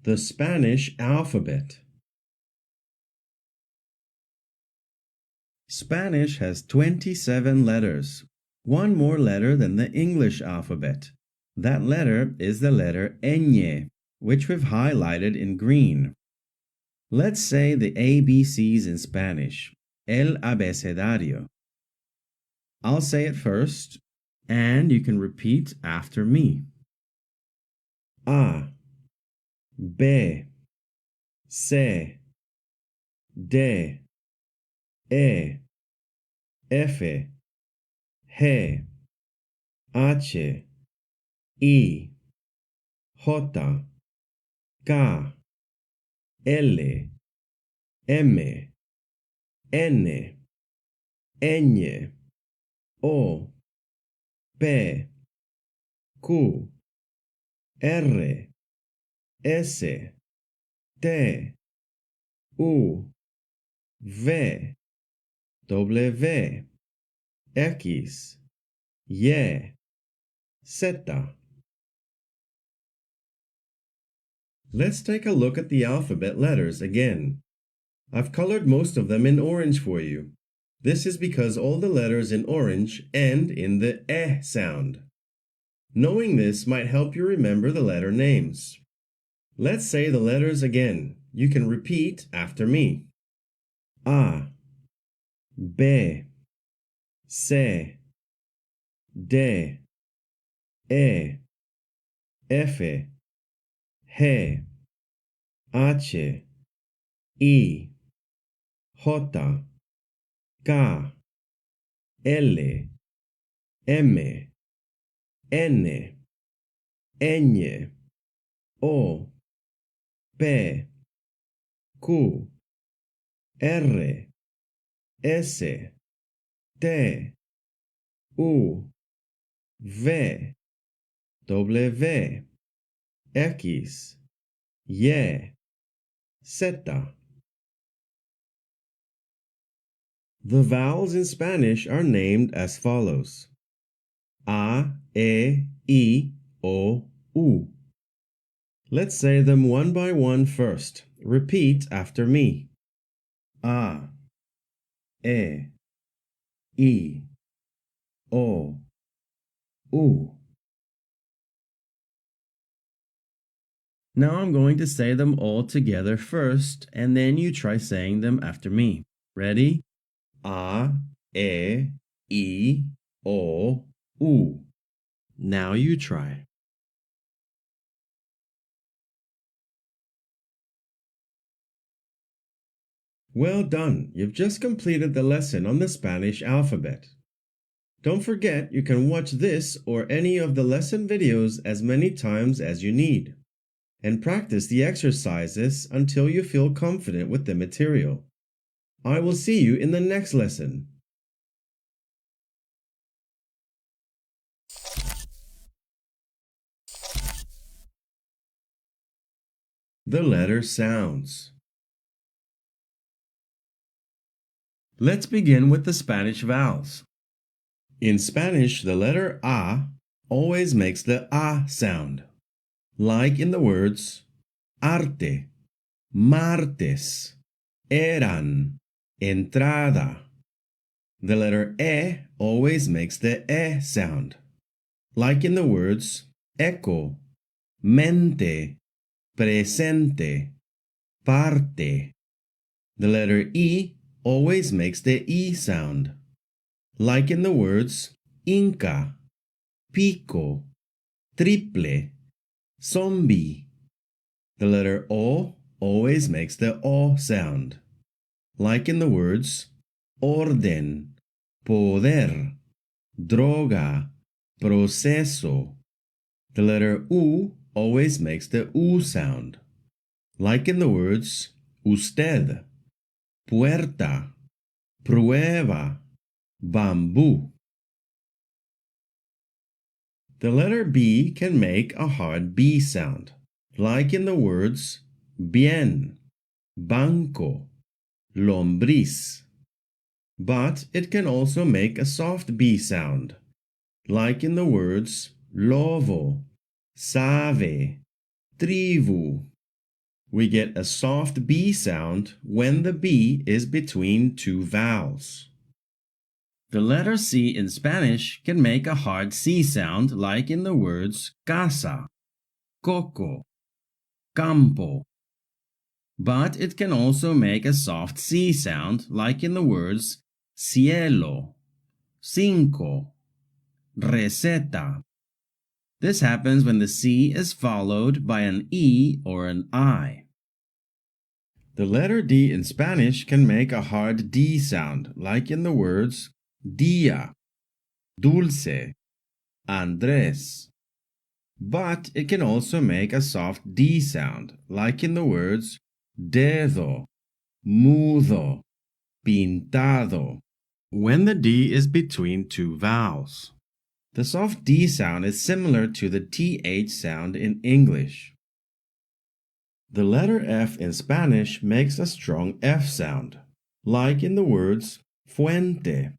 The Spanish alphabet. Spanish has 27 letters, one more letter than the English alphabet. That letter is the letter ñ, which we've highlighted in green. Let's say the ABCs in Spanish, el abecedario. I'll say it first, and you can repeat after me. A, B, C, D, E, F, G, H, I, J, K, L, M, N, Ñ, O, P, Q, R, S, T, U, V, W, X, Y, Z. Let's take a look at the alphabet letters again. I've colored most of them in orange for you. This is because all the letters in orange end in the E sound. Knowing this might help you remember the letter names. Let's say the letters again. You can repeat after me. A, B, C, D, E, F, G, H, I, J, K, L, M, N, Ñ, O, P, Q, R, S, T, U, V, W, X, Y, Z. The vowels in Spanish are named as follows: A, E, I, O, U. Let's say them one by one first. Repeat after me. A, E, I, O, U. Now I'm going to say them all together first, and then you try saying them after me. Ready? A, E, I, O, U. Now you try. Well done! You've just completed the lesson on the Spanish alphabet. Don't forget you can watch this or any of the lesson videos as many times as you need, and practice the exercises until you feel confident with the material. I will see you in the next lesson. The letter sounds. Let's begin with the Spanish vowels. In Spanish, the letter A always makes the A sound, like in the words arte, martes, eran, entrada. The letter E always makes the E sound, like in the words eco, mente, presente, parte. The letter I always makes the E sound, like in the words Inca, pico, triple, zombie. The letter O always makes the O sound, like in the words orden, poder, droga, proceso. The letter U always makes the U sound, like in the words usted, puerta, prueba, bamboo. The letter B can make a hard B sound, like in the words bien, banco, lombriz. But it can also make a soft B sound, like in the words lobo, save, tribu. We get a soft B sound when the B is between two vowels. The letter C in Spanish can make a hard C sound like in the words casa, coco, campo. But it can also make a soft C sound like in the words cielo, cinco, receta. This happens when the C is followed by an E or an I. The letter D in Spanish can make a hard D sound, like in the words dia, dulce, Andrés. But it can also make a soft D sound, like in the words dedo, mudo, pintado, when the D is between two vowels. The soft D sound is similar to the TH sound in English. The letter F in Spanish makes a strong F sound, like in the words fuente,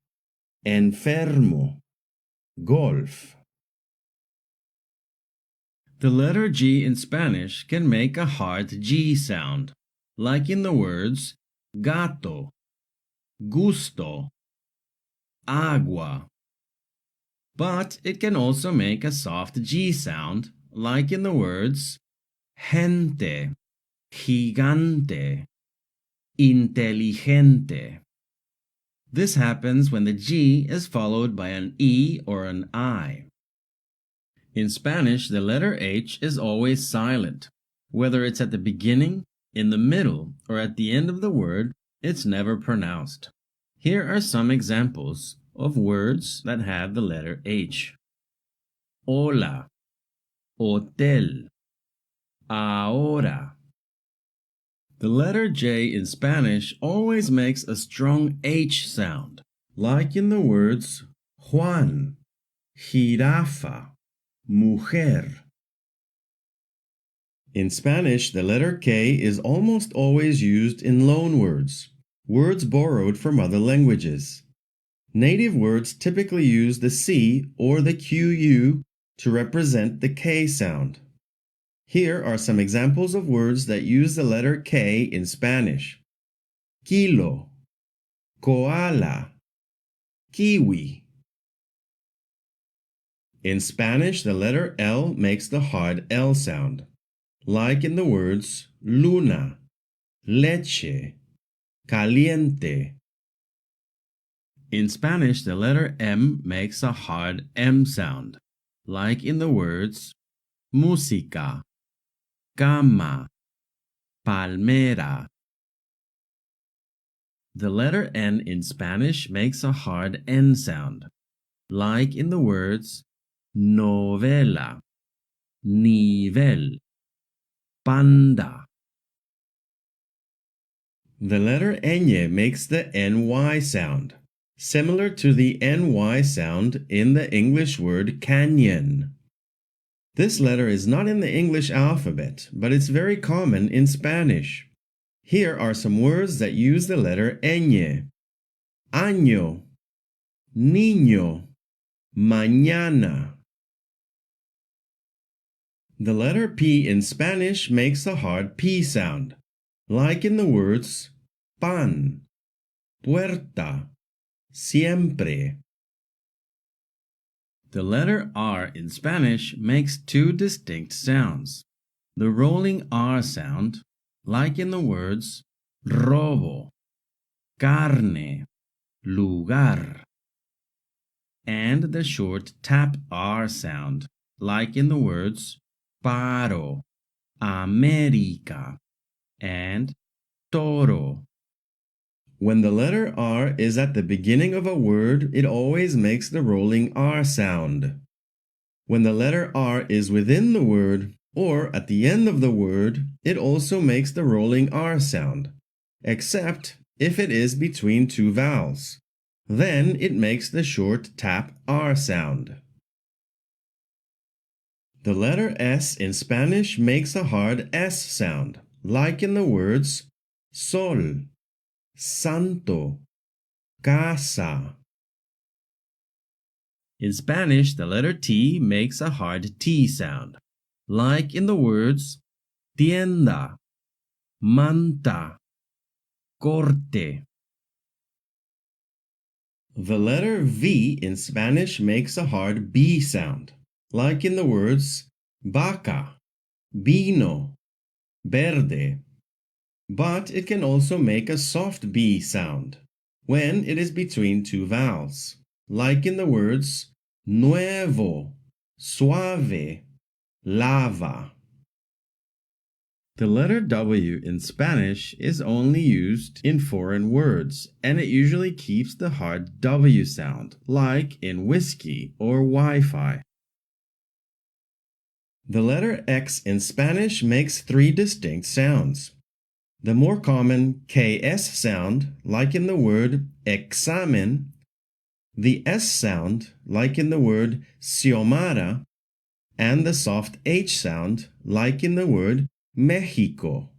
enfermo, golf. The letter G in Spanish can make a hard G sound, like in the words gato, gusto, agua. But it can also make a soft G sound, like in the words gente, gigante, inteligente. This happens when the G is followed by an E or an I. In Spanish, the letter H is always silent. Whether it's at the beginning, in the middle, or at the end of the word, it's never pronounced. Here are some examples of words that have the letter H. Hola, hotel, ahora. The letter J in Spanish always makes a strong H sound, like in the words Juan, jirafa, mujer. In Spanish, the letter K is almost always used in loanwords, words borrowed from other languages. Native words typically use the C or the QU to represent the K sound. Here are some examples of words that use the letter K in Spanish. Kilo, koala, kiwi. In Spanish, the letter L makes the hard L sound, like in the words luna, leche, caliente. In Spanish, the letter M makes a hard M sound, like in the words música, cama, palmera. The letter N in Spanish makes a hard N sound, like in the words novela, nivel, panda. The letter ñ makes the NY sound, similar to the NY sound in the English word canyon. This letter is not in the English alphabet, but it's very common in Spanish. Here are some words that use the letter ñ. Año, niño, mañana. The letter P in Spanish makes a hard P sound, like in the words pan, puerta, siempre. The letter R in Spanish makes two distinct sounds. The rolling R sound, like in the words robo, carne, lugar. And the short tap R sound, like in the words paro, América, and toro. When the letter R is at the beginning of a word, it always makes the rolling R sound. When the letter R is within the word, or at the end of the word, it also makes the rolling R sound, except if it is between two vowels. Then it makes the short tap R sound. The letter S in Spanish makes a hard S sound, like in the words sol, santo, casa. In Spanish, the letter T makes a hard T sound, like in the words tienda, manta, corte. The letter V in Spanish makes a hard B sound, like in the words vaca, vino, verde. But it can also make a soft B sound when it is between two vowels, like in the words nuevo, suave, lava. The letter W in Spanish is only used in foreign words, and it usually keeps the hard W sound, like in whiskey or Wi-Fi. The letter X in Spanish makes three distinct sounds. The more common KS sound, like in the word examen, the S sound, like in the word Xiomara, and the soft H sound, like in the word Mexico.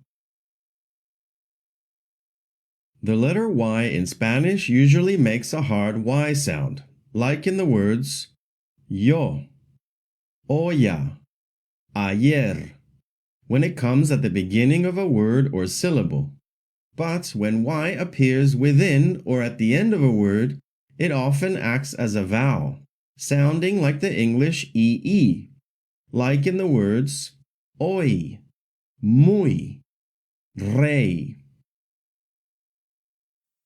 The letter Y in Spanish usually makes a hard Y sound, like in the words yo, olla, ayer, when it comes at the beginning of a word or syllable. But when Y appears within or at the end of a word, it often acts as a vowel, sounding like the English EE, like in the words hoy, muy, rey.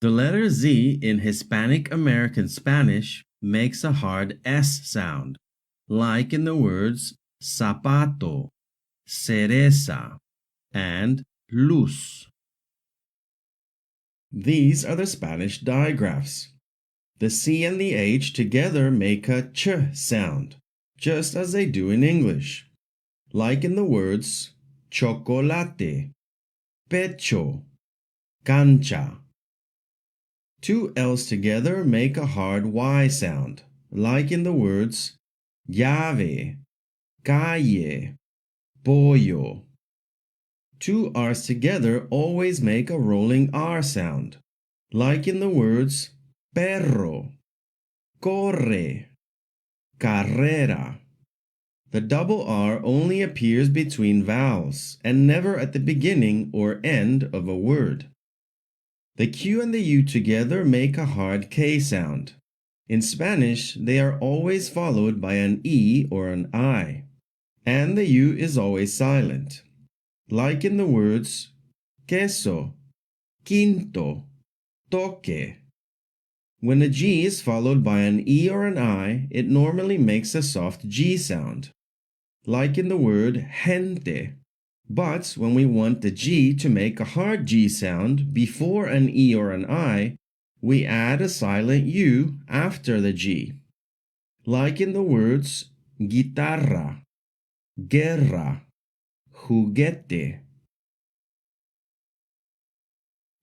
The letter Z in Hispanic American Spanish makes a hard S sound, like in the words zapato, cereza, and luz. These are the Spanish digraphs. The C and the H together make a ch sound, just as they do in English, like in the words chocolate, pecho, cancha. Two L's together make a hard Y sound, like in the words llave, calle, pollo. Two R's together always make a rolling R sound, like in the words perro, corre, carrera. The double R only appears between vowels and never at the beginning or end of a word. The Q and the U together make a hard K sound. In Spanish, they are always followed by an E or an I, and the U is always silent, like in the words queso, quinto, toque. When a G is followed by an E or an I, it normally makes a soft G sound, like in the word gente. But when we want the G to make a hard G sound before an E or an I, we add a silent U after the G, like in the words guitarra, guerra, juguete.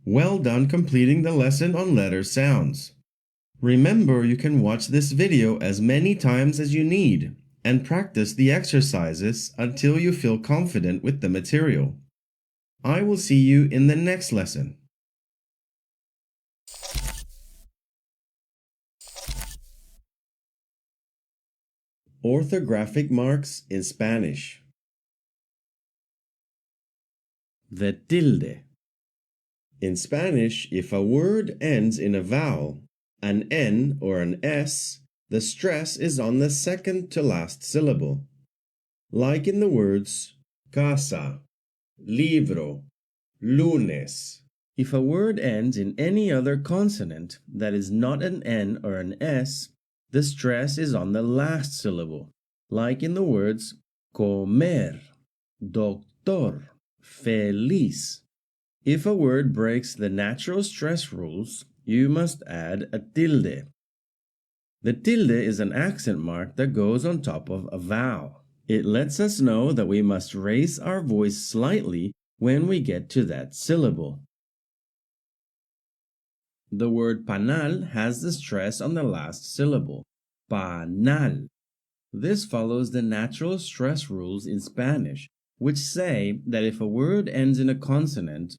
Well done completing the lesson on letter sounds. Remember, you can watch this video as many times as you need and practice the exercises until you feel confident with the material. I will see you in the next lesson. Orthographic marks in Spanish. The tilde. In Spanish, if a word ends in a vowel, an N or an S, the stress is on the second to last syllable, like in the words casa, libro, lunes. If a word ends in any other consonant that is not an N or an S, the stress is on the last syllable, like in the words comer, doctor, feliz. If a word breaks the natural stress rules, you must add a tilde. The tilde is an accent mark that goes on top of a vowel. It lets us know that we must raise our voice slightly when we get to that syllable. The word panal has the stress on the last syllable, panal. This follows the natural stress rules in Spanish, which say that if a word ends in a consonant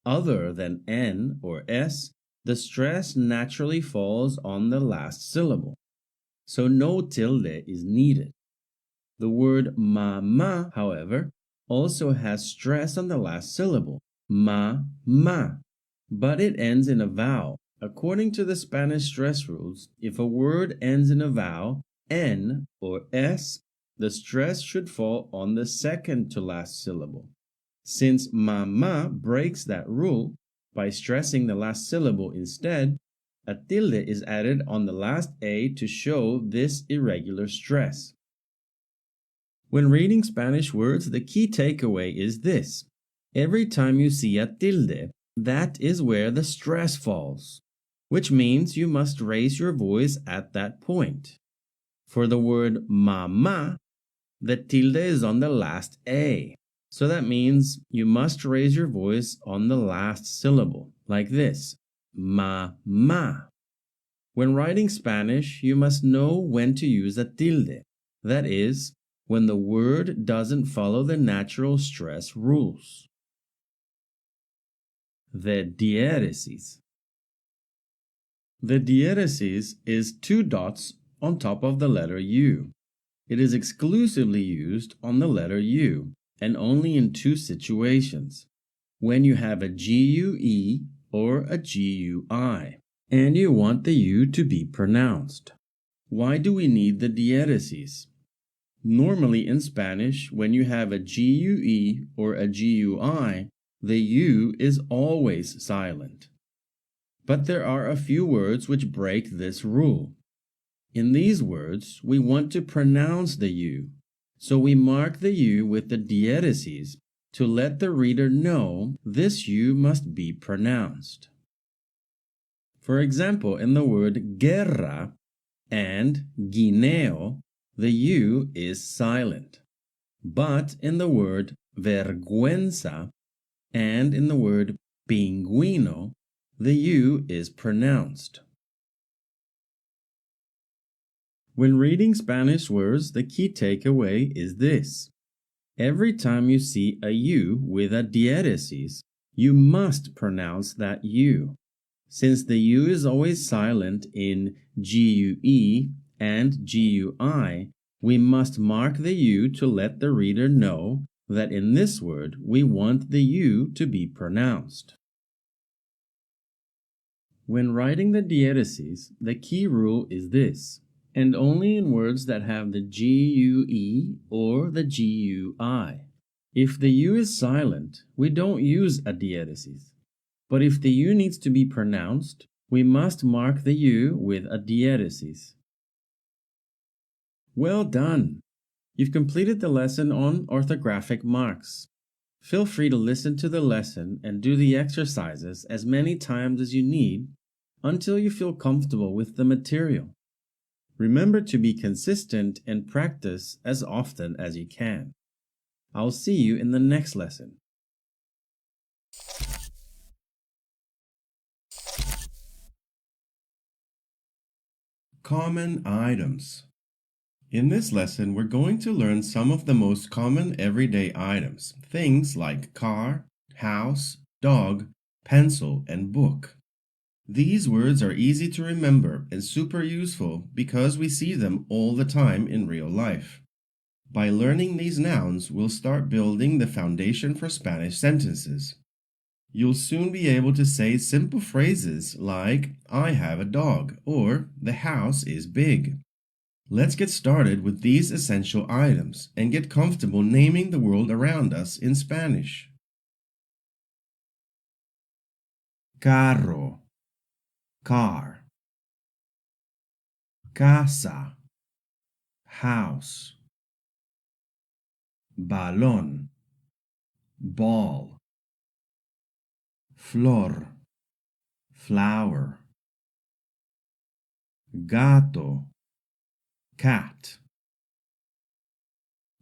other than N or S, the stress naturally falls on the last syllable, so no tilde is needed. The word mama, however, also has stress on the last syllable, ma, but it ends in a vowel. According to the Spanish stress rules, if a word ends in a vowel, N or S, the stress should fall on the second to last syllable. Since ma breaks that rule by stressing the last syllable instead, a tilde is added on the last A to show this irregular stress. When reading Spanish words, the key takeaway is this. Every time you see a tilde, that is where the stress falls, which means you must raise your voice at that point. For the word mama, the tilde is on the last A. So that means you must raise your voice on the last syllable, like this, ma. When writing Spanish, you must know when to use a tilde. That is, when the word doesn't follow the natural stress rules. The diéresis. The diéresis is two dots on top of the letter U. It is exclusively used on the letter U and only in two situations. When you have a GUE or a GUI, and you want the U to be pronounced. Why do we need the diéresis? Normally in Spanish, when you have a GUE or a GUI, the U is always silent. But there are a few words which break this rule. In these words, we want to pronounce the U, so we mark the U with the diéresis to let the reader know this U must be pronounced. For example, in the word guerra and guineo, the U is silent. But in the word vergüenza and in the word pingüino, the U is pronounced. When reading Spanish words, the key takeaway is this. Every time you see a U with a diéresis, you must pronounce that U. Since the U is always silent in GUE and GUI, we must mark the U to let the reader know that in this word we want the U to be pronounced. When writing the diéresis, the key rule is this, and only in words that have the GUE or the GUI. If the U is silent, we don't use a diéresis. But if the U needs to be pronounced, we must mark the U with a diéresis. Well done! You've completed the lesson on orthographic marks. Feel free to listen to the lesson and do the exercises as many times as you need until you feel comfortable with the material. Remember to be consistent and practice as often as you can. I'll see you in the next lesson. Common items. In this lesson, we're going to learn some of the most common everyday items, things like car, house, dog, pencil, and book. These words are easy to remember and super useful because we see them all the time in real life. By learning these nouns, we'll start building the foundation for Spanish sentences. You'll soon be able to say simple phrases like, I have a dog, or the house is big. Let's get started with these essential items and get comfortable naming the world around us in Spanish. Carro, car. Casa, house. Balón, ball. Flor, flower. Gato, cat.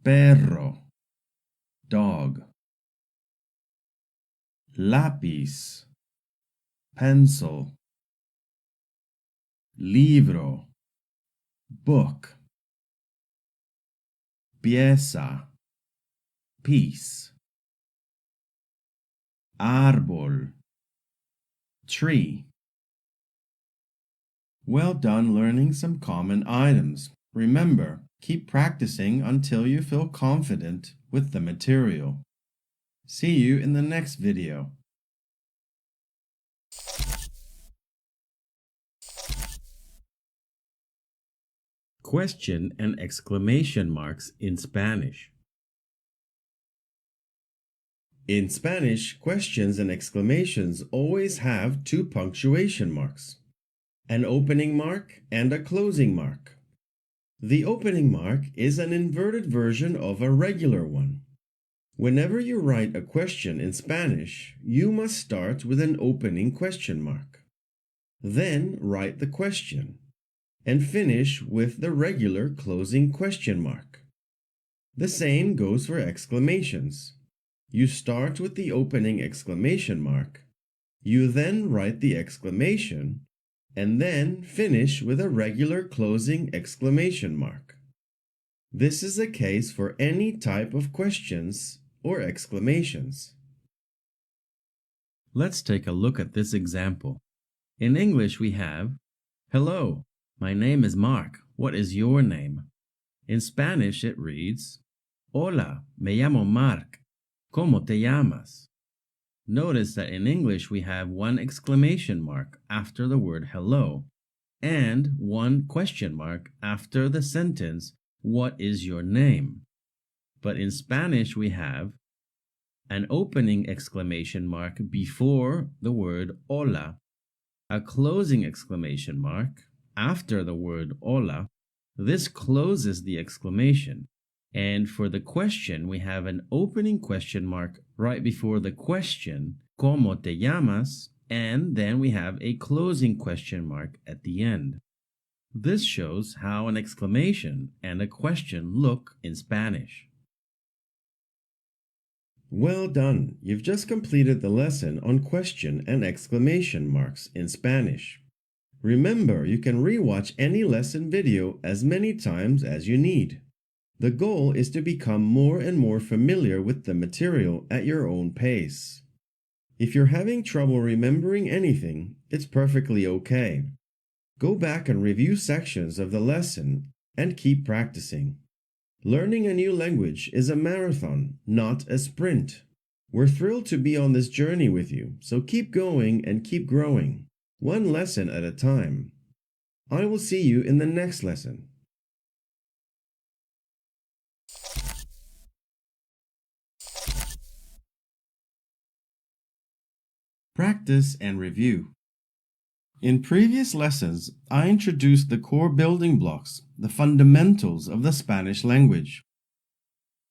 Perro, dog. Lápiz, pencil. Libro, book. Pieza, piece. Árbol, tree. Well done learning some common items. Remember, keep practicing until you feel confident with the material. See you in the next video. Question and exclamation marks in Spanish. In Spanish, questions and exclamations always have two punctuation marks, an opening mark and a closing mark. The opening mark is an inverted version of a regular one. Whenever you write a question in Spanish, you must start with an opening question mark. Then write the question and finish with the regular closing question mark. The same goes for exclamations. You start with the opening exclamation mark, you then write the exclamation, and then finish with a regular closing exclamation mark. This is the case for any type of questions or exclamations. Let's take a look at this example. In English we have, "Hello, my name is Mark. What is your name?" In Spanish it reads, "Hola, me llamo Mark. ¿Cómo te llamas?" Notice that in English we have one exclamation mark after the word hello and one question mark after the sentence, "What is your name?" But in Spanish we have an opening exclamation mark before the word hola, a closing exclamation mark after the word hola. This closes the exclamation. And for the question, we have an opening question mark right before the question, ¿Cómo te llamas? And then we have a closing question mark at the end. This shows how an exclamation and a question look in Spanish. Well done! You've just completed the lesson on question and exclamation marks in Spanish. Remember, you can rewatch any lesson video as many times as you need. The goal is to become more and more familiar with the material at your own pace. If you're having trouble remembering anything, it's perfectly okay. Go back and review sections of the lesson and keep practicing. Learning a new language is a marathon, not a sprint. We're thrilled to be on this journey with you, so keep going and keep growing, one lesson at a time. I will see you in the next lesson. Practice and review. In previous lessons, I introduced the core building blocks, the fundamentals of the Spanish language.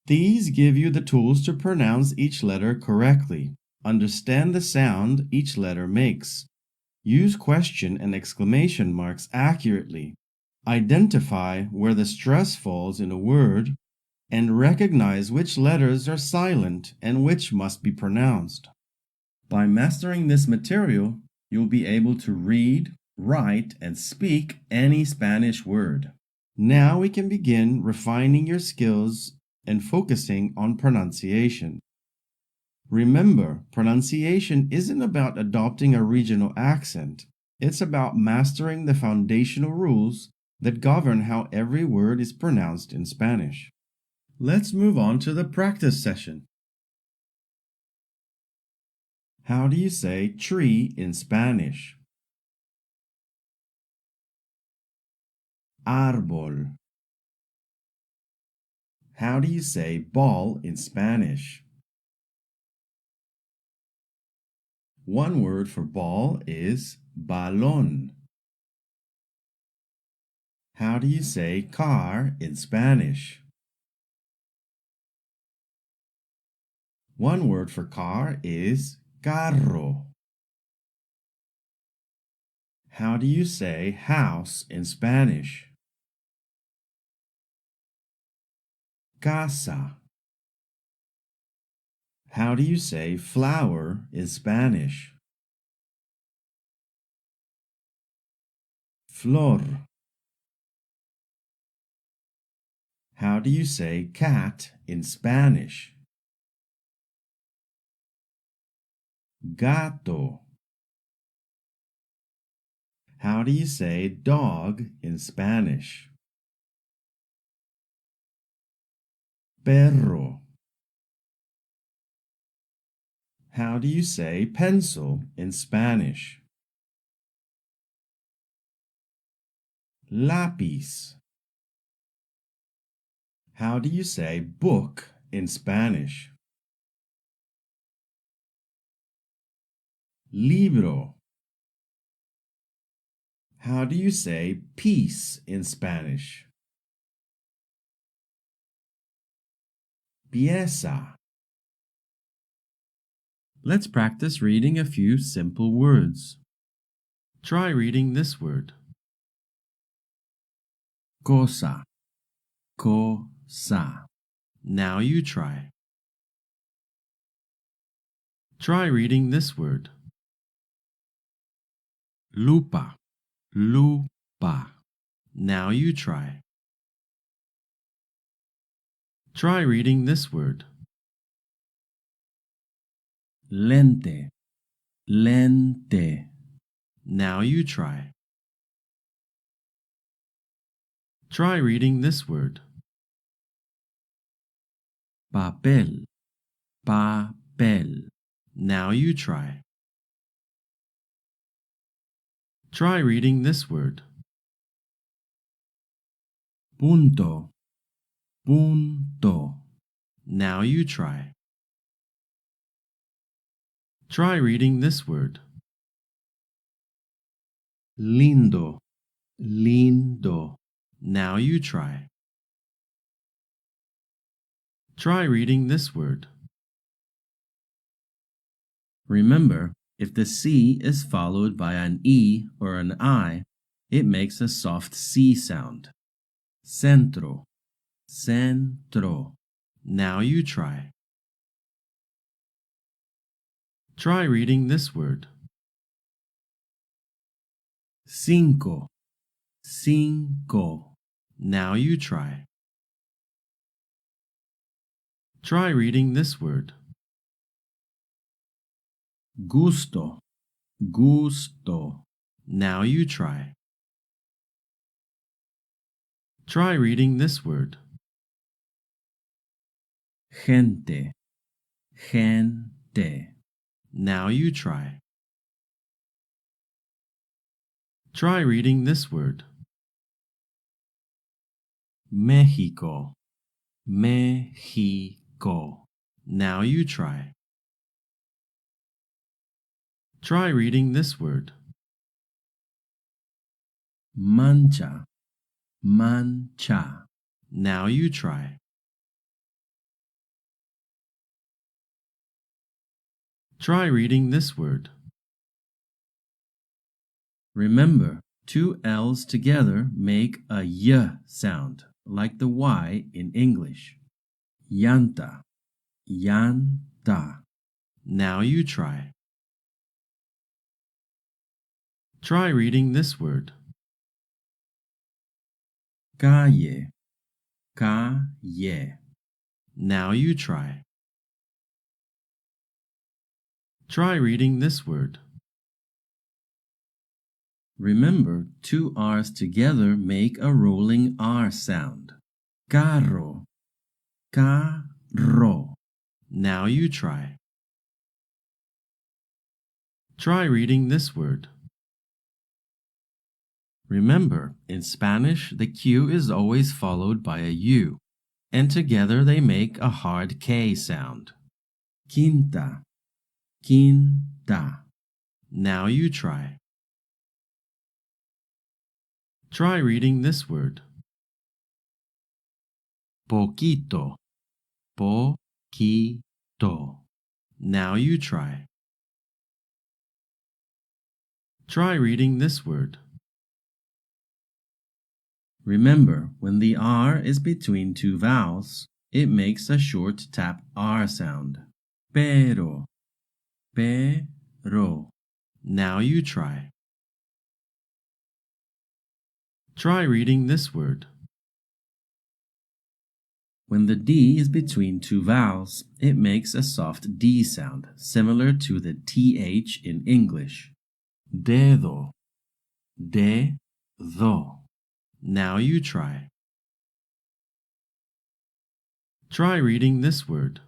These give you the tools to pronounce each letter correctly, understand the sound each letter makes, use question and exclamation marks accurately, identify where the stress falls in a word, and recognize which letters are silent and which must be pronounced. By mastering this material, you'll be able to read, write, and speak any Spanish word. Now we can begin refining your skills and focusing on pronunciation. Remember, pronunciation isn't about adopting a regional accent. It's about mastering the foundational rules that govern how every word is pronounced in Spanish. Let's move on to the practice session. How do you say tree in Spanish? Árbol. How do you say ball in Spanish? One word for ball is balón. How do you say car in Spanish? One word for car is carro. How do you say house in Spanish? Casa. How do you say flower in Spanish? Flor. How do you say cat in Spanish? Gato. How do you say dog in Spanish? Perro. How do you say pencil in Spanish? Lápiz. How do you say book in Spanish? Libro. How do you say piece in Spanish? Pieza. Let's practice reading a few simple words. Try reading this word. Cosa. Cosa. Now you try. Try reading this word. Lupa. Lupa. Now you try. Try reading this word. Lente. Lente. Now you try. Try reading this word. Papel. Papel. Now you try. Try reading this word. Punto. Punto. Now you try. Try reading this word. Lindo. Lindo. Now you try. Try reading this word. Remember, if the C is followed by an E or an I, it makes a soft C sound. Centro. Centro. Now you try. Try reading this word. Cinco. Cinco. Now you try. Try reading this word. Gusto. Gusto. Now you try. Try reading this word. Gente. Gente. Now you try. Try reading this word. México. México. Now you try. Try reading this word. Mancha. Mancha. Now you try. Try reading this word. Remember, two L's together make a Y sound, like the Y in English. Llanta. Llanta. Now you try. Try reading this word. Calle. Calle. Now you try. Try reading this word. Remember, two R's together make a rolling R sound. Carro. Carro. Now you try. Try reading this word. Remember, in Spanish, the Q is always followed by a U, and together they make a hard K sound. Quinta. Quinta. Now you try. Try reading this word. Poquito. Poquito. Now you try. Try reading this word. Remember, when the R is between two vowels, it makes a short tap R sound. Pero. Pero. Now you try. Try reading this word. When the D is between two vowels, it makes a soft D sound, similar to the TH in English. Dedo. Dedo. Now you try. Try reading this word.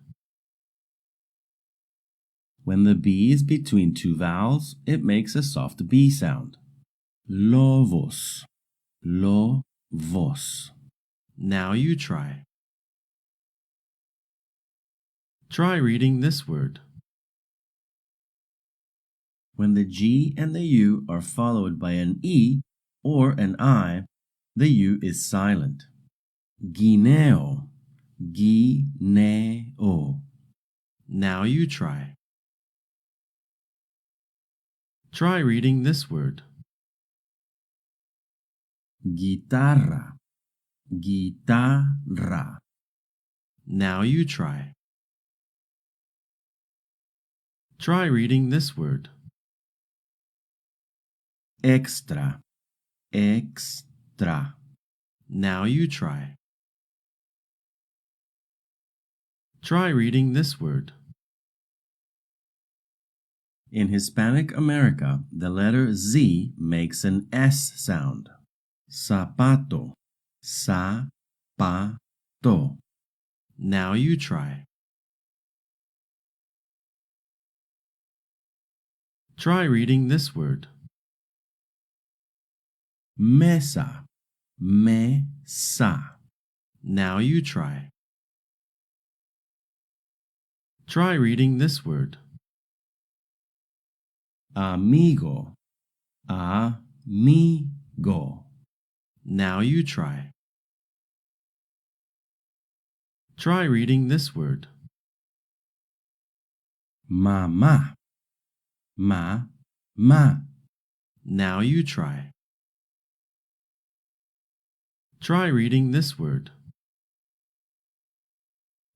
When the B is between two vowels, it makes a soft B sound. Lovos, lovos. Now you try. Try reading this word. When the G and the U are followed by an E or an I, the U is silent. Guineo, guineo. Now you try. Try reading this word. Guitarra, guitarra. Now you try. Try reading this word. Extra, extra. Now you try. Try reading this word. In Hispanic America, the letter Z makes an S sound. Zapato, zapato. Now you try. Try reading this word. Mesa, mesa. Now you try. Try reading this word. Amigo, amigo. Now you try. Try reading this word. Mama, ma. Now you try. Try reading this word.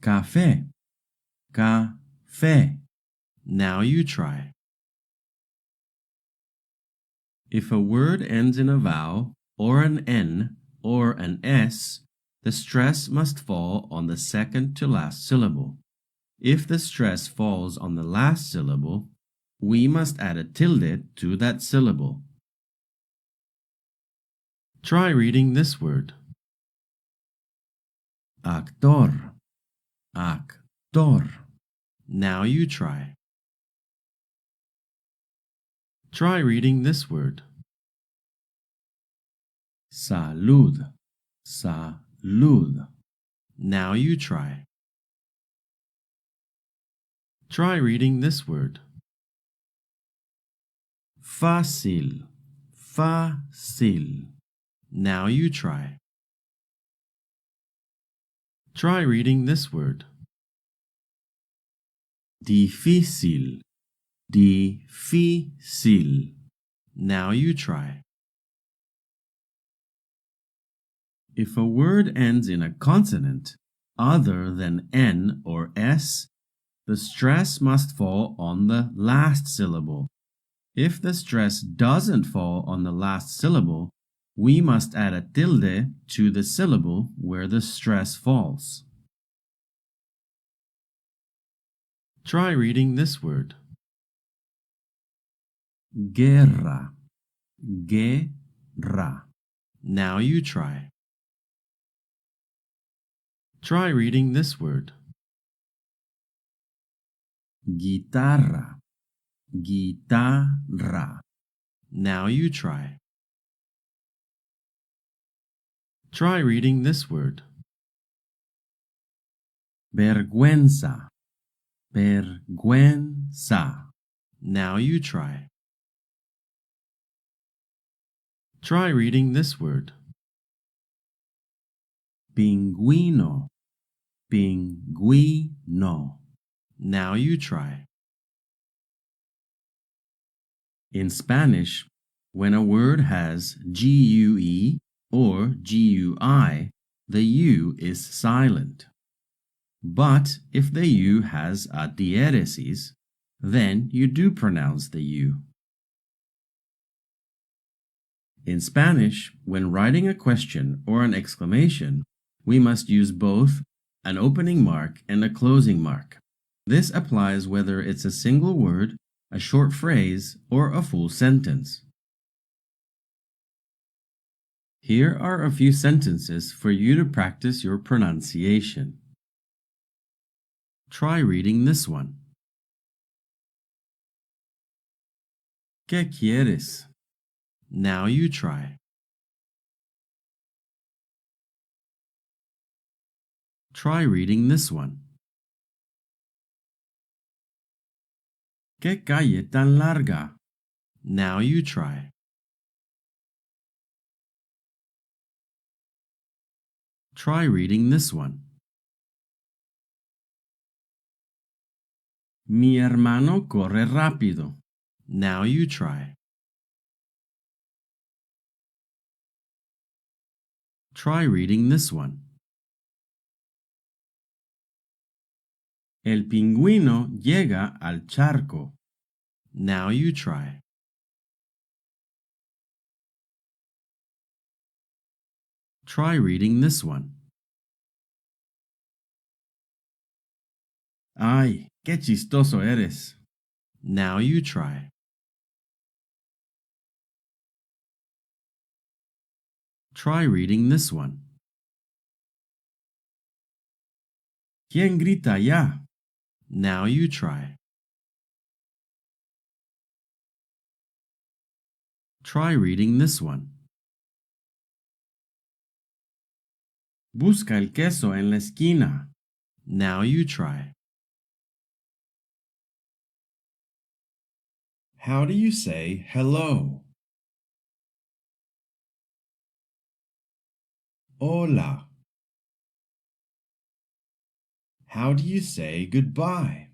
Café, café. Now you try. If a word ends in a vowel, or an N, or an S, the stress must fall on the second to last syllable. If the stress falls on the last syllable, we must add a tilde to that syllable. Try reading this word. Actor, actor. Now you try. Try reading this word. Salud, salud. Now you try. Try reading this word. Fácil, fácil. Now you try. Try reading this word. Difícil, difícil. Now you try. If a word ends in a consonant other than N or S, the stress must fall on the last syllable. If the stress doesn't fall on the last syllable, we must add a tilde to the syllable where the stress falls. Try reading this word. Guerra, guerra. Now you try. Try reading this word. Guitarra, guitarra. Now you try. Try reading this word. Vergüenza, vergüenza. Now you try. Try reading this word. Pingüino, pingüino. Now you try. In Spanish, when a word has GUE or GUI, the U is silent. But if the U has a diéresis, then you do pronounce the U. In Spanish, when writing a question or an exclamation, we must use both an opening mark and a closing mark. This applies whether it's a single word, a short phrase, or a full sentence. Here are a few sentences for you to practice your pronunciation. Try reading this one. ¿Qué quieres? Now you try. Try reading this one. ¿Qué calle tan larga? Now you try. Try reading this one. Mi hermano corre rápido. Now you try. Try reading this one. El pingüino llega al charco. Now you try. Try reading this one. Ay, qué chistoso eres. Now you try. Try reading this one. ¿Quién grita allá? Now you try. Try reading this one. Busca el queso en la esquina. Now you try. How do you say hello? Hola. How do you say goodbye?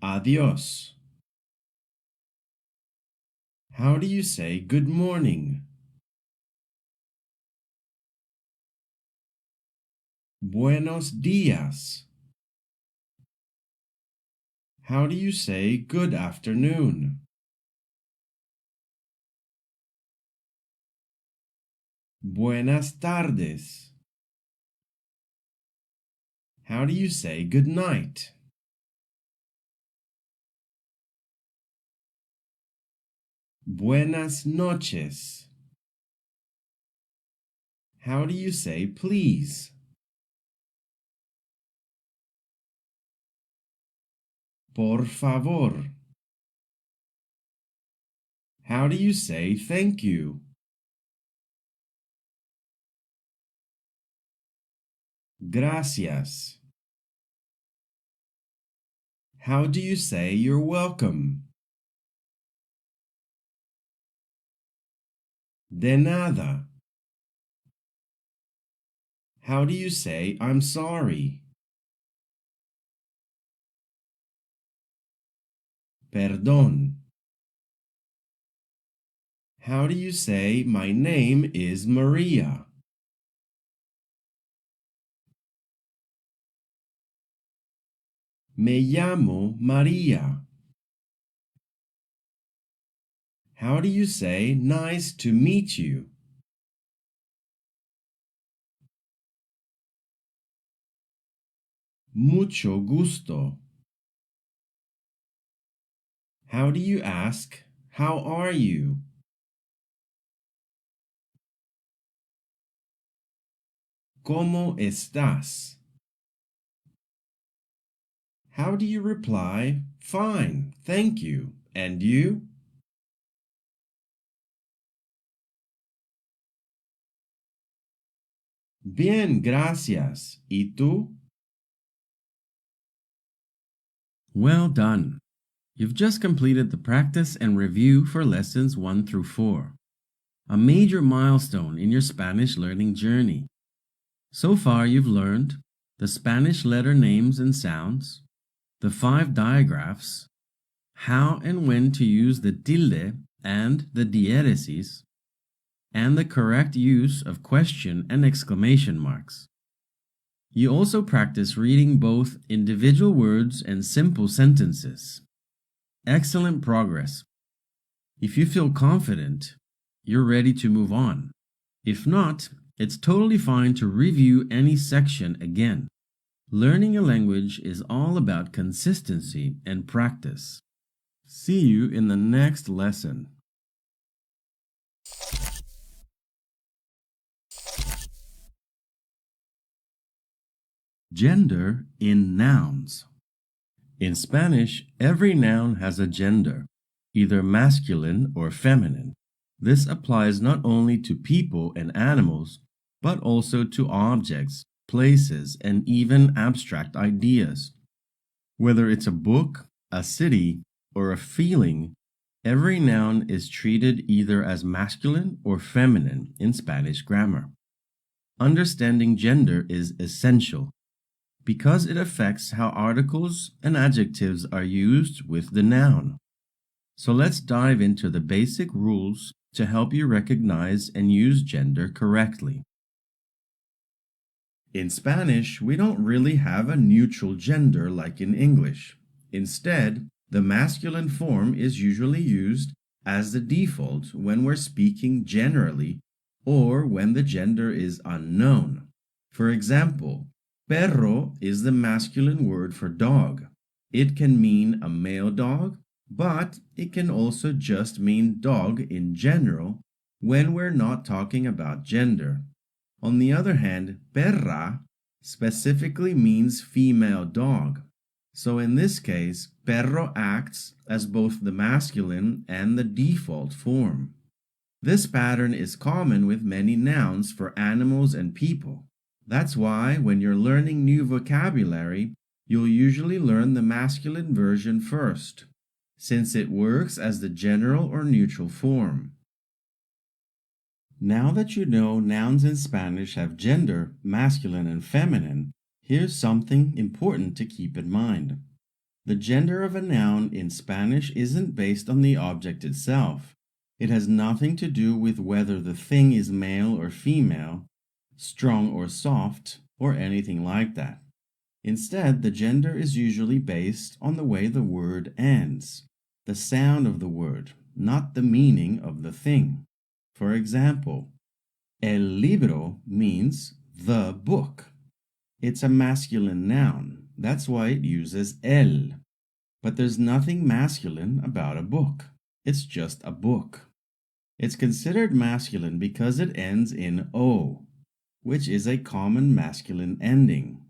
Adios. How do you say good morning? Buenos días. How do you say good afternoon? Buenas tardes. How do you say good night? Buenas noches. How do you say please? Por favor. How do you say thank you? Gracias. How do you say you're welcome? De nada. How do you say I'm sorry? Perdón. How do you say my name is Maria? Me llamo Maria. How do you say nice to meet you? Mucho gusto. How do you ask, how are you? ¿Cómo estás? How do you reply, fine, thank you, and you? Bien, gracias. ¿Y tú? Well done. You've just completed the practice and review for lessons 1 through 4, a major milestone in your Spanish learning journey. So far, you've learned the Spanish letter names and sounds, the 5 digraphs, how and when to use the tilde and the diéresis, and the correct use of question and exclamation marks. You also practice reading both individual words and simple sentences. Excellent progress. If you feel confident, you're ready to move on. If not, it's totally fine to review any section again. Learning a language is all about consistency and practice. See you in the next lesson. Gender in nouns. In Spanish, every noun has a gender, either masculine or feminine. This applies not only to people and animals, but also to objects, places, and even abstract ideas. Whether it's a book, a city, or a feeling, every noun is treated either as masculine or feminine in Spanish grammar. Understanding gender is essential because it affects how articles and adjectives are used with the noun. So let's dive into the basic rules to help you recognize and use gender correctly. In Spanish, we don't really have a neutral gender like in English. Instead, the masculine form is usually used as the default when we're speaking generally or when the gender is unknown. For example, perro is the masculine word for dog. It can mean a male dog, but it can also just mean dog in general when we're not talking about gender. On the other hand, perra specifically means female dog. So in this case, perro acts as both the masculine and the default form. This pattern is common with many nouns for animals and people. That's why when you're learning new vocabulary, you'll usually learn the masculine version first, since it works as the general or neutral form. Now that you know nouns in Spanish have gender, masculine and feminine, here's something important to keep in mind. The gender of a noun in Spanish isn't based on the object itself. It has nothing to do with whether the thing is male or female, strong or soft, or anything like that. Instead, the gender is usually based on the way the word ends, the sound of the word, not the meaning of the thing. For example, el libro means the book. It's a masculine noun. That's why it uses el. But there's nothing masculine about a book. It's just a book. It's considered masculine because it ends in o, which is a common masculine ending.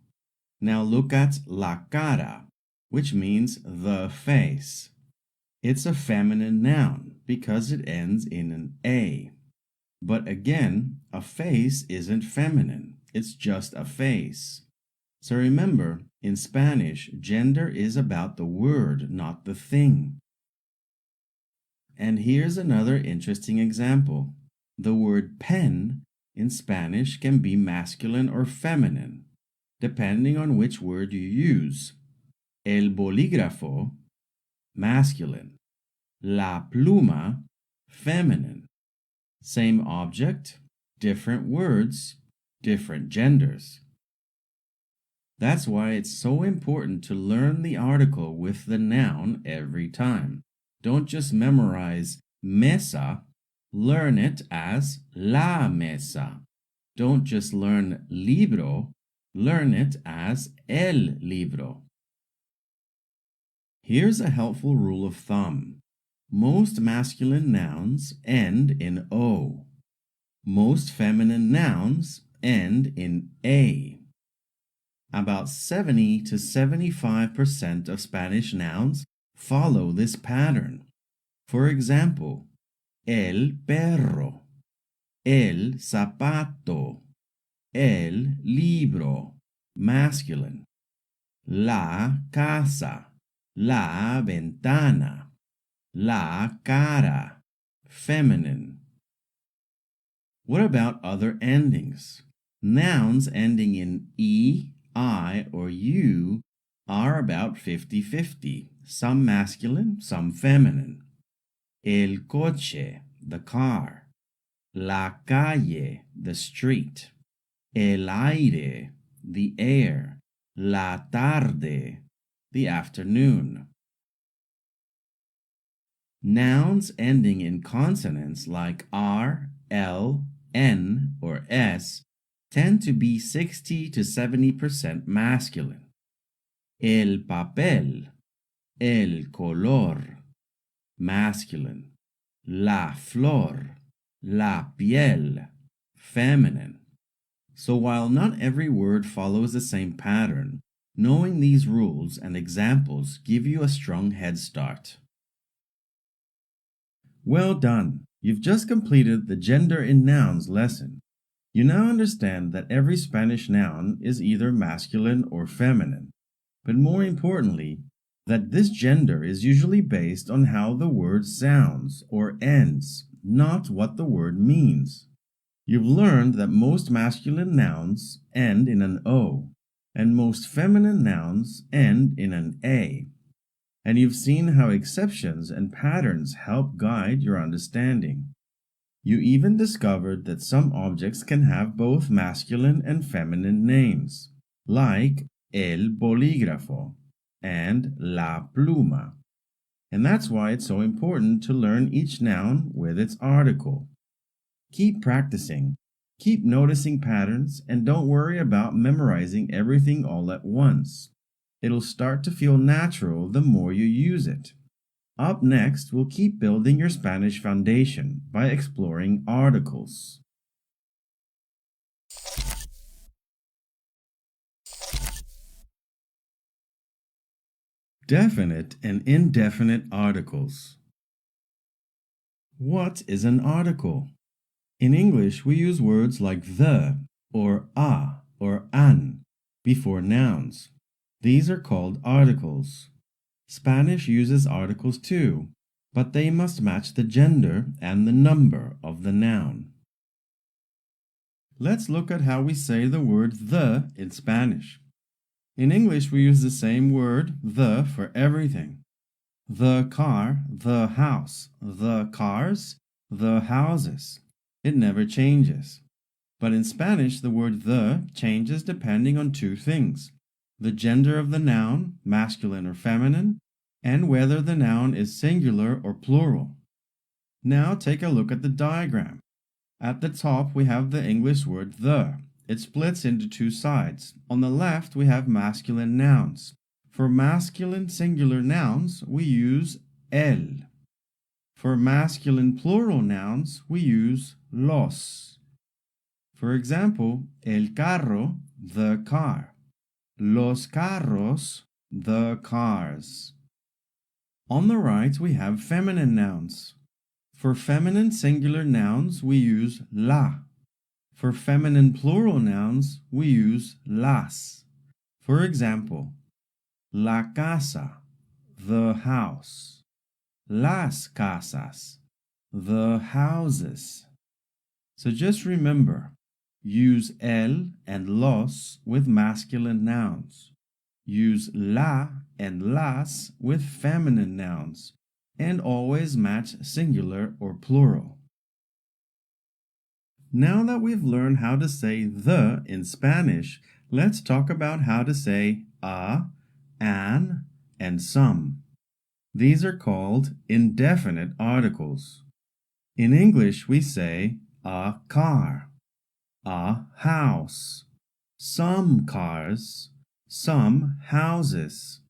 Now look at la cara, which means the face. It's a feminine noun because it ends in an a. But again, a face isn't feminine. It's just a face. So remember, in Spanish, gender is about the word, not the thing. And here's another interesting example. The word pen in Spanish can be masculine or feminine, depending on which word you use. El bolígrafo, masculine. La pluma, feminine. Same object, different words, different genders. That's why it's so important to learn the article with the noun every time. Don't just memorize mesa, learn it as la mesa. Don't just learn libro, learn it as el libro. Here's a helpful rule of thumb. Most masculine nouns end in o. Most feminine nouns end in a. About 70 to 75% of Spanish nouns follow this pattern. For example, el perro, el zapato, el libro, masculine, la casa, la ventana, la cara, feminine. What about other endings? Nouns ending in e, I, or u are about 50-50, some masculine, some feminine. El coche, the car. La calle, the street. El aire, the air. La tarde, the afternoon. Nouns ending in consonants like R, L, N, or S tend to be 60 to 70% masculine. El papel, el color, masculine. La flor, la piel, feminine. So while not every word follows the same pattern, Knowing these rules and examples give you a strong head start. Well done! You've just completed the Gender in Nouns lesson. You now understand that every Spanish noun is either masculine or feminine, but more importantly, that this gender is usually based on how the word sounds or ends, not what the word means. You've learned that most masculine nouns end in an O, and most feminine nouns end in an A. And you've seen how exceptions and patterns help guide your understanding. You even discovered that some objects can have both masculine and feminine names, like el bolígrafo and la pluma. And that's why it's so important to learn each noun with its article. Keep practicing, keep noticing patterns, and don't worry about memorizing everything all at once. It'll start to feel natural the more you use it. Up next, we'll keep building your Spanish foundation by exploring articles. Definite and indefinite articles. What is an article? In English, we use words like the or a or an before nouns. These are called articles. Spanish uses articles too, but they must match the gender and the number of the noun. Let's look at how we say the word the in Spanish. In English, we use the same word, the, for everything. The car, the house, the cars, the houses. It never changes. But in Spanish, the word the changes depending on two things: the gender of the noun, masculine or feminine, and whether the noun is singular or plural. Now take a look at the diagram. At the top, we have the English word the. It splits into two sides. On the left, we have masculine nouns. For masculine singular nouns, we use el. For masculine plural nouns, we use los. For example, el carro, the car. Los carros, the cars. On the right, we have feminine nouns. For feminine singular nouns, we use la. For feminine plural nouns, we use las. For example, la casa, the house. Las casas, the houses. So just remember, use el and los with masculine nouns. Use la and las with feminine nouns, and always match singular or plural. Now that we've learned how to say the in Spanish, let's talk about how to say a, an, and some. These are called indefinite articles. In English, we say a car, a house, some cars, some houses.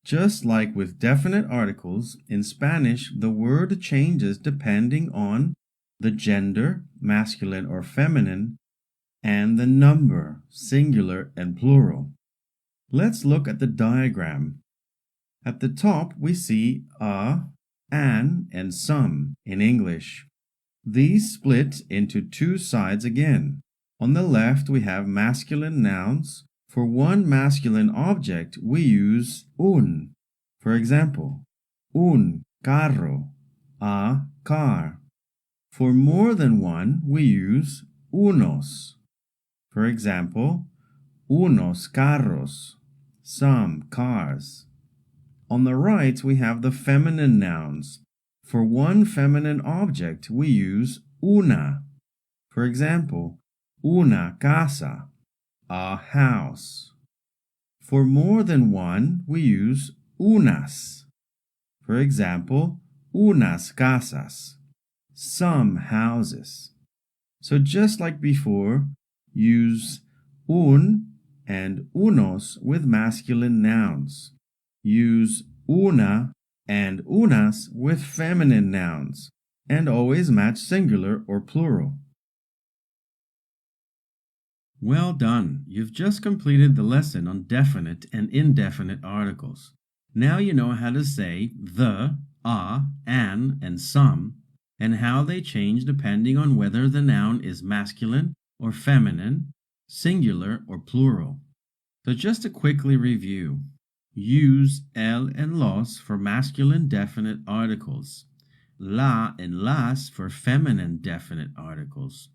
Just like with definite articles, in Spanish, the word changes depending on the gender, masculine or feminine, and the number, singular and plural. Let's look at the diagram. At the top, we see a, an, and some in English. These split into two sides again. On the left, we have masculine nouns. For one masculine object, we use un. For example, un carro, a car. For more than one, we use unos. For example, unos carros, some cars. On the right, we have the feminine nouns. For one feminine object, we use una. For example, una casa, a house. For more than one, we use unas. For example, unas casas, some houses. So just like before, use un and unos with masculine nouns. Use una and unas with feminine nouns, and always match singular or plural. Well done! You've just completed the lesson on definite and indefinite articles. Now you know how to say the, a, an, and some, and how they change depending on whether the noun is masculine or feminine, singular or plural. So just to quickly review, use el and los for masculine definite articles, la and las for feminine definite articles.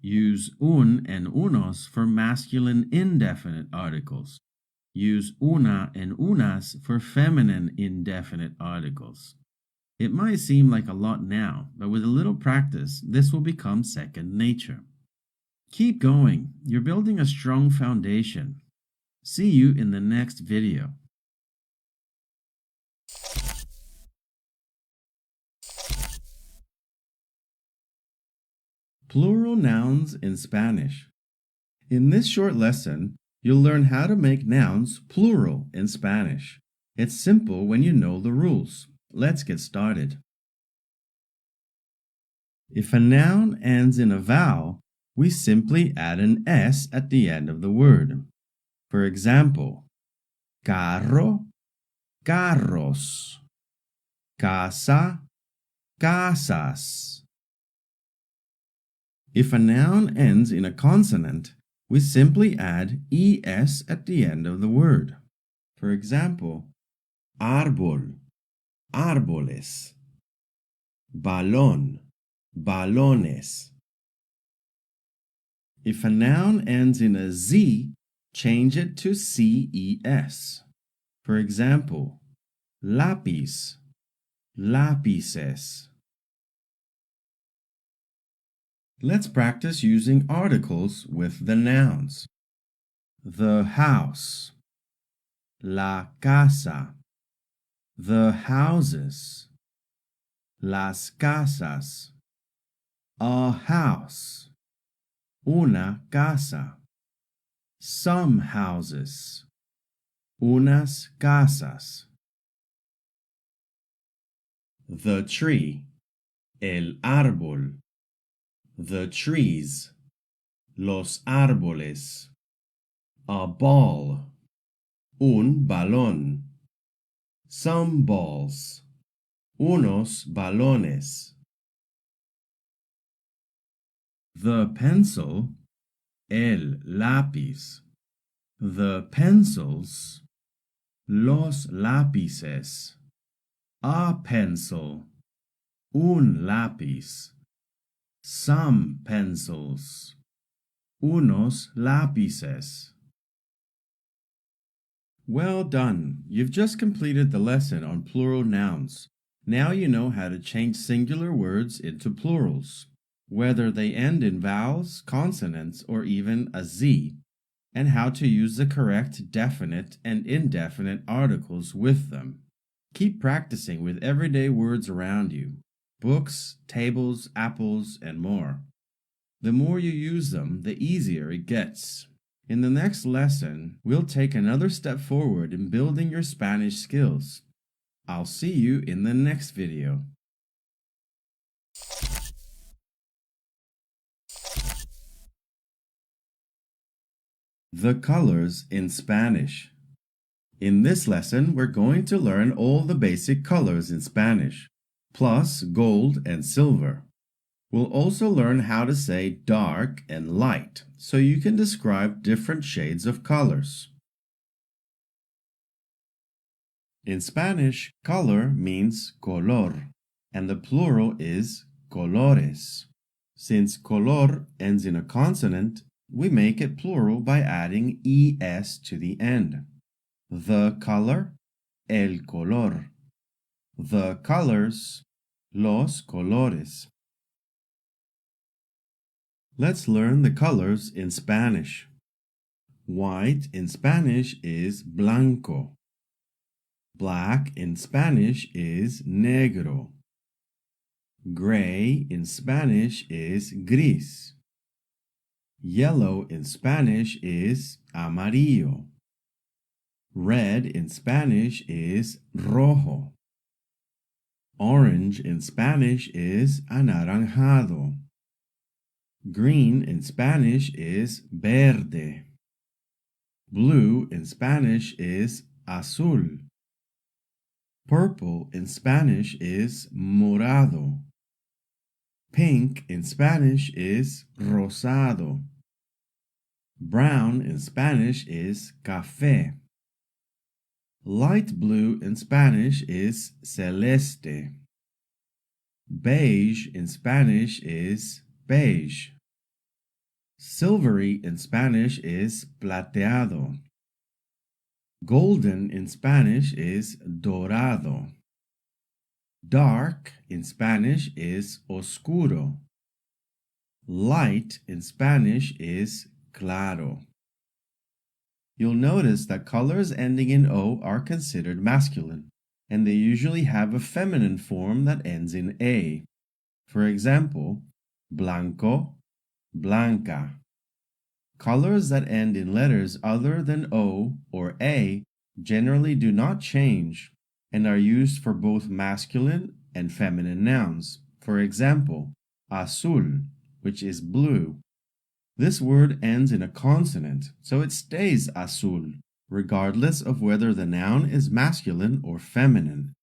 Use un and unos for masculine indefinite articles. Use una and unas for feminine indefinite articles. It might seem like a lot now, but with a little practice, this will become second nature. Keep going. You're building a strong foundation. See you in the next video. Plural nouns in Spanish. In this short lesson, you'll learn how to make nouns plural in Spanish. It's simple when you know the rules. Let's get started. If a noun ends in a vowel, we simply add an S at the end of the word. For example, carro, carros, casa, casas. If a noun ends in a consonant, we simply add ES at the end of the word. For example, árbol, árboles, balón, balones. If a noun ends in a Z, change it to CES. For example, lápiz, lápices. Let's practice using articles with the nouns. The house, la casa, the houses, las casas, a house, una casa, some houses, unas casas. The tree, el árbol, the trees, los árboles, a ball, un balón, some balls, unos balones. The pencil, el lápiz, the pencils, los lápices, a pencil, un lápiz, some pencils, unos lápices. Well done! You've just completed the lesson on plural nouns. Now you know how to change singular words into plurals, whether they end in vowels, consonants, or even a Z, and how to use the correct definite and indefinite articles with them. Keep practicing with everyday words around you. Books, tables, apples, and more. The more you use them, the easier it gets. In the next lesson, we'll take another step forward in building your Spanish skills. I'll see you in the next video. The colors in Spanish. In this lesson, we're going to learn all the basic colors in Spanish, plus gold and silver. We'll also learn how to say dark and light, so you can describe different shades of colors. In Spanish, color means color, and the plural is colores. Since color ends in a consonant, we make it plural by adding ES to the end. The color, el color. The colors, los colores. Let's learn the colors in Spanish. White in Spanish is blanco. Black in Spanish is negro. Gray in Spanish is gris. Yellow in Spanish is amarillo. Red in Spanish is rojo. Orange in Spanish is anaranjado. Green in Spanish is verde. Blue in Spanish is azul. Purple in Spanish is morado. Pink in Spanish is rosado. Brown in Spanish is café. Light blue in Spanish is celeste. Beige in Spanish is beige. Silvery in Spanish is plateado. Golden in Spanish is dorado. Dark in Spanish is oscuro. Light in Spanish is claro. You'll notice that colors ending in O are considered masculine, and they usually have a feminine form that ends in A. For example, blanco, blanca. Colors that end in letters other than O or A generally do not change and are used for both masculine and feminine nouns. For example, azul, which is blue. This word ends in a consonant, so it stays azul, regardless of whether the noun is masculine or feminine.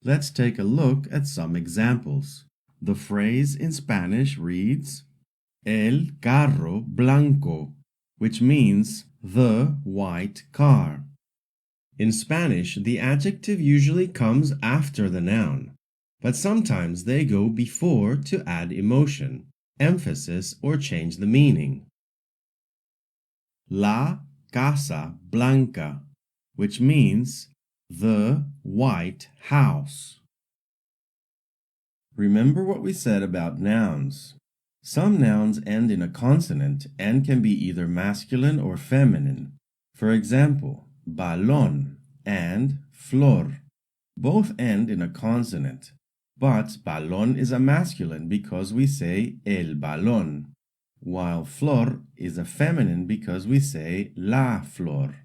Let's take a look at some examples. The phrase in Spanish reads, El carro blanco, which means the white car. In Spanish, the adjective usually comes after the noun, but sometimes they go before to add emotion, emphasis, or change the meaning. La casa blanca, which means the white house. Remember what we said about nouns. Some nouns end in a consonant and can be either masculine or feminine. For example, balón and flor. Both end in a consonant, but balón is a masculine because we say el balón, while flor is a feminine because we say la flor.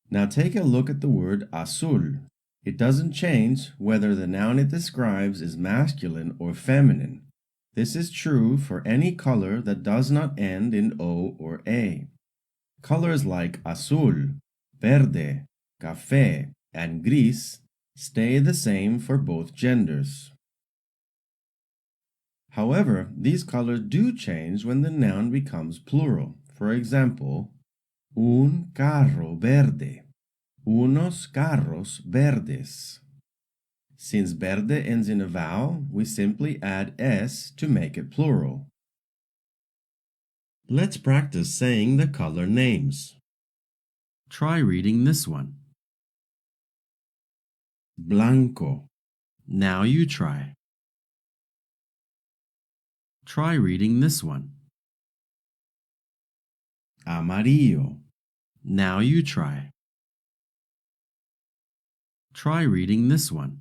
Now take a look at the word azul. It doesn't change whether the noun it describes is masculine or feminine. This is true for any color that does not end in O or A. Colors like azul, verde, café, and gris stay the same for both genders. However, these colors do change when the noun becomes plural. For example, un carro verde, unos carros verdes. Since verde ends in a vowel, we simply add s to make it plural. Let's practice saying the color names. Try reading this one. Blanco. Now you try. Try reading this one. Amarillo. Now you try. Try reading this one.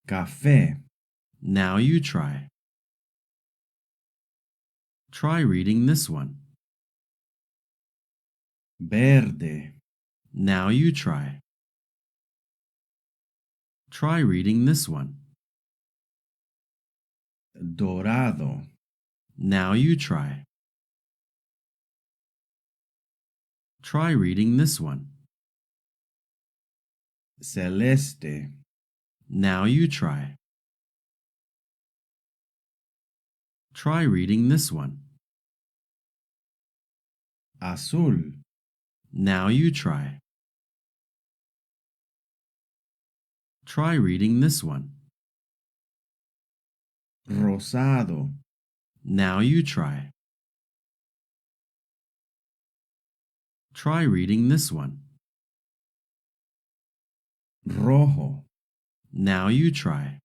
Café. Now you try. Try reading this one. Verde. Now you try. Try reading this one. Dorado. Now you try. Try reading this one. Celeste. Now you try. Try reading this one. Azul. Now you try. Try reading this one. Rosado. Now you try. Try reading this one. Rojo. Now you try.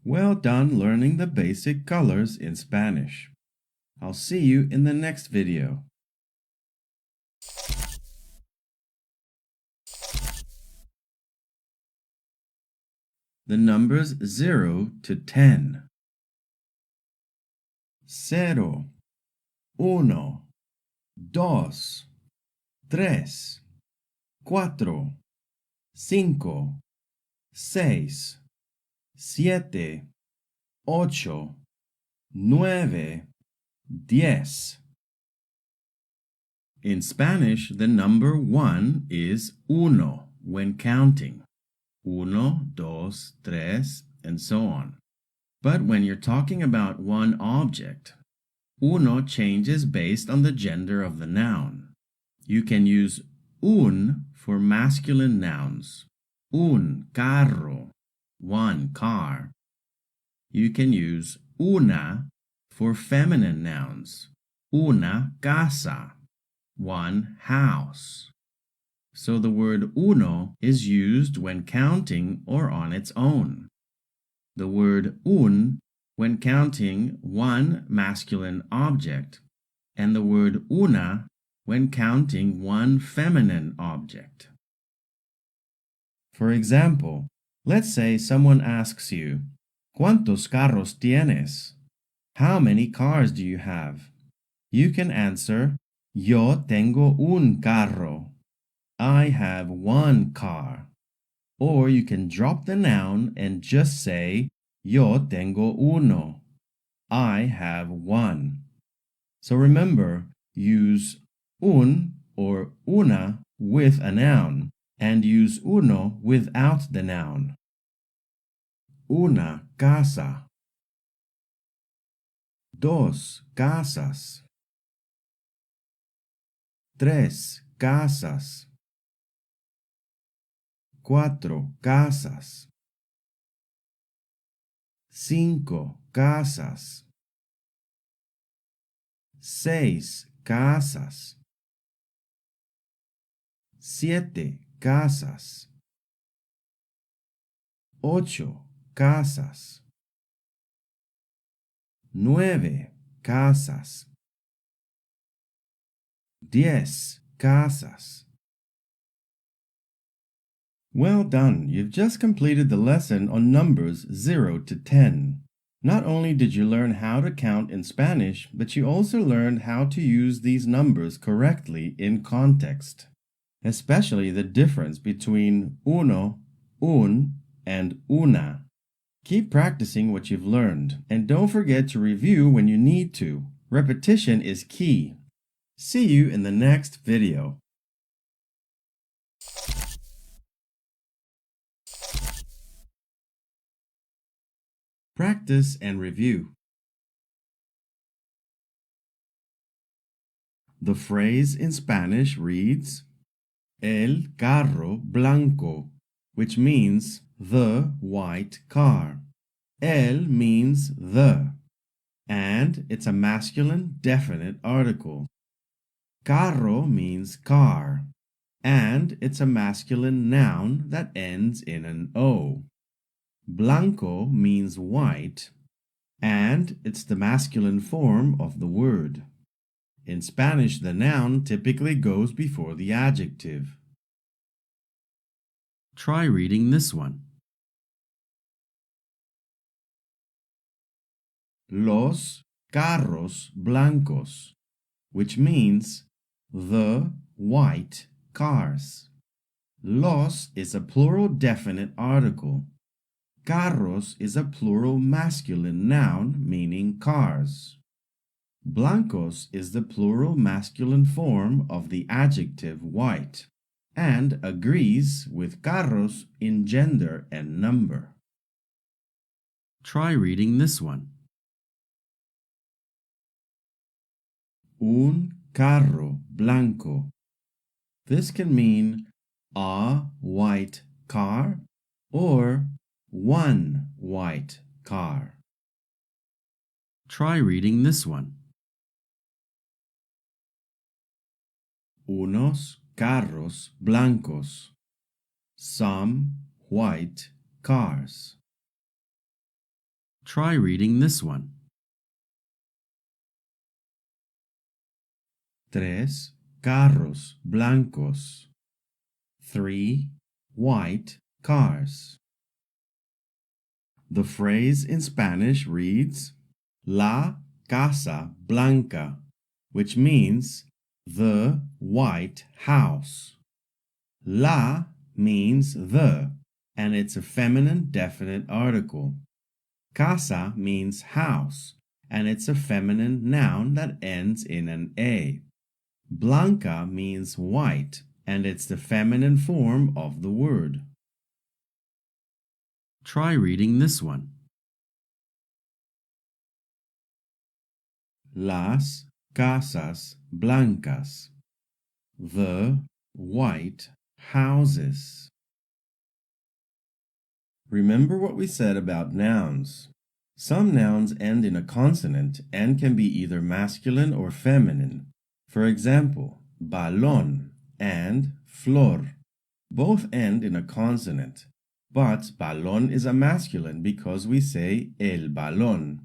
Well done learning the basic colors in Spanish. I'll see you in the next video. The numbers 0 to 10. 0, 1, 2, 3, 4, cinco, seis, siete, ocho, nueve, diez. In Spanish, the number 1 is uno when counting. Uno, dos, tres, and so on. But when you're talking about one object, uno changes based on the gender of the noun. You can use un for masculine nouns. Un carro, one car. You can use una for feminine nouns. Una casa, one house. So the word uno is used when counting or on its own. The word un when counting one masculine object, and the word una when counting one feminine object. For example, let's say someone asks you, ¿Cuántos carros tienes? How many cars do you have? You can answer, Yo tengo un carro. I have one car. Or you can drop the noun and just say, Yo tengo uno. I have one. So remember, use un or una with a noun and use uno without the noun. Una casa. Dos casas. Tres casas. Cuatro casas. Cinco casas. Seis casas. Siete casas. Ocho casas. Nueve casas. 10 casas. Well done! You've just completed the lesson on numbers 0 to 10. Not only did you learn how to count in Spanish, but you also learned how to use these numbers correctly in context, especially the difference between uno, un, and una. Keep practicing what you've learned, and don't forget to review when you need to. Repetition is key. See you in the next video. Practice and review. The phrase in Spanish reads, El carro blanco, which means the white car. El means the, and it's a masculine definite article. Carro means car, and it's a masculine noun that ends in an O. Blanco means white, and it's the masculine form of the word. In Spanish, the noun typically goes before the adjective. Try reading this one. Los carros blancos, which means the white cars. Los is a plural definite article. Carros is a plural masculine noun meaning cars. Blancos is the plural masculine form of the adjective white and agrees with carros in gender and number. Try reading this one. Un carro blanco. This can mean a white car or one white car. Try reading this one. Unos carros blancos. Some white cars. Try reading this one. Tres carros blancos. 3 white cars. The phrase in Spanish reads La casa blanca, which means the white house. La means the, and it's a feminine definite article. Casa means house, and it's a feminine noun that ends in an A. Blanca means white, and it's the feminine form of the word. Try reading this one. Las casas blancas. The white houses. Remember what we said about nouns. Some nouns end in a consonant and can be either masculine or feminine. For example, balón and flor. Both end in a consonant, but balón is a masculine because we say el balón,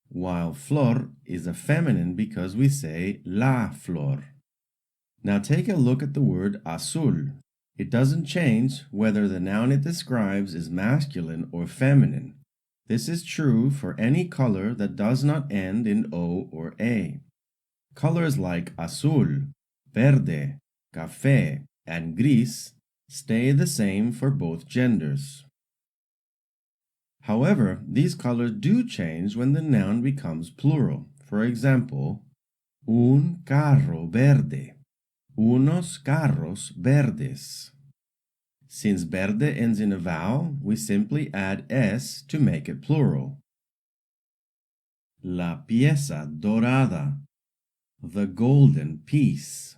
while flor is a feminine because we say la flor. Now take a look at the word azul. It doesn't change whether the noun it describes is masculine or feminine. This is true for any color that does not end in O or A. Colors like azul, verde, café, and gris stay the same for both genders. However, these colors do change when the noun becomes plural. For example, un carro verde. Unos carros verdes. Since verde ends in a vowel, we simply add s to make it plural. La pieza dorada. The golden piece.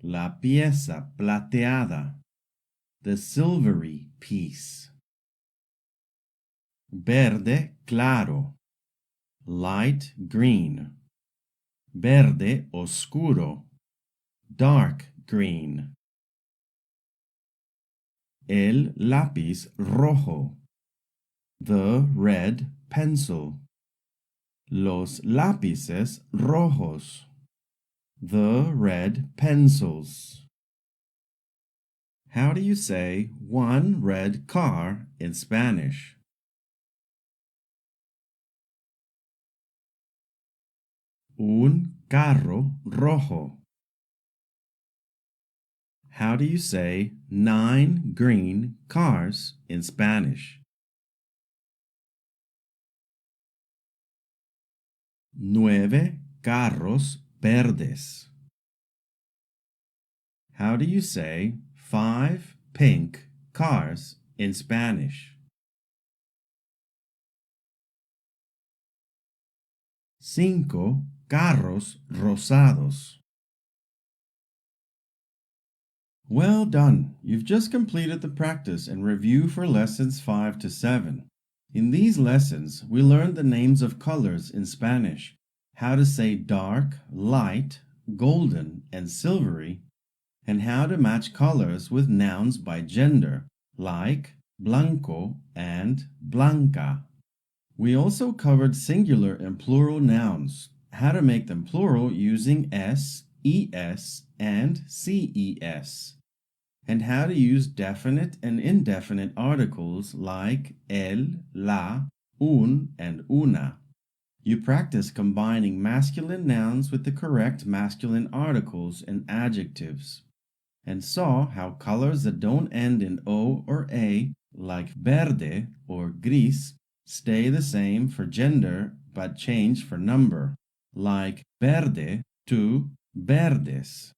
La pieza plateada. The silvery piece. Verde claro. Light green. Verde oscuro. Dark green. El lápiz rojo. The red pencil. Los lápices rojos. The red pencils. How do you say one red car in Spanish? Un carro rojo. How do you say 9 green cars in Spanish? Nueve carros verdes. How do you say 5 pink cars in Spanish? Cinco carros rosados. Well done! You've just completed the practice and review for lessons 5 to 7. In these lessons, we learned the names of colors in Spanish, how to say dark, light, golden, and silvery, and how to match colors with nouns by gender, like blanco and blanca. We also covered singular and plural nouns, how to make them plural using s, es, and ces, and how to use definite and indefinite articles like el, la, un, and una. You practice combining masculine nouns with the correct masculine articles and adjectives, and saw how colors that don't end in O or A, like verde or gris, stay the same for gender but change for number, like verde to verdes.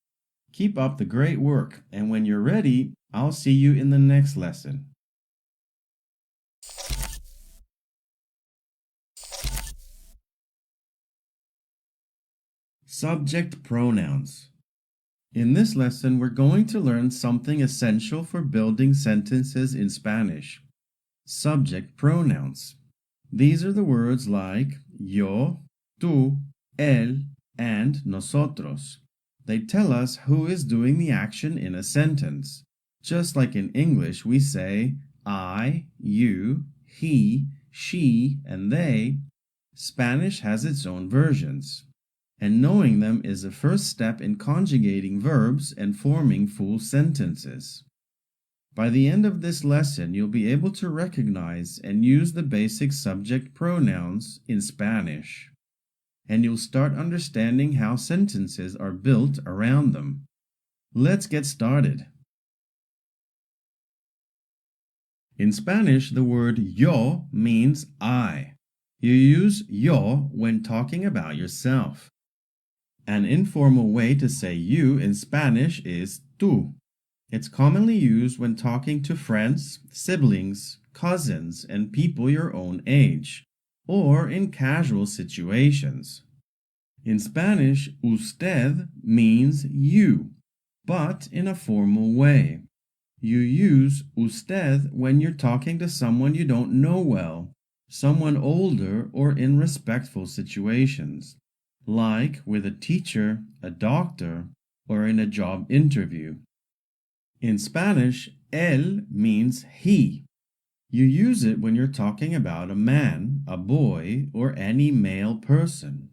Keep up the great work, and when you're ready, I'll see you in the next lesson. Subject pronouns. In this lesson, we're going to learn something essential for building sentences in Spanish. Subject pronouns. These are the words like yo, tú, él, and nosotros. They tell us who is doing the action in a sentence. Just like in English, we say I, you, he, she, and they. Spanish has its own versions, and knowing them is the first step in conjugating verbs and forming full sentences. By the end of this lesson, you'll be able to recognize and use the basic subject pronouns in Spanish, and you'll start understanding how sentences are built around them. Let's get started. In Spanish, the word yo means I. You use yo when talking about yourself. An informal way to say you in Spanish is tú. It's commonly used when talking to friends, siblings, cousins, and people your own age, or in casual situations. In Spanish, usted means you, but in a formal way. You use usted when you're talking to someone you don't know well, someone older, or in respectful situations, like with a teacher, a doctor, or in a job interview. In Spanish, él means he. You use it when you're talking about a man, a boy, or any male person.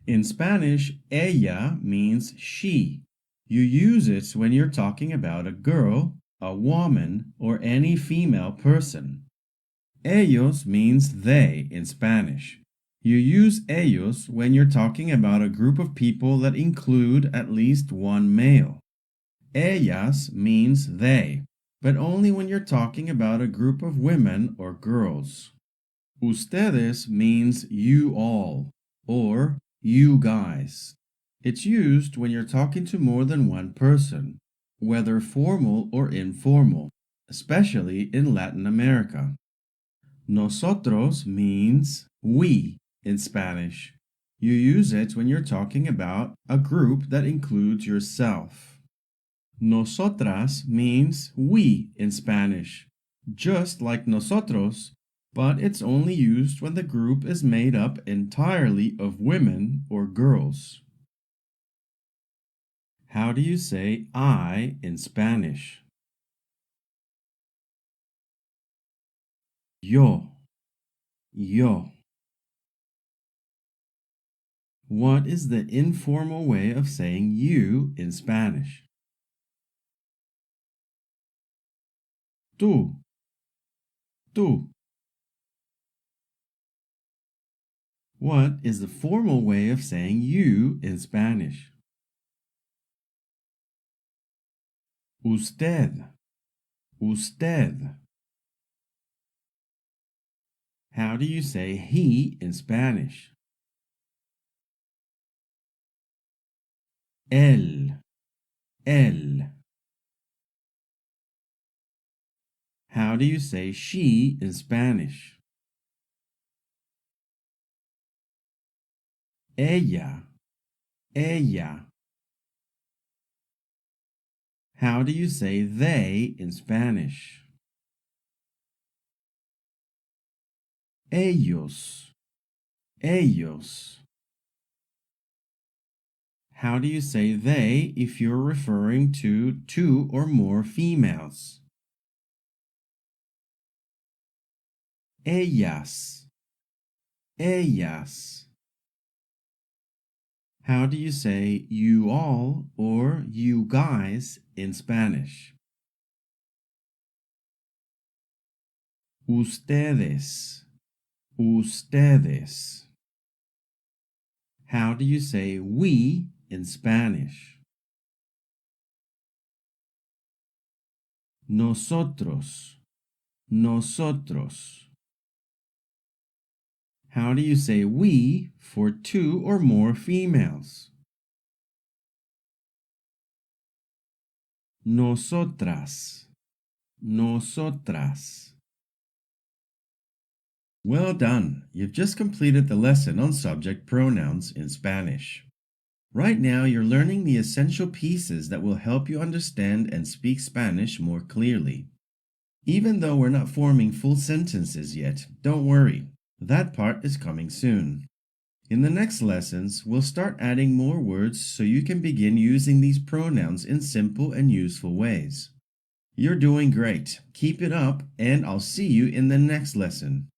In Spanish, ella means she. You use it when you're talking about a girl, a woman, or any female person. Ellos means they in Spanish. You use ellos when you're talking about a group of people that include at least one male. Ellas means they, but only when you're talking about a group of women or girls. Ustedes means you all, or you guys. It's used when you're talking to more than one person, whether formal or informal, especially in Latin America. Nosotros means we in Spanish. You use it when you're talking about a group that includes yourself. Nosotras means we in Spanish, just like nosotros, but it's only used when the group is made up entirely of women or girls. How do you say I in Spanish? Yo, yo. What is the informal way of saying you in Spanish? Tú, tú. What is the formal way of saying you in Spanish? Usted, usted. How do you say he in Spanish? Él, él. How do you say she in Spanish? Ella, ella. How do you say they in Spanish? Ellos, ellos. How do you say they if you're referring to two or more females? Ellas, ellas. How do you say you all or you guys in Spanish? Ustedes, ustedes. How do you say we in Spanish? Nosotros, nosotros. How do you say we for two or more females? Nosotras, nosotras. Well done! You've just completed the lesson on subject pronouns in Spanish. Right now, you're learning the essential pieces that will help you understand and speak Spanish more clearly. Even though we're not forming full sentences yet, don't worry. That part is coming soon. In the next lessons, we'll start adding more words so you can begin using these pronouns in simple and useful ways. You're doing great. Keep it up, and I'll see you in the next lesson.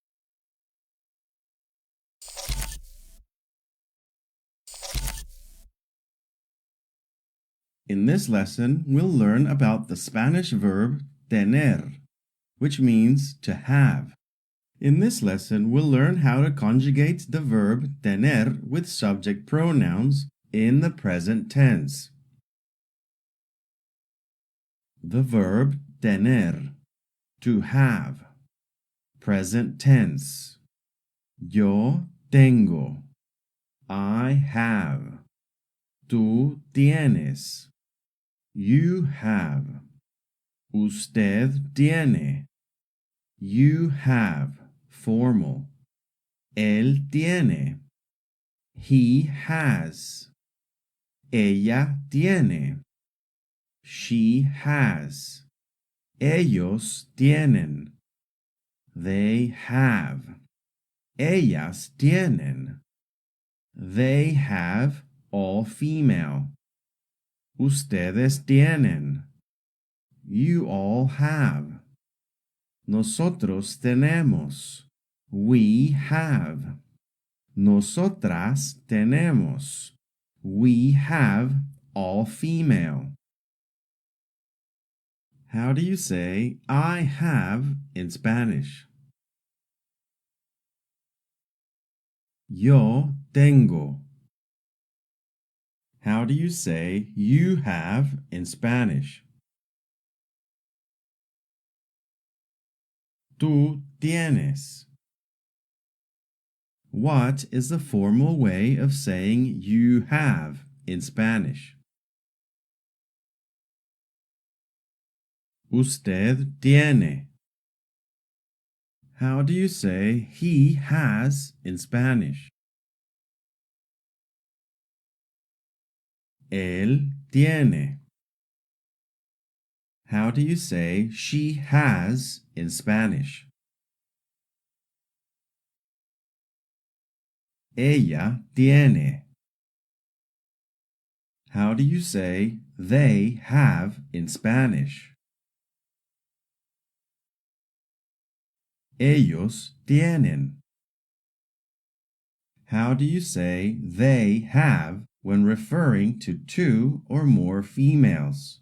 In this lesson, we'll learn about the Spanish verb tener, which means to have. In this lesson, we'll learn how to conjugate the verb tener with subject pronouns in the present tense. The verb tener. to have. Present tense. Yo tengo. I have. Tú tienes. You have. Usted tiene. You have. Formal. Él tiene. He has. Ella tiene. She has. Ellos tienen. They have. Ellas tienen. They have, all female. Ustedes tienen. You all have. Nosotros tenemos. We have. Nosotras tenemos. We have, all female. How do you say I have in Spanish? Yo tengo. How do you say you have in Spanish? Tú tienes. What is the formal way of saying you have in Spanish? Usted tiene. How do you say he has in Spanish? Él tiene. How do you say she has in Spanish? Ella tiene. How do you say they have in Spanish? Ellos tienen. How do you say they have when referring to two or more females?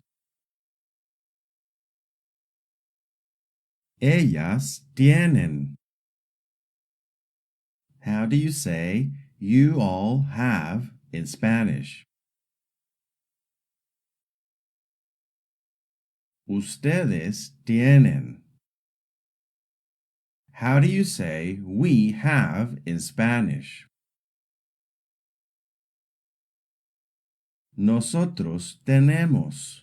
Ellas tienen. How do you say you all have in Spanish? Ustedes tienen. How do you say we have in Spanish? Nosotros tenemos.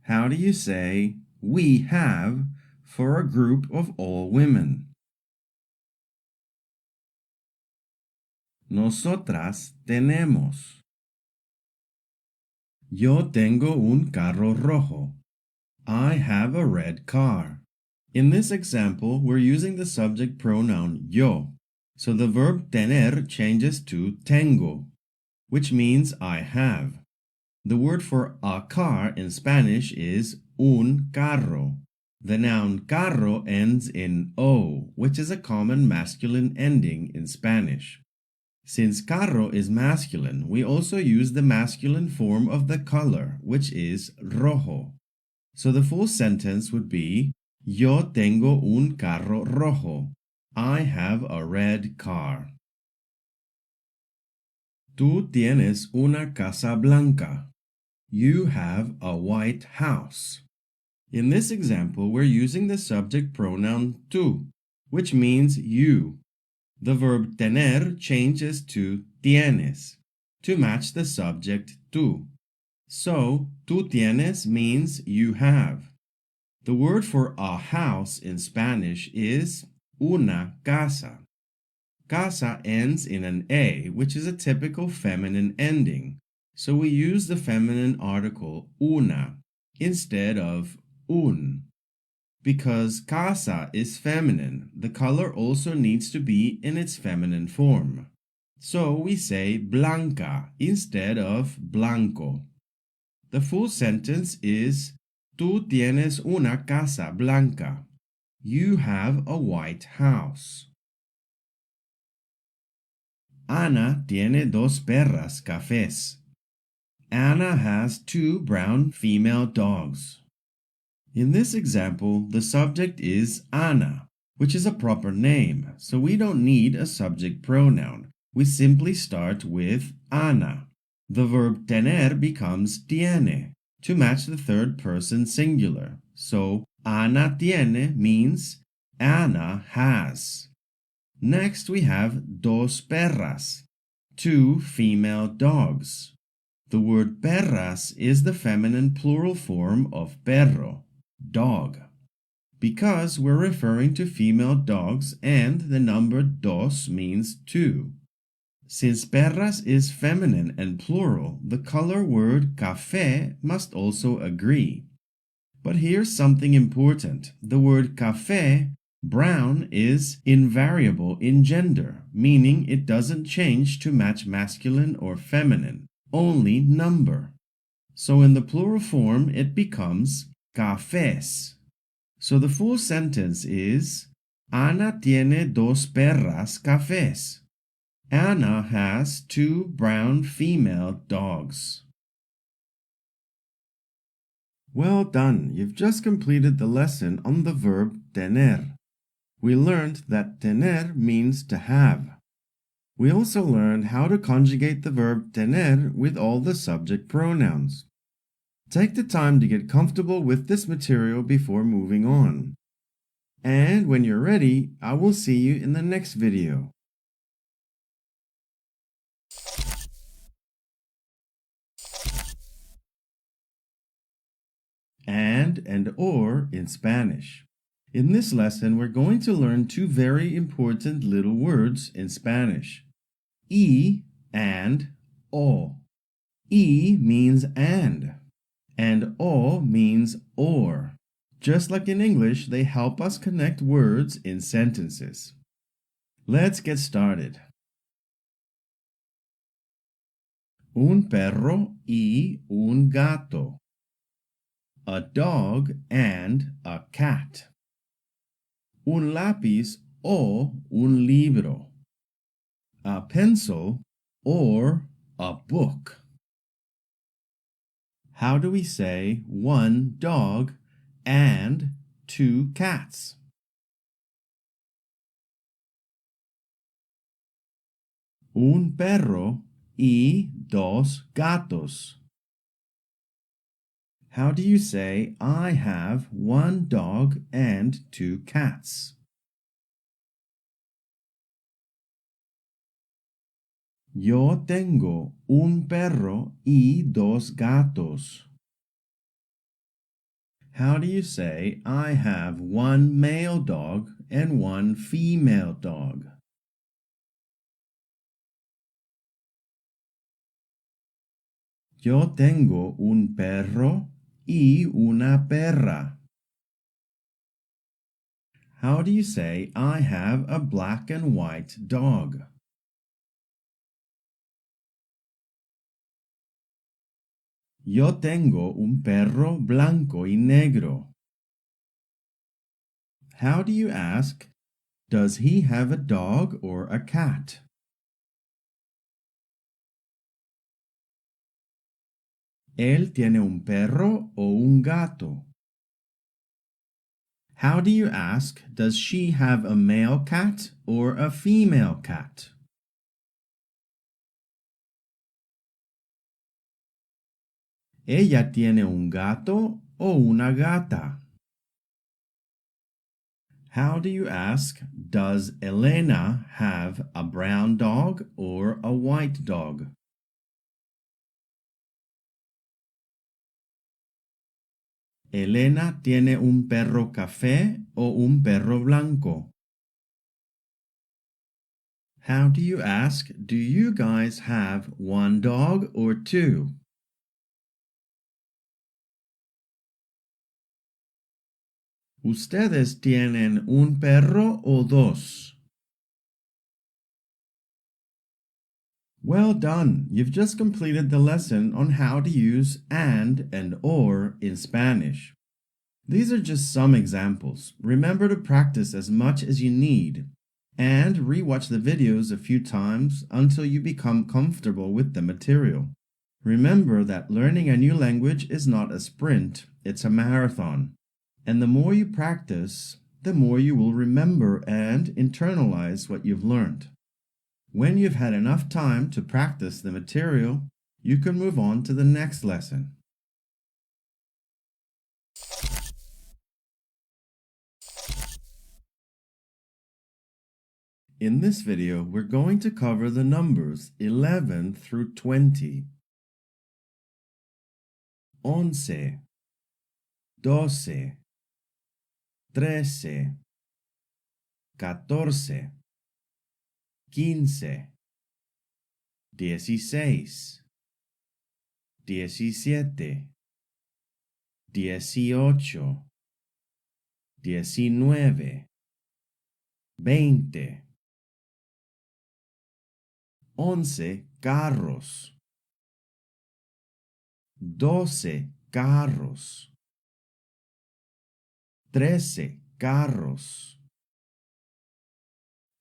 How do you say we have for a group of all women? Nosotras tenemos. Yo tengo un carro rojo. I have a red car. In this example, we're using the subject pronoun yo, so the verb tener changes to tengo, which means I have. The word for a car in Spanish is un carro. The noun carro ends in o, which is a common masculine ending in Spanish. Since carro is masculine, we also use the masculine form of the color, which is rojo. So the full sentence would be, Yo tengo un carro rojo. I have a red car. Tú tienes una casa blanca. You have a white house. In this example, we're using the subject pronoun tú, which means you. The verb tener changes to tienes to match the subject tú. So, tú tienes means you have. The word for a house in Spanish is una casa. Casa ends in an A, which is a typical feminine ending. So we use the feminine article una instead of un. Because casa is feminine, the color also needs to be in its feminine form. So we say blanca instead of blanco. The full sentence is Tú tienes una casa blanca. You have a white house. Ana tiene dos perras cafés. Anna has two brown female dogs. In this example, the subject is Ana, which is a proper name, so we don't need a subject pronoun. We simply start with Ana. The verb tener becomes tiene to match the third person singular. So, Ana tiene means Anna has. Next, we have dos perras, two female dogs. The word perras is the feminine plural form of perro, dog. Because we're referring to female dogs and the number dos means two. Since perras is feminine and plural, the color word café must also agree. But here's something important. The word café, brown, is invariable in gender, meaning it doesn't change to match masculine or feminine, only number. So in the plural form, it becomes cafés. So the full sentence is, Ana tiene dos perras cafés. Anna has two brown female dogs. Well done! You've just completed the lesson on the verb tener. We learned that tener means to have. We also learned how to conjugate the verb tener with all the subject pronouns. Take the time to get comfortable with this material before moving on. And when you're ready, I will see you in the next video. And or in Spanish. In this lesson, we're going to learn two very important little words in Spanish. Y and o. Y means and o means or. Just like in English, they help us connect words in sentences. Let's get started. Un perro y un gato. A dog and a cat. Un lápiz o un libro. A pencil or a book. How do we say one dog and two cats? Un perro y dos gatos. How do you say I have one dog and two cats? Yo tengo un perro y dos gatos. How do you say I have one male dog and one female dog? Yo tengo un perro y una perra. How do you say I have a black and white dog? Yo tengo un perro blanco y negro. How do you ask, does he have a dog or a cat? ¿Él tiene un perro o un gato? How do you ask, does she have a male cat or a female cat? ¿Ella tiene un gato o una gata? How do you ask, does Elena have a brown dog or a white dog? ¿Elena tiene un perro café o un perro blanco? How do you ask, do you guys have one dog or two? ¿Ustedes tienen un perro o dos? Well done! You've just completed the lesson on how to use and or in Spanish. These are just some examples. Remember to practice as much as you need and rewatch the videos a few times until you become comfortable with the material. Remember that learning a new language is not a sprint, it's a marathon. And the more you practice, the more you will remember and internalize what you've learned. When you've had enough time to practice the material, you can move on to the next lesson. In this video, we're going to cover the numbers 11 through 20. 11, 12, 13, 14, 15, 16, 17, 18, 19, 20. 11 carros, 12 carros, 13 carros,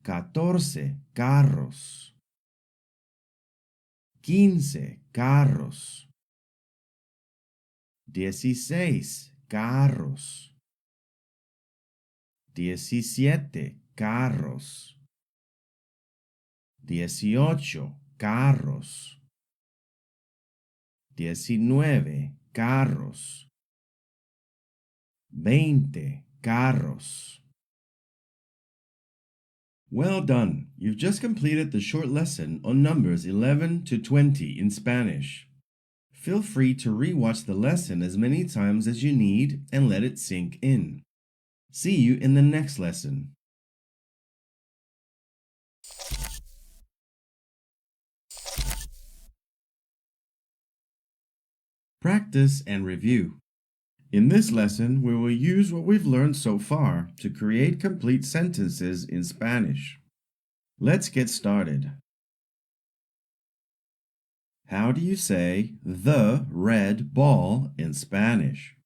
14 carros, 15 carros, 16 carros, 17 carros, 18 carros, 19 carros, 20 carros. Well done! You've just completed the short lesson on numbers 11 to 20 in Spanish. Feel free to re-watch the lesson as many times as you need and let it sink in. See you in the next lesson. Practice and review. In this lesson, we will use what we've learned so far to create complete sentences in Spanish. Let's get started. How do you say the red ball in Spanish?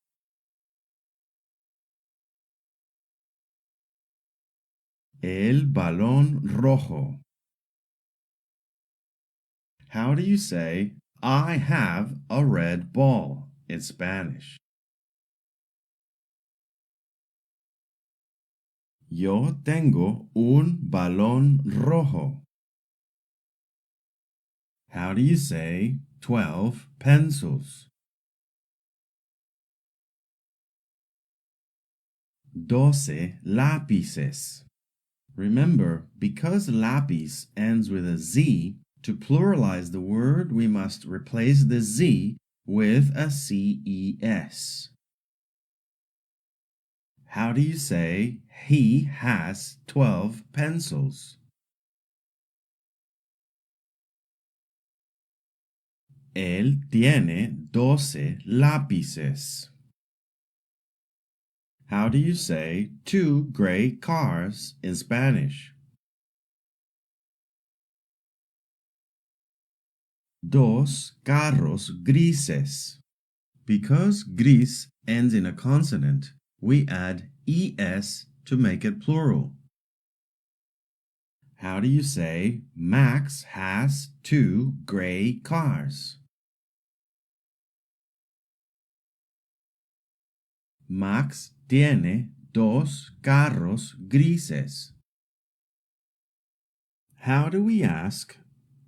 El balón rojo. How do you say I have a red ball in Spanish? Yo tengo un balón rojo. How do you say 12 pencils? 12 lápices. Remember, because lápiz ends with a Z, to pluralize the word, we must replace the Z with a CES. How do you say he has 12 pencils? Él tiene 12 lápices. How do you say 2 gray cars in Spanish? Dos carros grises. Because gris ends in a consonant, we add ES to make it plural. How do you say Max has 2 gray cars? Max tiene 2 carros grises. How do we ask,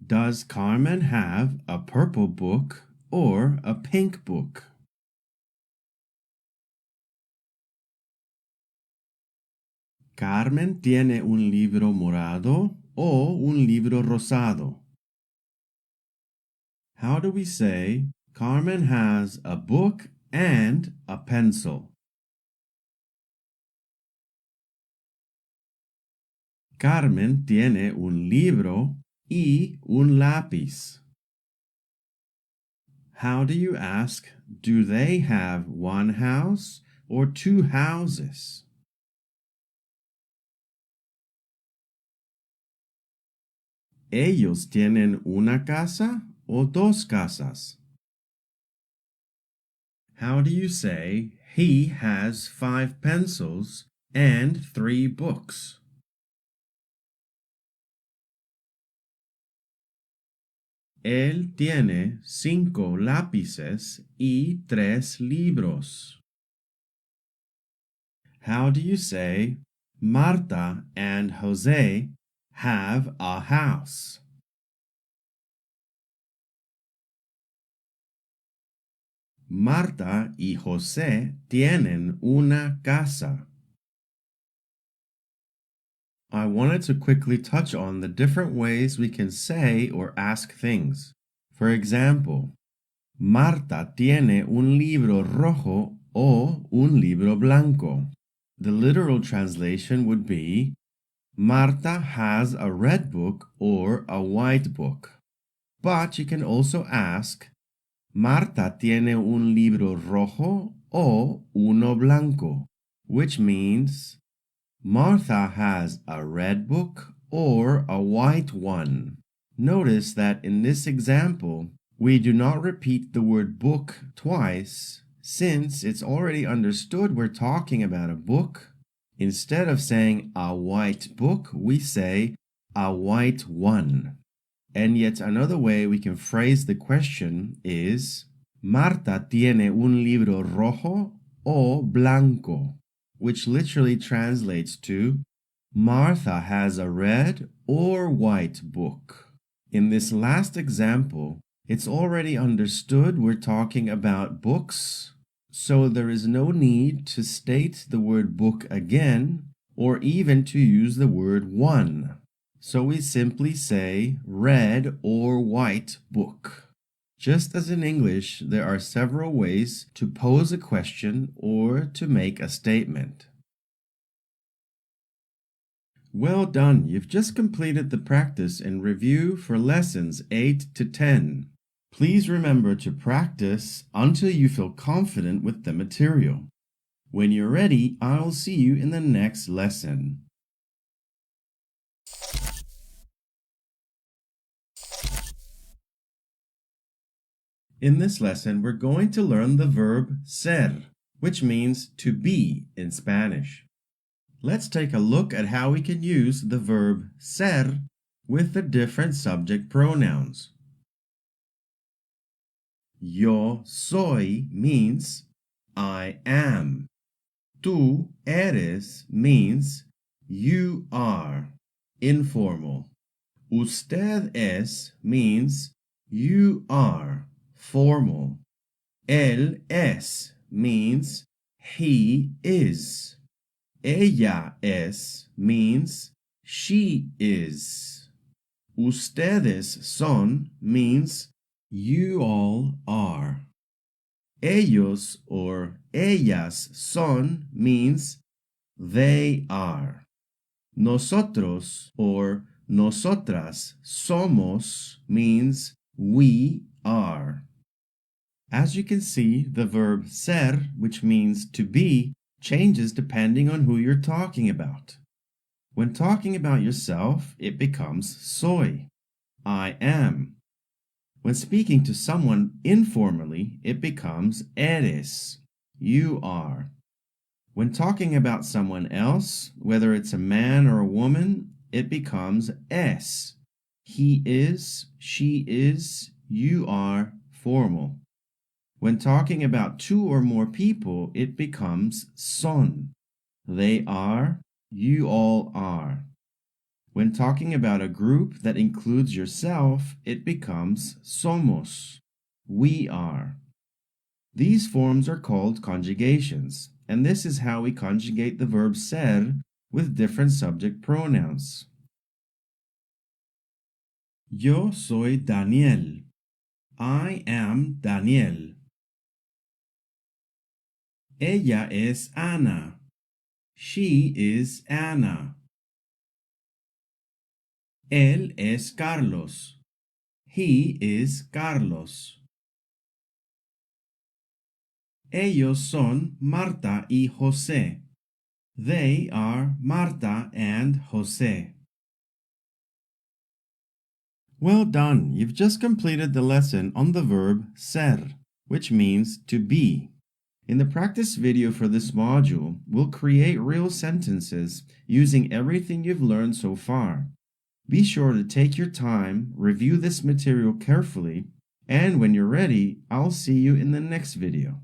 does Carmen have a purple book or a pink book? Carmen tiene un libro morado o un libro rosado. How do we say Carmen has a book and a pencil? Carmen tiene un libro y un lápiz. How do you ask, do they have one house or 2 houses? ¿Ellos tienen una casa o 2 casas? How do you say, he has 5 pencils and 3 books? Él tiene 5 lápices y 3 libros. How do you say, Marta and Jose have a house? Marta y José tienen una casa. I wanted to quickly touch on the different ways we can say or ask things. For example, Marta tiene un libro rojo o un libro blanco. The literal translation would be, Marta has a red book or a white book. But you can also ask, Marta tiene un libro rojo o uno blanco, which means Martha has a red book or a white one. Notice that in this example, we do not repeat the word book twice, since it's already understood we're talking about a book. Instead of saying a white book, we say a white one. And yet another way we can phrase the question is, Marta tiene un libro rojo o blanco, which literally translates to, Martha has a red or white book. In this last example, it's already understood we're talking about books, so there is no need to state the word book again, or even to use the word one. So we simply say red or white book. Just as in English, there are several ways to pose a question or to make a statement. Well done! You've just completed the practice and review for lessons 8 to 10. Please remember to practice until you feel confident with the material. When you're ready, I'll see you in the next lesson. In this lesson, we're going to learn the verb ser, which means to be in Spanish. Let's take a look at how we can use the verb ser with the different subject pronouns. Yo soy means I am. Tú eres means you are, informal. Usted es means you are, formal. Él es means he is. Ella es means she is. Ustedes son means you all are. Ellos or ellas son means they are. Nosotros or nosotras somos means we are. As you can see, the verb ser, which means to be, changes depending on who you're talking about. When talking about yourself, it becomes soy, I am. When speaking to someone informally, it becomes eres, you are. When talking about someone else, whether it's a man or a woman, it becomes es, he is, she is, you are, formal. When talking about two or more people, it becomes son, they are, you all are. When talking about a group that includes yourself, it becomes somos, we are. These forms are called conjugations, and this is how we conjugate the verb ser with different subject pronouns. Yo soy Daniel. I am Daniel. Ella es Ana. She is Anna. Él es Carlos. He is Carlos. Ellos son Marta y José. They are Marta and José. Well done! You've just completed the lesson on the verb ser, which means to be. In the practice video for this module, we'll create real sentences using everything you've learned so far. Be sure to take your time, review this material carefully, and when you're ready, I'll see you in the next video.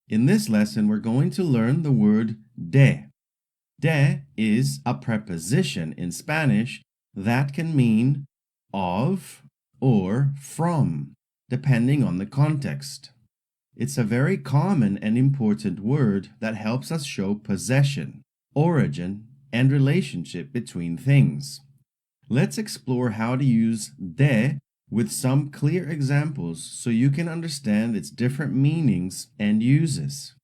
In this lesson, we're going to learn the word de. De is a preposition in Spanish that can mean of or from, depending on the context. It's a very common and important word that helps us show possession, origin, and relationship between things. Let's explore how to use de with some clear examples so you can understand its different meanings and uses.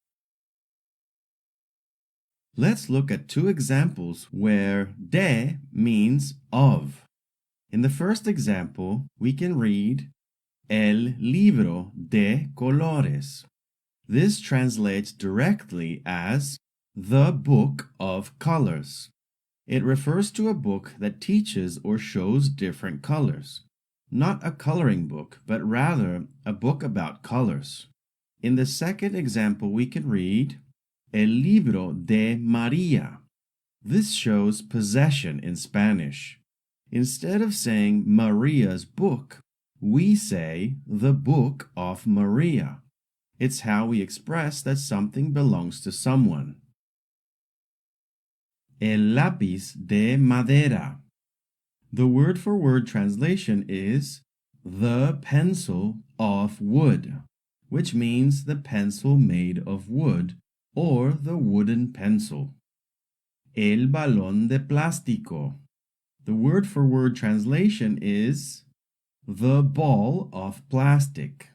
Let's look at two examples where de means of. In the first example, we can read El libro de colores. This translates directly as the book of colors. It refers to a book that teaches or shows different colors. Not a coloring book, but rather a book about colors. In the second example, we can read El libro de María. This shows possession in Spanish. Instead of saying Maria's book, we say the book of Maria. It's how we express that something belongs to someone. El lápiz de madera. The word-for-word translation is the pencil of wood, which means the pencil made of wood or the wooden pencil. El balón de plástico. The word-for-word translation is the ball of plastic,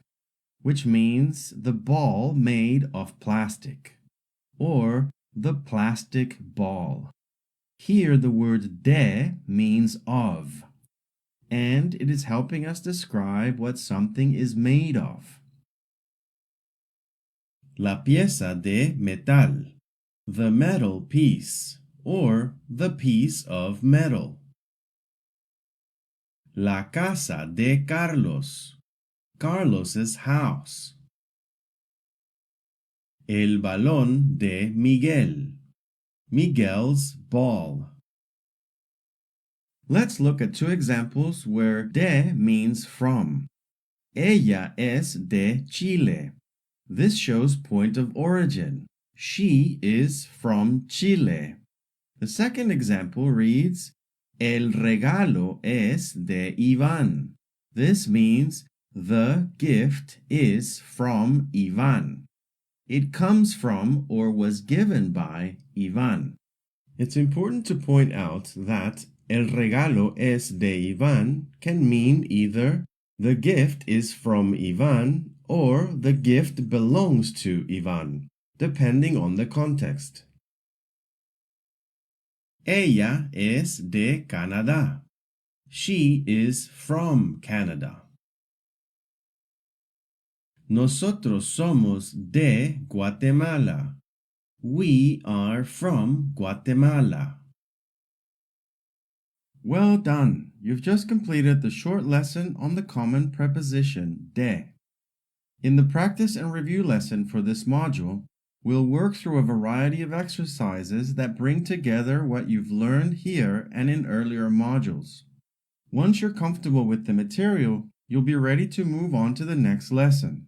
which means the ball made of plastic, or the plastic ball. Here the word de means of, and it is helping us describe what something is made of. La pieza de metal, the metal piece, or the piece of metal. La casa de Carlos, Carlos's house. El balón de Miguel, Miguel's ball. Let's look at two examples where de means from. Ella es de Chile. This shows point of origin. She is from Chile. The second example reads, El regalo es de Iván. This means the gift is from Ivan. It comes from or was given by Ivan. It's important to point out that El regalo es de Iván can mean either the gift is from Ivan or the gift belongs to Ivan, depending on the context. Ella es de Canadá. She is from Canada. Nosotros somos de Guatemala. We are from Guatemala. Well done! You've just completed the short lesson on the common preposition de. In the practice and review lesson for this module, we'll work through a variety of exercises that bring together what you've learned here and in earlier modules. Once you're comfortable with the material, you'll be ready to move on to the next lesson.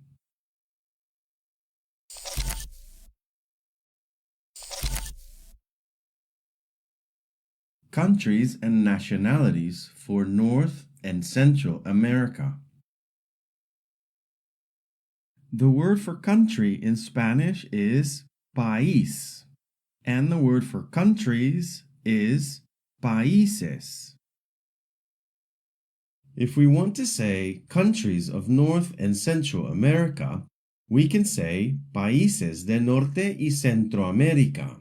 Countries and nationalities for North and Central America. The word for country in Spanish is país, and the word for countries is países. If we want to say countries of North and Central America, we can say países de Norte y Centroamérica.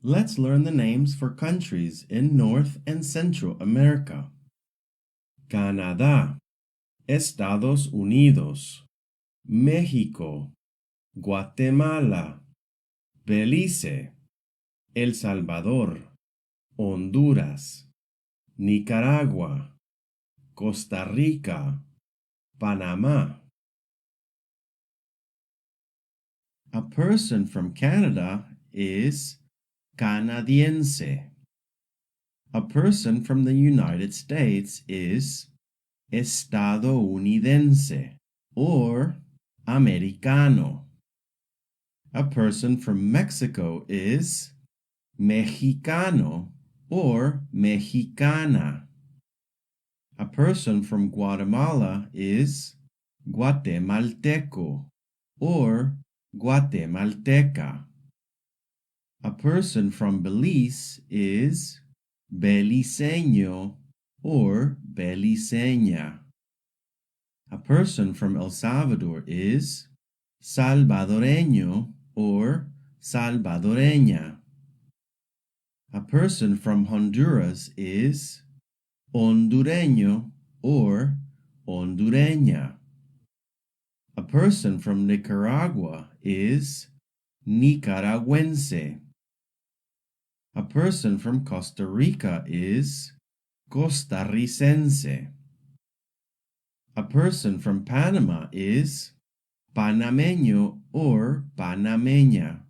Let's learn the names for countries in North and Central America. Canadá, Estados Unidos, México, Guatemala, Belice, El Salvador, Honduras, Nicaragua, Costa Rica, Panamá. A person from Canada is canadiense. A person from the United States is estadounidense or americano. A person from Mexico is mexicano or mexicana. A person from Guatemala is guatemalteco or guatemalteca. A person from Belize is beliceño or beliceña. A person from El Salvador is salvadoreño or salvadoreña. A person from Honduras is hondureño or hondureña. A person from Nicaragua is nicaragüense. A person from Costa Rica is costarricense. A person from Panama is panameño or panameña.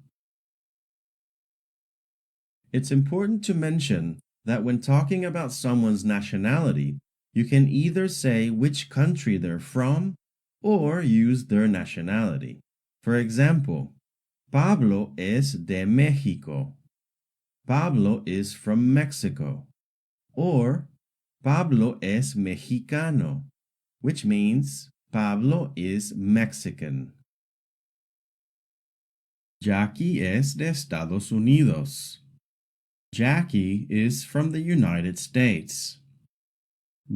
It's important to mention that when talking about someone's nationality, you can either say which country they're from or use their nationality. For example, Pablo es de México. Pablo is from Mexico. Or Pablo es mexicano, which means Pablo is Mexican. Jackie es de Estados Unidos. Jackie is from the United States.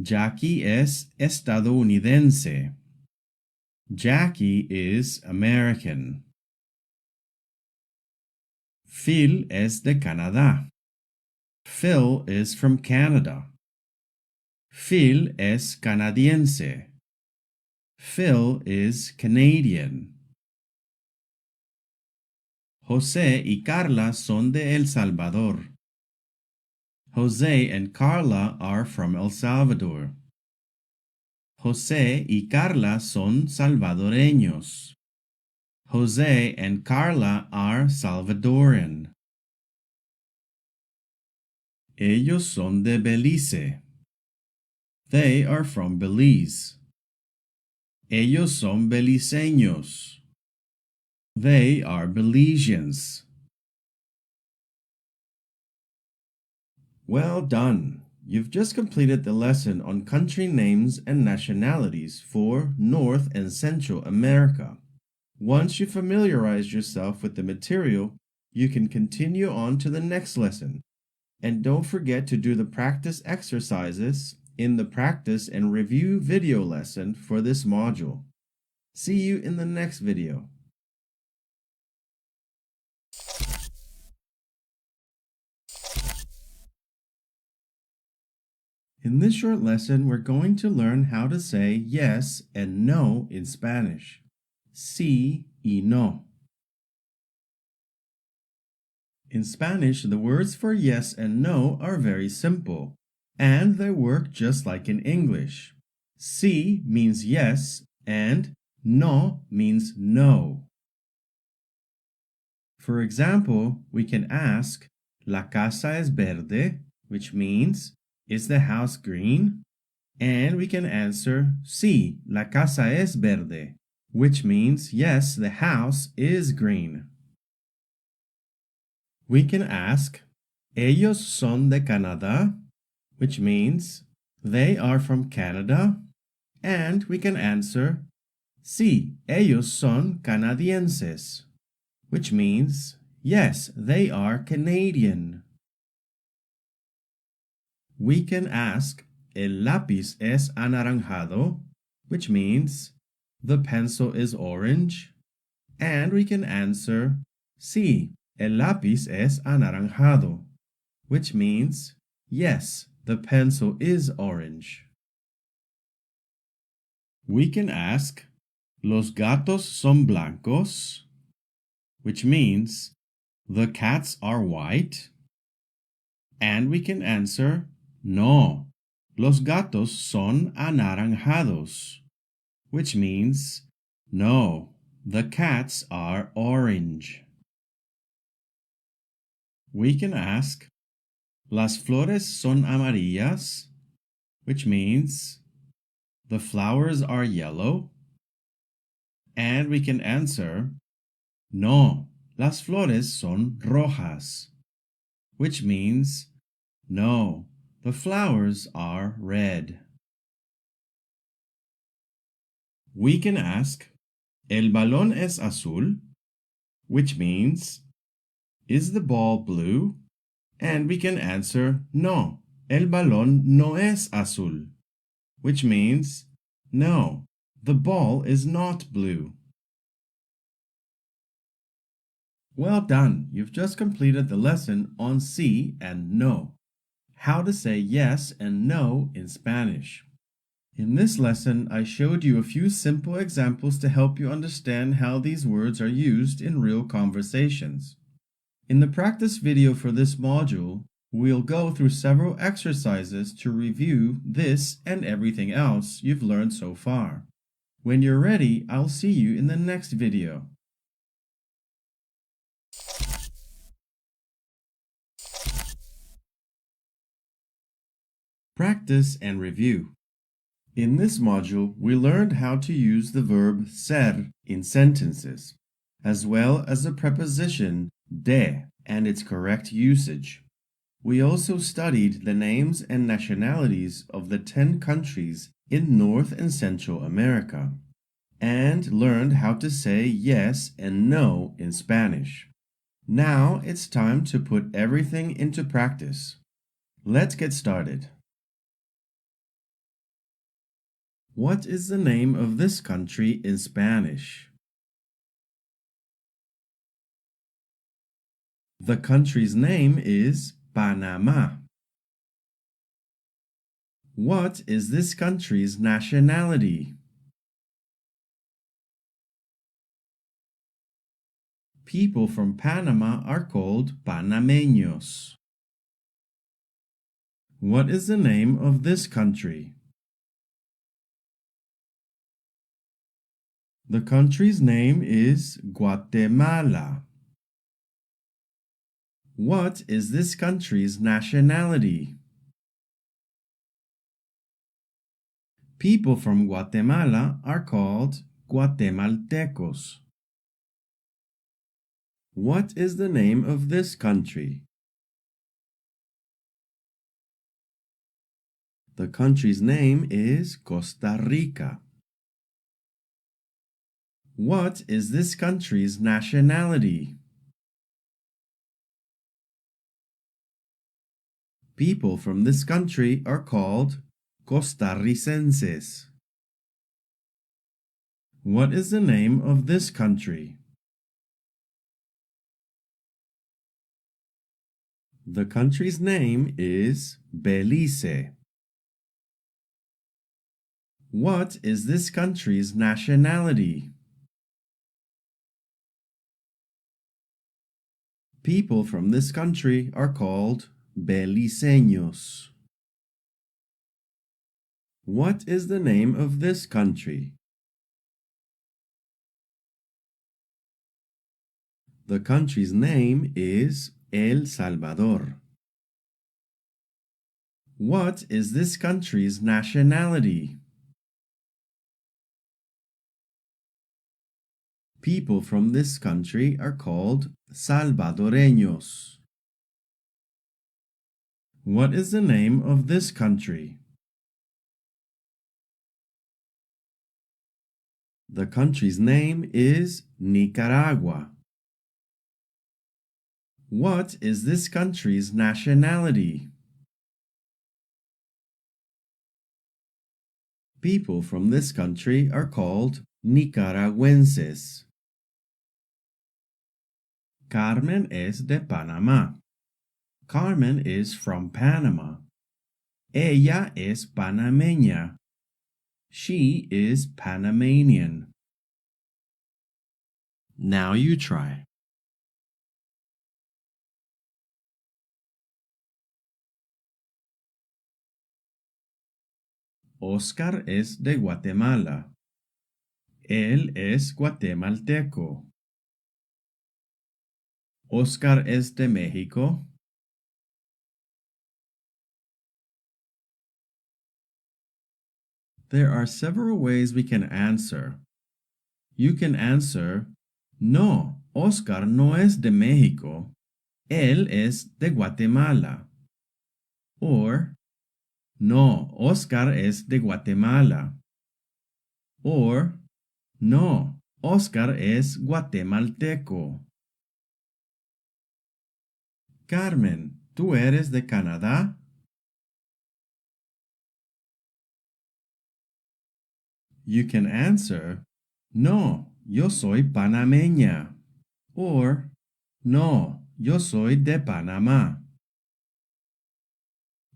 Jackie es estadounidense. Jackie is American. Phil es de Canadá. Phil is from Canada. Phil es canadiense. Phil is Canadian. José y Carla son de El Salvador. Jose and Carla are from El Salvador. José y Carla son salvadoreños. Jose and Carla are Salvadoran. Ellos son de Belice. They are from Belize. Ellos son beliceños. They are Belizeans. Well done! You've just completed the lesson on country names and nationalities for North and Central America. Once you familiarize yourself with the material, you can continue on to the next lesson. And don't forget to do the practice exercises in the practice and review video lesson for this module. See you in the next video. In this short lesson, we're going to learn how to say yes and no in Spanish. Sí y no. In Spanish, the words for yes and no are very simple, and they work just like in English. Sí means yes, and no means no. For example, we can ask, ¿La casa es verde?, which means, is the house green? And we can answer, sí, la casa es verde, which means, yes, the house is green. We can ask, ¿Ellos son de Canadá?, which means, they are from Canada? And we can answer, sí, ellos son canadienses, which means, yes, they are Canadian. We can ask, ¿El lápiz es anaranjado?, which means, the pencil is orange? And we can answer, sí, el lápiz es anaranjado, which means, yes, the pencil is orange. We can ask, ¿Los gatos son blancos?, which means, the cats are white? And we can answer, no, los gatos son anaranjados, which means, no, the cats are orange. We can ask, ¿Las flores son amarillas?, which means, the flowers are yellow? And we can answer, no, las flores son rojas, which means, no, the flowers are red. We can ask, ¿El balón es azul? Which means, is the ball blue? And we can answer, no, el balón no es azul, which means, no, the ball is not blue. Well done! You've just completed the lesson on sí and no, how to say yes and no in Spanish. In this lesson, I showed you a few simple examples to help you understand how these words are used in real conversations. In the practice video for this module, we'll go through several exercises to review this and everything else you've learned so far. When you're ready, I'll see you in the next video. Practice and review. In this module, we learned how to use the verb ser in sentences, as well as the preposition de and its correct usage. We also studied the names and nationalities of the 10 countries in North and Central America, and learned how to say yes and no in Spanish. Now it's time to put everything into practice. Let's get started. What is the name of this country in Spanish? The country's name is Panama. What is this country's nationality? People from Panama are called Panameños. What is the name of this country? The country's name is Guatemala. What is this country's nationality? People from Guatemala are called Guatemaltecos. What is the name of this country? The country's name is Costa Rica. What is this country's nationality? People from this country are called Costarricenses. What is the name of this country? The country's name is Belize. What is this country's nationality? People from this country are called Beliceños. What is the name of this country? The country's name is El Salvador. What is this country's nationality? People from this country are called Salvadoreños. What is the name of this country? The country's name is Nicaragua. What is this country's nationality? People from this country are called Nicaragüenses. Carmen es de Panamá. Carmen is from Panama. Ella es panameña. She is Panamanian. Now you try. Oscar es de Guatemala. Él es guatemalteco. Oscar es de México. There are several ways we can answer. You can answer, no, Oscar no es de México. Él es de Guatemala. Or, no, Oscar es de Guatemala. Or, No, Oscar es guatemalteco. Carmen, ¿tú eres de Canadá? You can answer, no, yo soy panameña. Or, no, yo soy de Panamá.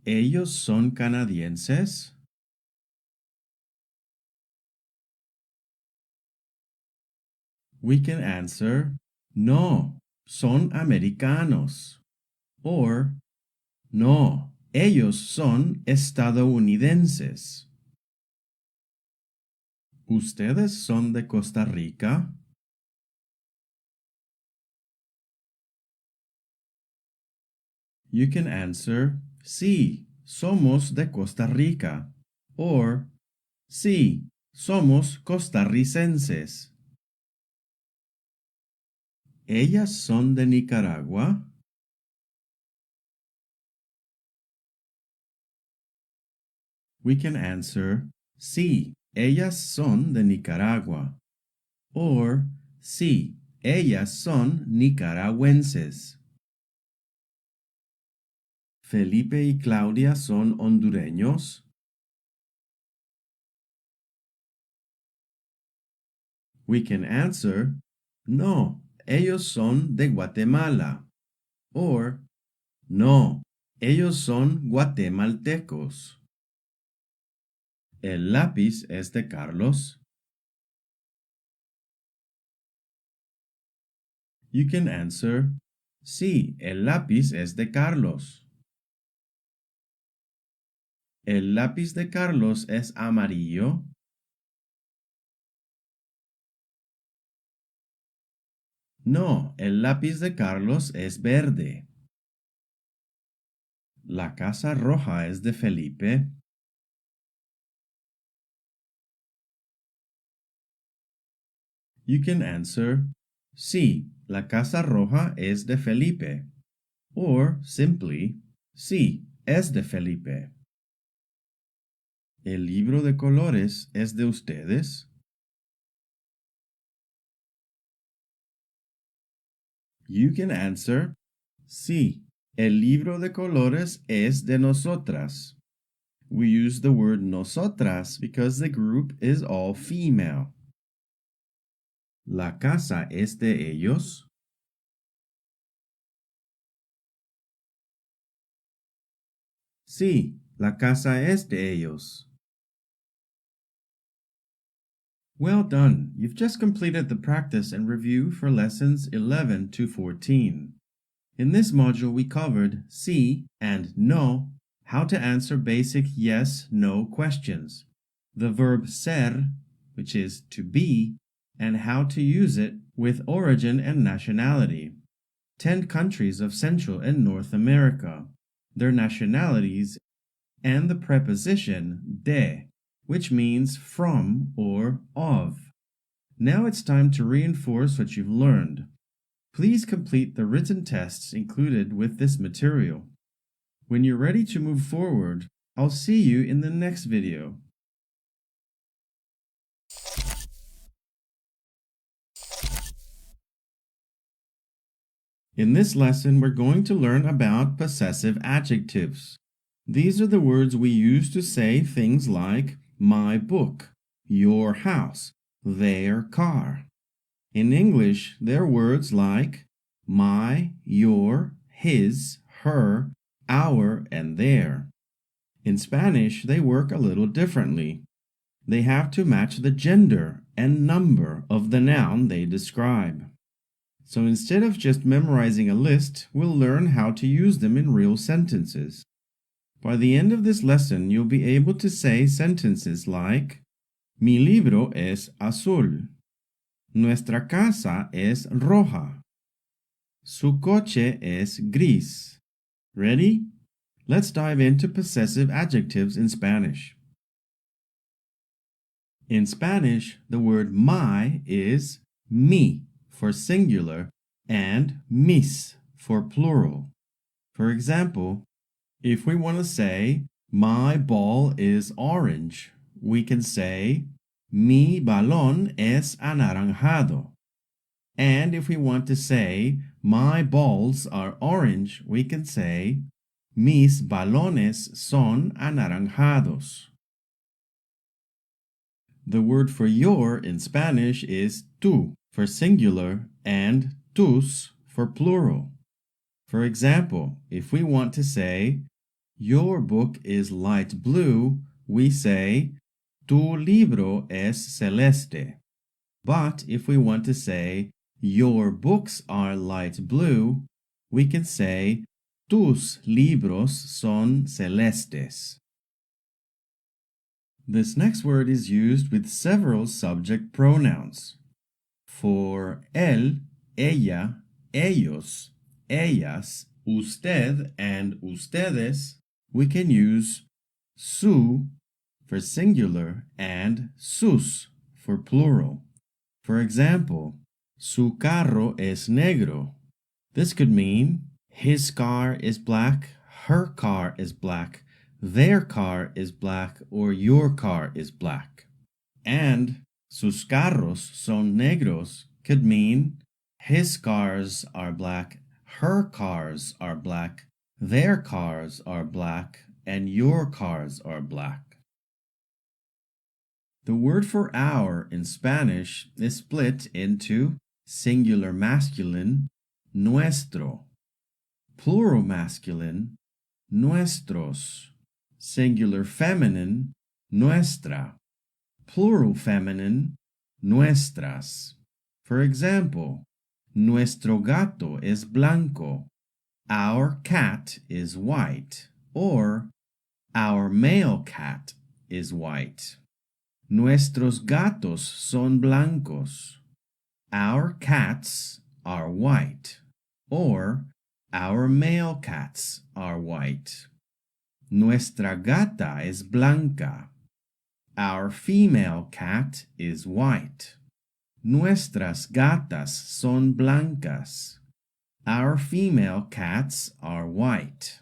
¿Ellos son canadienses? We can answer, no, son americanos. Or, no, ellos son estadounidenses. ¿Ustedes son de Costa Rica? You can answer, sí, somos de Costa Rica. Or, sí, somos costarricenses. ¿Ellas son de Nicaragua? We can answer, sí, ellas son de Nicaragua. Or, sí, ellas son nicaragüenses. ¿Felipe y Claudia son hondureños? We can answer, no, ellos son de Guatemala. Or, no, ellos son guatemaltecos. ¿El lápiz es de Carlos? You can answer, sí, el lápiz es de Carlos. ¿El lápiz de Carlos es amarillo? No, el lápiz de Carlos es verde. ¿La casa roja es de Felipe? You can answer, sí, la casa roja es de Felipe. Or simply, sí, es de Felipe. ¿El libro de colores es de ustedes? You can answer, sí, el libro de colores es de nosotras. We use the word nosotras because the group is all female. ¿La casa es de ellos? Sí, la casa es de ellos. Well done! You've just completed the practice and review for lessons 11 to 14. In this module, we covered sí and no, how to answer basic yes-no questions, the verb ser, which is to be, and how to use it with origin and nationality, 10 countries of Central and North America, their nationalities, and the preposition de, which means from or of. Now it's time to reinforce what you've learned. Please complete the written tests included with this material. When you're ready to move forward, I'll see you in the next video. In this lesson, we're going to learn about possessive adjectives. These are the words we use to say things like my book, your house, their car. In English, they're words like my, your, his, her, our, and their. In Spanish, they work a little differently. They have to match the gender and number of the noun they describe. So instead of just memorizing a list, we'll learn how to use them in real sentences. By the end of this lesson, you'll be able to say sentences like Mi libro es azul. Nuestra casa es roja. Su coche es gris. Ready? Let's dive into possessive adjectives in Spanish. In Spanish, the word my is mi for singular and mis for plural. For example, if we want to say, my ball is orange, we can say, Mi balón es anaranjado. And if we want to say, my balls are orange, we can say, mis balones son anaranjados. The word for your in Spanish is tú for singular and tus for plural. For example, if we want to say, your book is light blue, we say, tu libro es celeste. But if we want to say, your books are light blue, we can say, tus libros son celestes. This next word is used with several subject pronouns. For él, ella, ellos, ellas, usted, and ustedes, we can use su for singular and sus for plural. For example, su carro es negro. This could mean his car is black, her car is black, their car is black, or your car is black. And sus carros son negros could mean his cars are black, her cars are black, their cars are black, and your cars are black. The word for our in Spanish is split into singular masculine, nuestro, plural masculine, nuestros, singular feminine, nuestra, plural feminine, nuestras. For example, nuestro gato es blanco, our cat is white, or our male cat is white. Nuestros gatos son blancos. Our cats are white. Or our male cats are white. Nuestra gata es blanca. Our female cat is white. Nuestras gatas son blancas. Our female cats are white.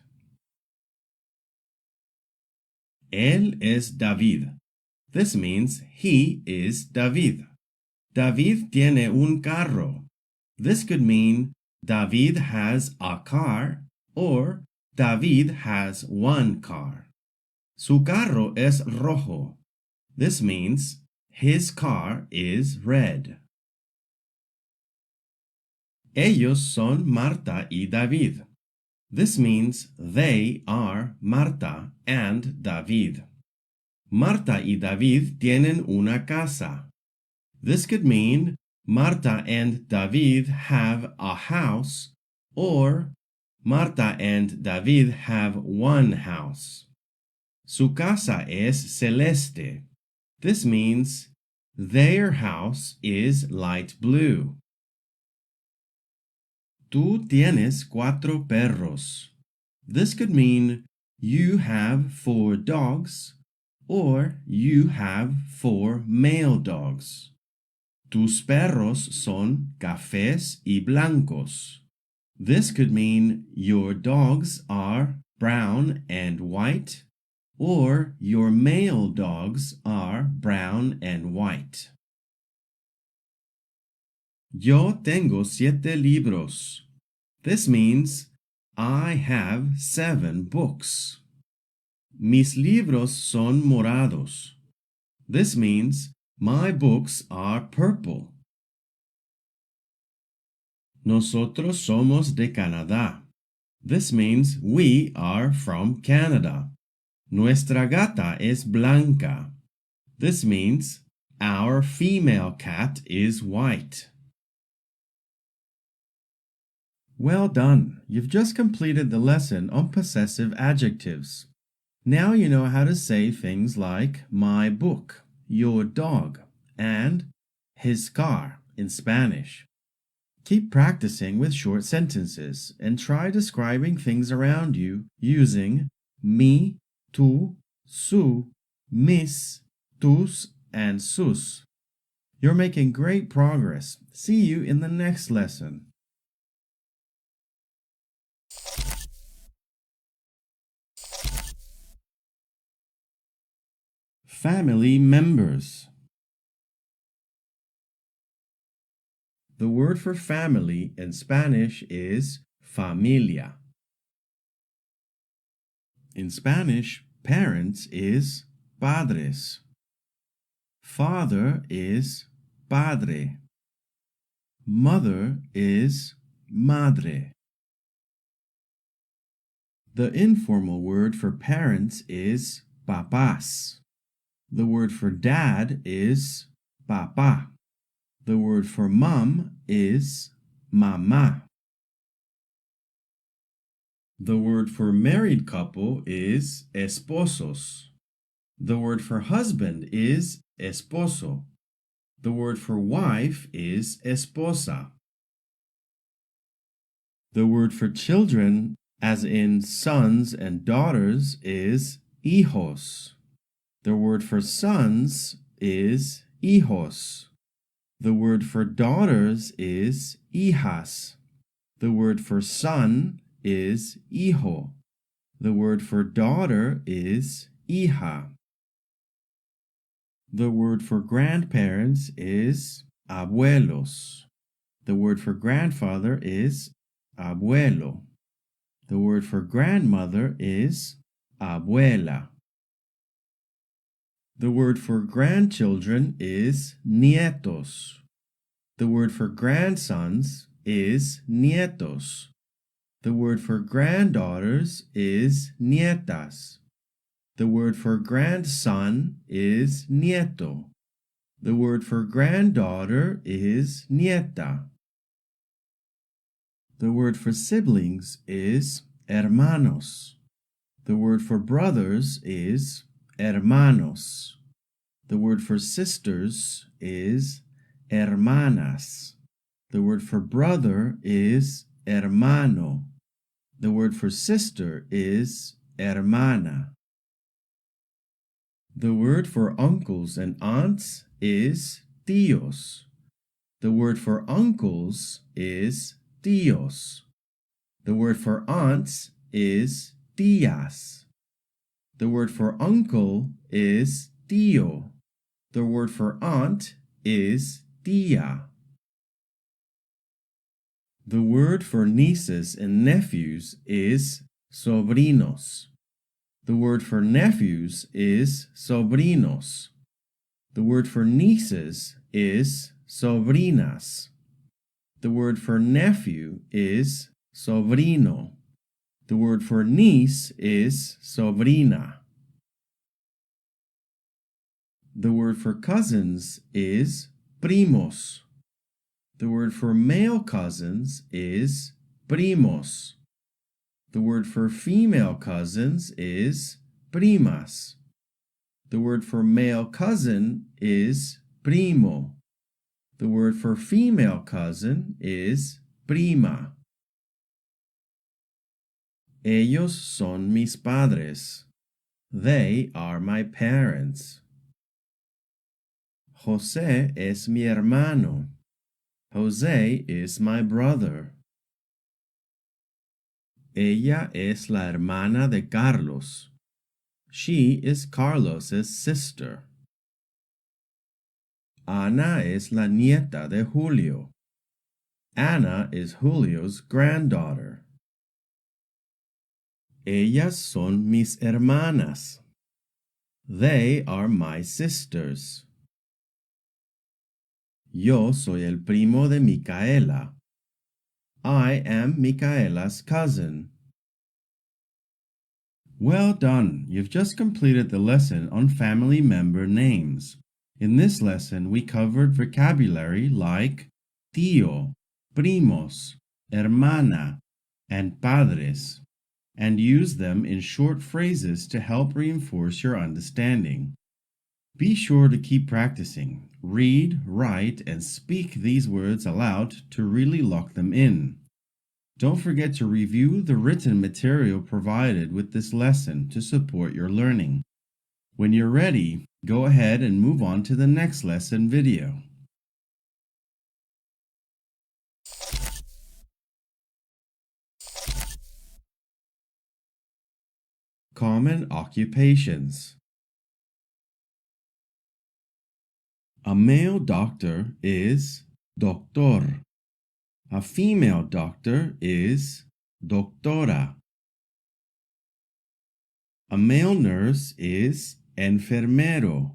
Él es David. This means he is David. David tiene un carro. This could mean David has a car or David has one car. Su carro es rojo. This means his car is red. Ellos son Marta y David. This means they are Marta and David. Marta y David tienen una casa. This could mean Marta and David have a house, or Marta and David have one house. Su casa es celeste. This means their house is light blue. Tú tienes 4 perros. This could mean you have 4 dogs, or you have 4 male dogs. Tus perros son cafés y blancos. This could mean your dogs are brown and white, or your male dogs are brown and white. Yo tengo 7 libros. This means I have 7 books. Mis libros son morados. This means my books are purple. Nosotros somos de Canadá. This means we are from Canada. Nuestra gata es blanca. This means our female cat is white. Well done! You've just completed the lesson on possessive adjectives. Now you know how to say things like my book, your dog, and his car in Spanish. Keep practicing with short sentences and try describing things around you using mi, tú, su, mis, tus, and sus. You're making great progress. See you in the next lesson. Family members. The word for family in Spanish is familia. In Spanish, parents is padres. Father is padre. Mother is madre. The informal word for parents is papás. The word for dad is papá. The word for mom is mamá. The word for married couple is esposos. The word for husband is esposo. The word for wife is esposa. The word for children, as in sons and daughters, is hijos. The word for sons is hijos. The word for daughters is hijas. The word for son is hijo. The word for daughter is hija. The word for grandparents is abuelos. The word for grandfather is abuelo. The word for grandmother is abuela. The word for grandchildren is nietos. The word for grandsons is nietos. The word for granddaughters is nietas. The word for grandson is nieto. The word for granddaughter is nieta. The word for siblings is hermanos. The word for brothers is hermanos. The word for sisters is hermanas. The word for brother is hermano. The word for sister is hermana. The word for uncles and aunts is tíos. The word for uncles is tíos. The word for aunts is tías. The word for uncle is tío. The word for aunt is tía. The word for nieces and nephews is sobrinos. The word for nephews is sobrinos. The word for nieces is sobrinas. The word for nephew is sobrino. The word for niece is sobrina. The word for cousins is primos. The word for male cousins is primos. The word for female cousins is primas. The word for male cousin is primo. The word for female cousin is prima. Ellos son mis padres. They are my parents. José es mi hermano. José is my brother. Ella es la hermana de Carlos. She is Carlos's sister. Ana es la nieta de Julio. Ana is Julio's granddaughter. Ellas son mis hermanas. They are my sisters. Yo soy el primo de Micaela. I am Micaela's cousin. Well done! You've just completed the lesson on family member names. In this lesson, we covered vocabulary like tío, primos, hermana, and padres, and used them in short phrases to help reinforce your understanding. Be sure to keep practicing. Read, write, and speak these words aloud to really lock them in. Don't forget to review the written material provided with this lesson to support your learning. When you're ready, go ahead and move on to the next lesson video. Common occupations. A male doctor is doctor. A female doctor is doctora. A male nurse is enfermero.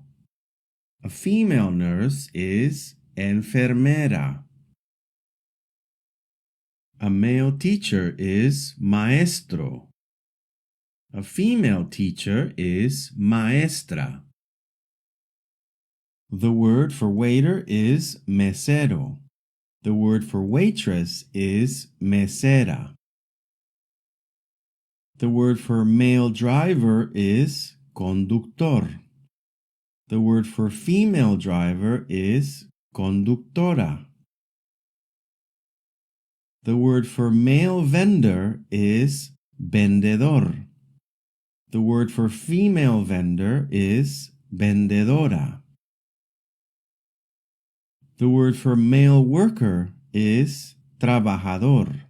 A female nurse is enfermera. A male teacher is maestro. A female teacher is maestra. The word for waiter is mesero. The word for waitress is mesera. The word for male driver is conductor. The word for female driver is conductora. The word for male vendor is vendedor. The word for female vendor is vendedora. The word for male worker is trabajador.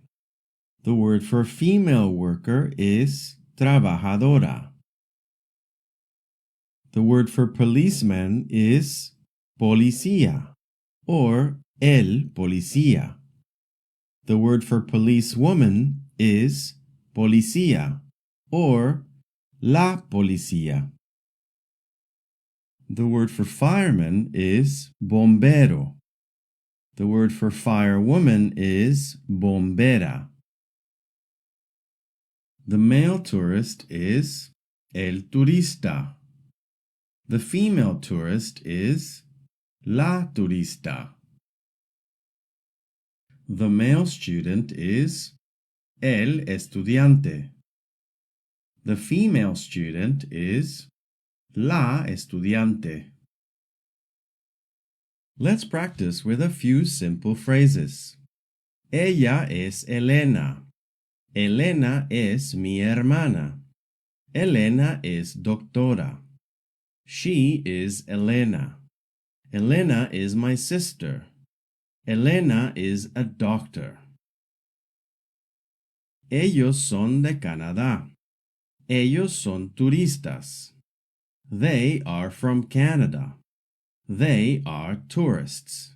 The word for female worker is trabajadora. The word for policeman is policía or el policía. The word for policewoman is policía or la policía. The word for fireman is bombero. The word for firewoman is bombera. The male tourist is el turista. The female tourist is la turista. The male student is el estudiante. The female student is la estudiante. Let's practice with a few simple phrases. Ella es Elena. Elena es mi hermana. Elena es doctora. She is Elena. Elena is my sister. Elena is a doctor. Ellos son de Canadá. Ellos son turistas. They are from Canada. They are tourists.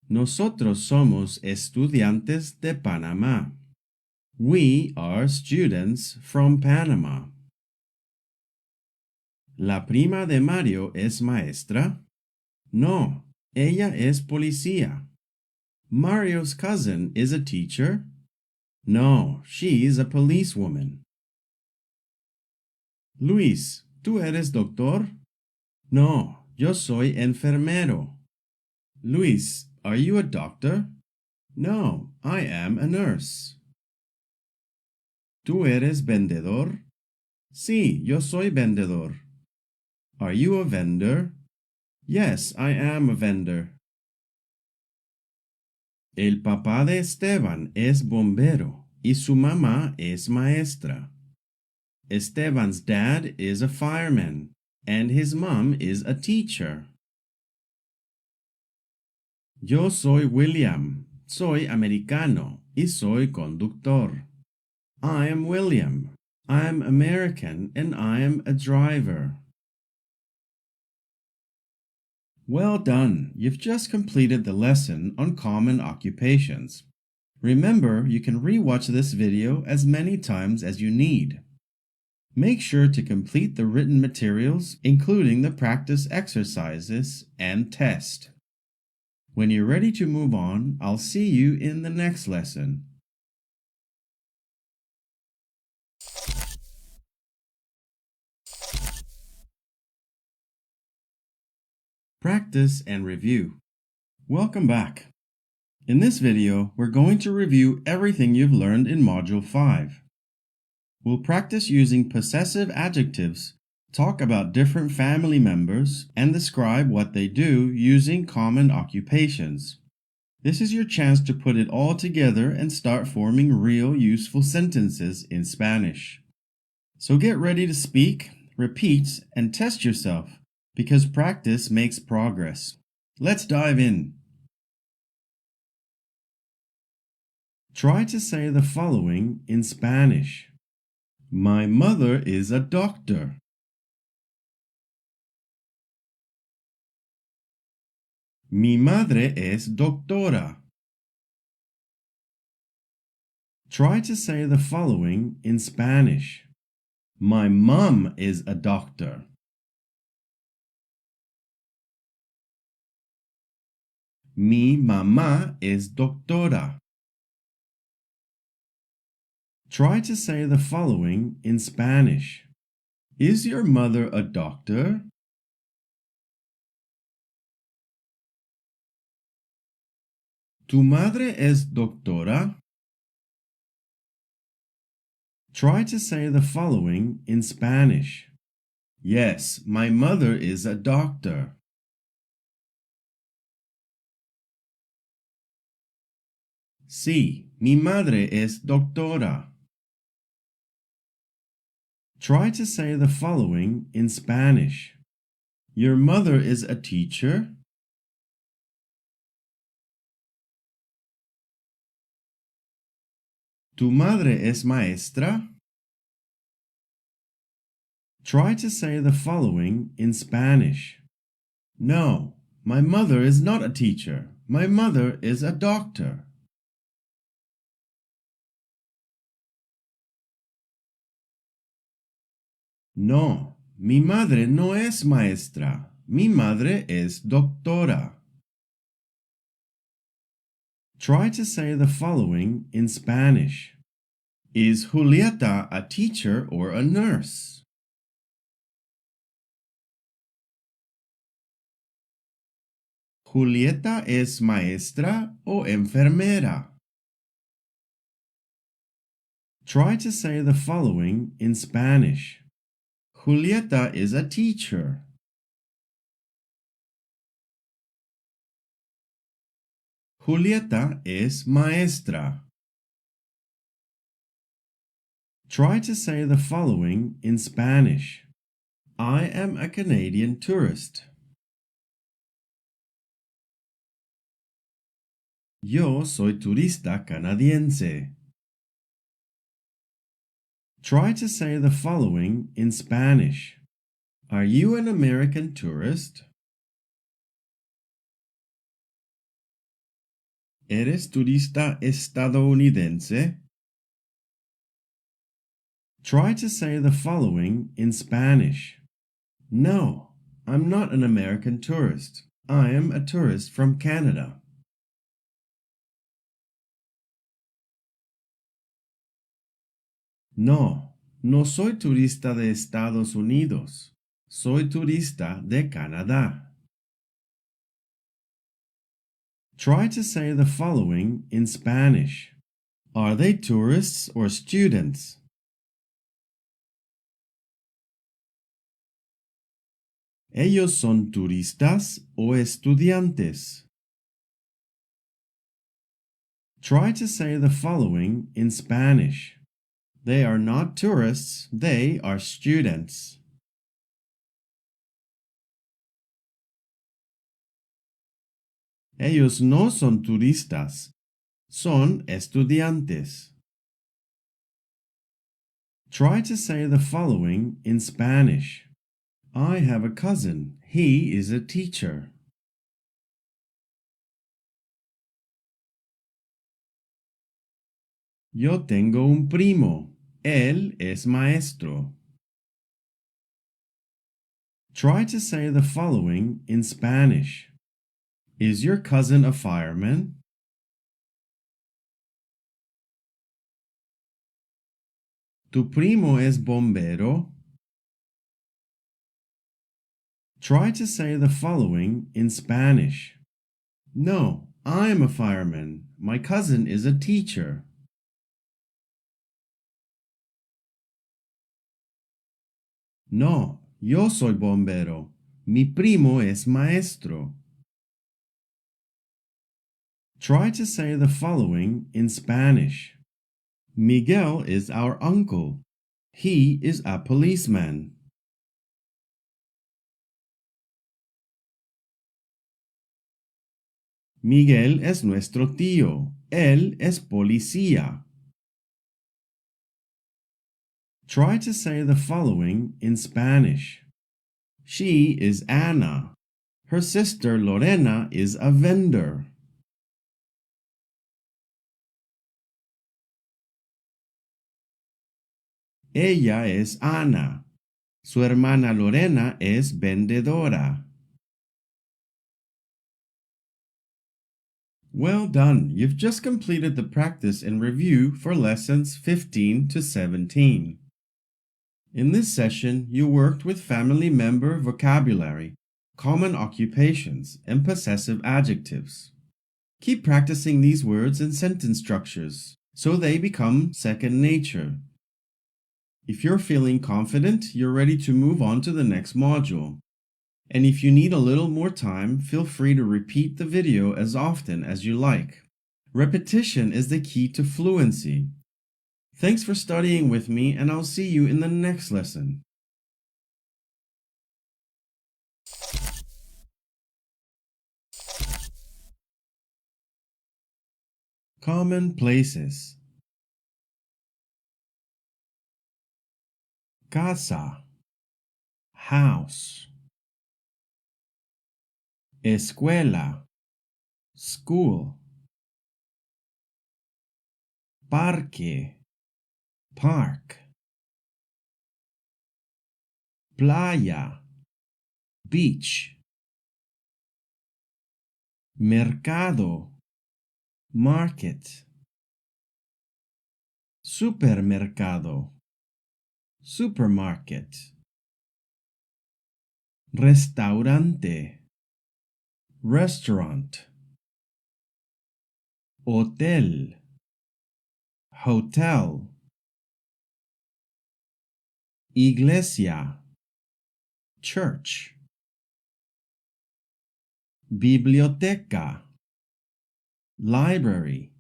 Nosotros somos estudiantes de Panamá. We are students from Panama. ¿La prima de Mario es maestra? No, ella es policía. Mario's cousin is a teacher? No, she's a policewoman. Luis, ¿tú eres doctor? No, yo soy enfermero. Luis, are you a doctor? No, I am a nurse. ¿Tú eres vendedor? Sí, yo soy vendedor. Are you a vendor? Yes, I am a vendor. El papá de Esteban es bombero y su mamá es maestra. Esteban's dad is a fireman and his mom is a teacher. Yo soy William, soy americano y soy conductor. I am William. I am American and I am a driver. Well done! You've just completed the lesson on common occupations. Remember, you can re-watch this video as many times as you need. Make sure to complete the written materials, including the practice exercises and test. When you're ready to move on, I'll see you in the next lesson. Practice and review. Welcome back. In this video, we're going to review everything you've learned in Module 5. We'll practice using possessive adjectives, talk about different family members, and describe what they do using common occupations. This is your chance to put it all together and start forming real useful sentences in Spanish. So get ready to speak, repeat, and test yourself, because practice makes progress. Let's dive in. Try to say the following in Spanish. My mother is a doctor. Mi madre es doctora. Try to say the following in Spanish. My mom is a doctor. Mi mamá es doctora. Try to say the following in Spanish. Is your mother a doctor? ¿Tu madre es doctora? Try to say the following in Spanish. Yes, my mother is a doctor. Sí, mi madre es doctora. Try to say the following in Spanish. Your mother is a teacher? ¿Tu madre es maestra? Try to say the following in Spanish. No, my mother is not a teacher. My mother is a doctor. No, mi madre no es maestra. Mi madre es doctora. Try to say the following in Spanish. Is Julieta a teacher or a nurse? ¿Julieta es maestra o enfermera? Try to say the following in Spanish. Julieta is a teacher. Julieta es maestra. Try to say the following in Spanish. I am a Canadian tourist. Yo soy turista canadiense. Try to say the following in Spanish. Are you an American tourist? ¿Eres turista estadounidense? Try to say the following in Spanish. No, I'm not an American tourist. I am a tourist from Canada. No, no soy turista de Estados Unidos. Soy turista de Canadá. Try to say the following in Spanish. Are they tourists or students? ¿Ellos son turistas o estudiantes? Try to say the following in Spanish. They are not tourists, they are students. Ellos no son turistas, son estudiantes. Try to say the following in Spanish. I have a cousin. He is a teacher. Yo tengo un primo. Él es maestro. Try to say the following in Spanish. Is your cousin a fireman? ¿Tu primo es bombero? Try to say the following in Spanish. No, I'm a fireman. My cousin is a teacher. No, yo soy bombero. Mi primo es maestro. Try to say the following in Spanish. Miguel is our uncle. He is a policeman. Miguel es nuestro tío. Él es policía. Try to say the following in Spanish. She is Anna. Her sister Lorena is a vendor. Ella es Ana. Su hermana Lorena es vendedora. Well done! You've just completed the practice and review for lessons 15 to 17. In this session, you worked with family member vocabulary, common occupations, and possessive adjectives. Keep practicing these words and sentence structures so they become second nature. If you're feeling confident, you're ready to move on to the next module. And if you need a little more time, feel free to repeat the video as often as you like. Repetition is the key to fluency. Thanks for studying with me, and I'll see you in the next lesson. Common places. Casa, house. Escuela, school. Parque, park. Playa, beach. Mercado, market. Supermercado, supermarket. Restaurante, restaurant. Hotel, hotel. Iglesia, church. Biblioteca, library.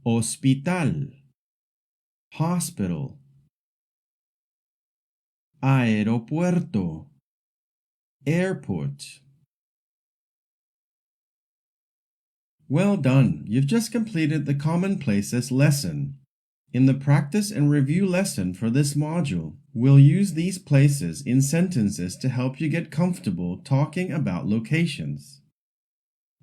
Hospital, hospital. Aeropuerto, airport. Well done! You've just completed the Common Places lesson. In the practice and review lesson for this module, we'll use these places in sentences to help you get comfortable talking about locations.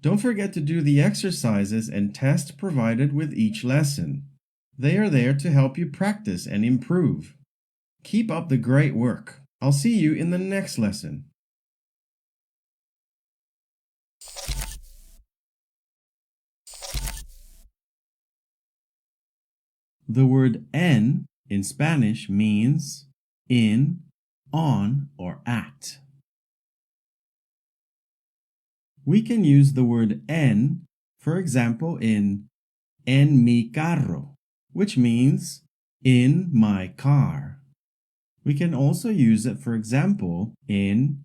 Don't forget to do the exercises and tests provided with each lesson. They are there to help you practice and improve. Keep up the great work. I'll see you in the next lesson. The word en in Spanish means in, on, or at. We can use the word en, for example, in mi carro, which means in my car. We can also use it, for example, in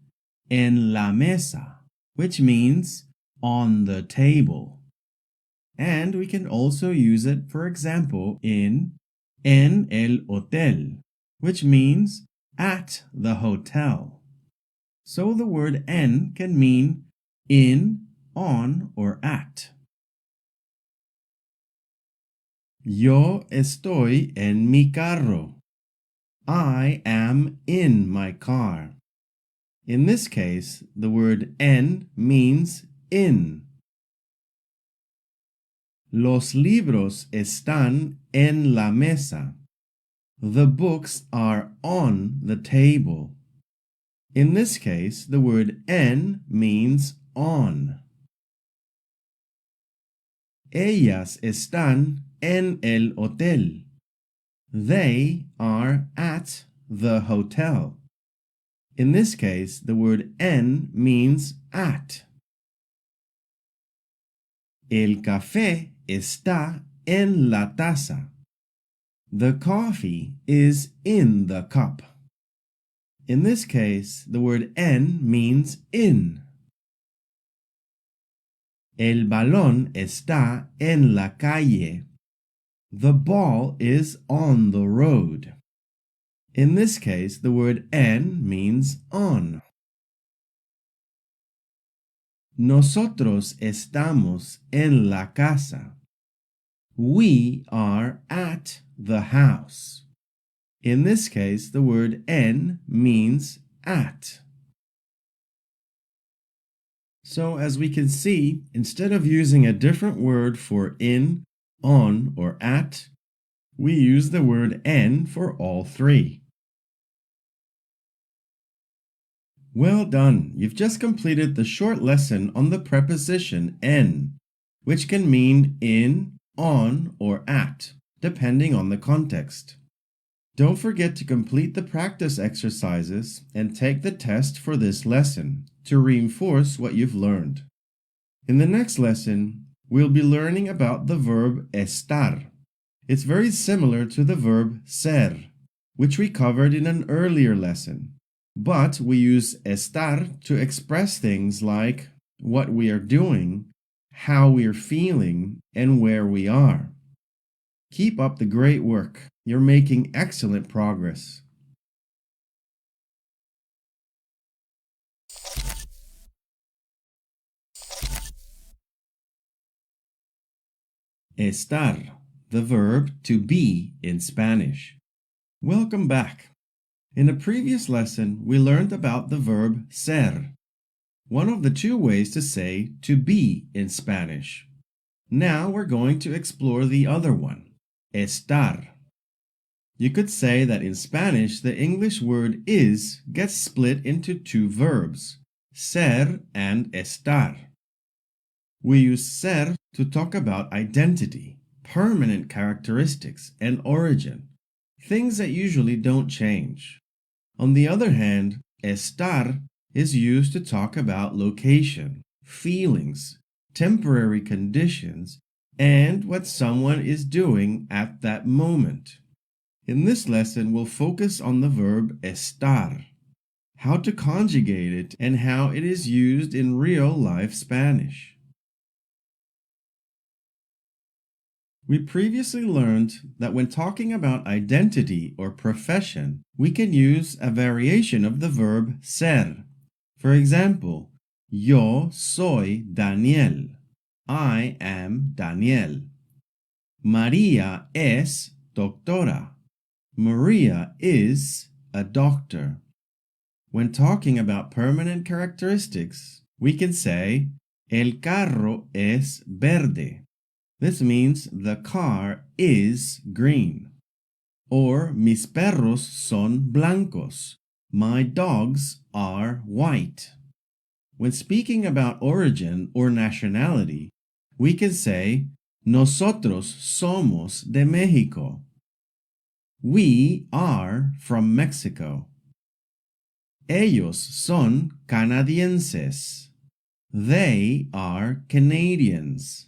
la mesa, which means on the table. And we can also use it, for example, in en el hotel, which means at the hotel. So the word en can mean in, on, or at. Yo estoy en mi carro. I am in my car. In this case, the word en means in. Los libros están en la mesa. The books are on the table. In this case, the word en means on. Ellas están en el hotel. They are at the hotel. In this case, the word en means at. El café está en la taza. The coffee is in the cup. In this case, the word en means in. El balón está en la calle. The ball is on the road. In this case, the word en means on. Nosotros estamos en la casa. We are at the house. In this case, the word en means at. So as we can see, instead of using a different word for in, on, or at, we use the word en for all three. Well done! You've just completed the short lesson on the preposition en, which can mean in, on, or at, depending on the context. Don't forget to complete the practice exercises and take the test for this lesson to reinforce what you've learned. In the next lesson, we'll be learning about the verb estar. It's very similar to the verb ser, which we covered in an earlier lesson, but we use estar to express things like what we are doing, how we are feeling, and where we are. Keep up the great work. You're making excellent progress. Estar, the verb to be in Spanish. Welcome back. In a previous lesson, we learned about the verb ser, one of the two ways to say to be in Spanish. Now we're going to explore the other one, estar. You could say that in Spanish, the English word is gets split into two verbs, ser and estar. We use ser to talk about identity, permanent characteristics, and origin, things that usually don't change. On the other hand, estar is used to talk about location, feelings, temporary conditions, and what someone is doing at that moment. In this lesson, we'll focus on the verb estar, how to conjugate it, and how it is used in real-life Spanish. We previously learned that when talking about identity or profession, we can use a variation of the verb ser. For example, yo soy Daniel. I am Daniel. María es doctora. Maria is a doctor. When talking about permanent characteristics, we can say, el carro es verde. This means the car is green. Or, mis perros son blancos. My dogs are white. When speaking about origin or nationality, we can say, nosotros somos de México. We are from Mexico. Ellos son canadienses. They are Canadians.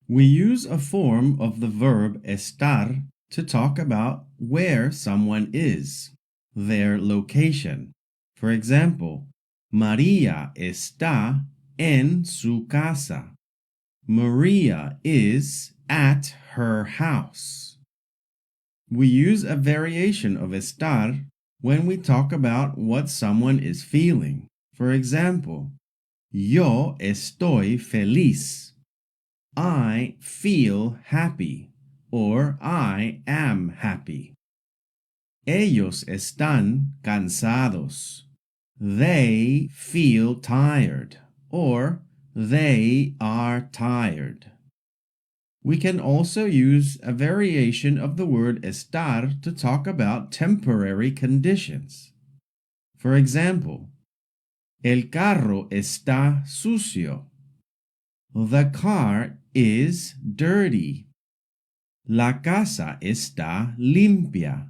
We use a form of the verb estar to talk about where someone is, their location. For example, María está en su casa. Maria is at her house. We use a variation of estar when we talk about what someone is feeling. For example, yo estoy feliz. I feel happy, or I am happy. Ellos están cansados. They feel tired, or they are tired. We can also use a variation of the word estar to talk about temporary conditions. For example, el carro está sucio. The car is dirty. La casa está limpia.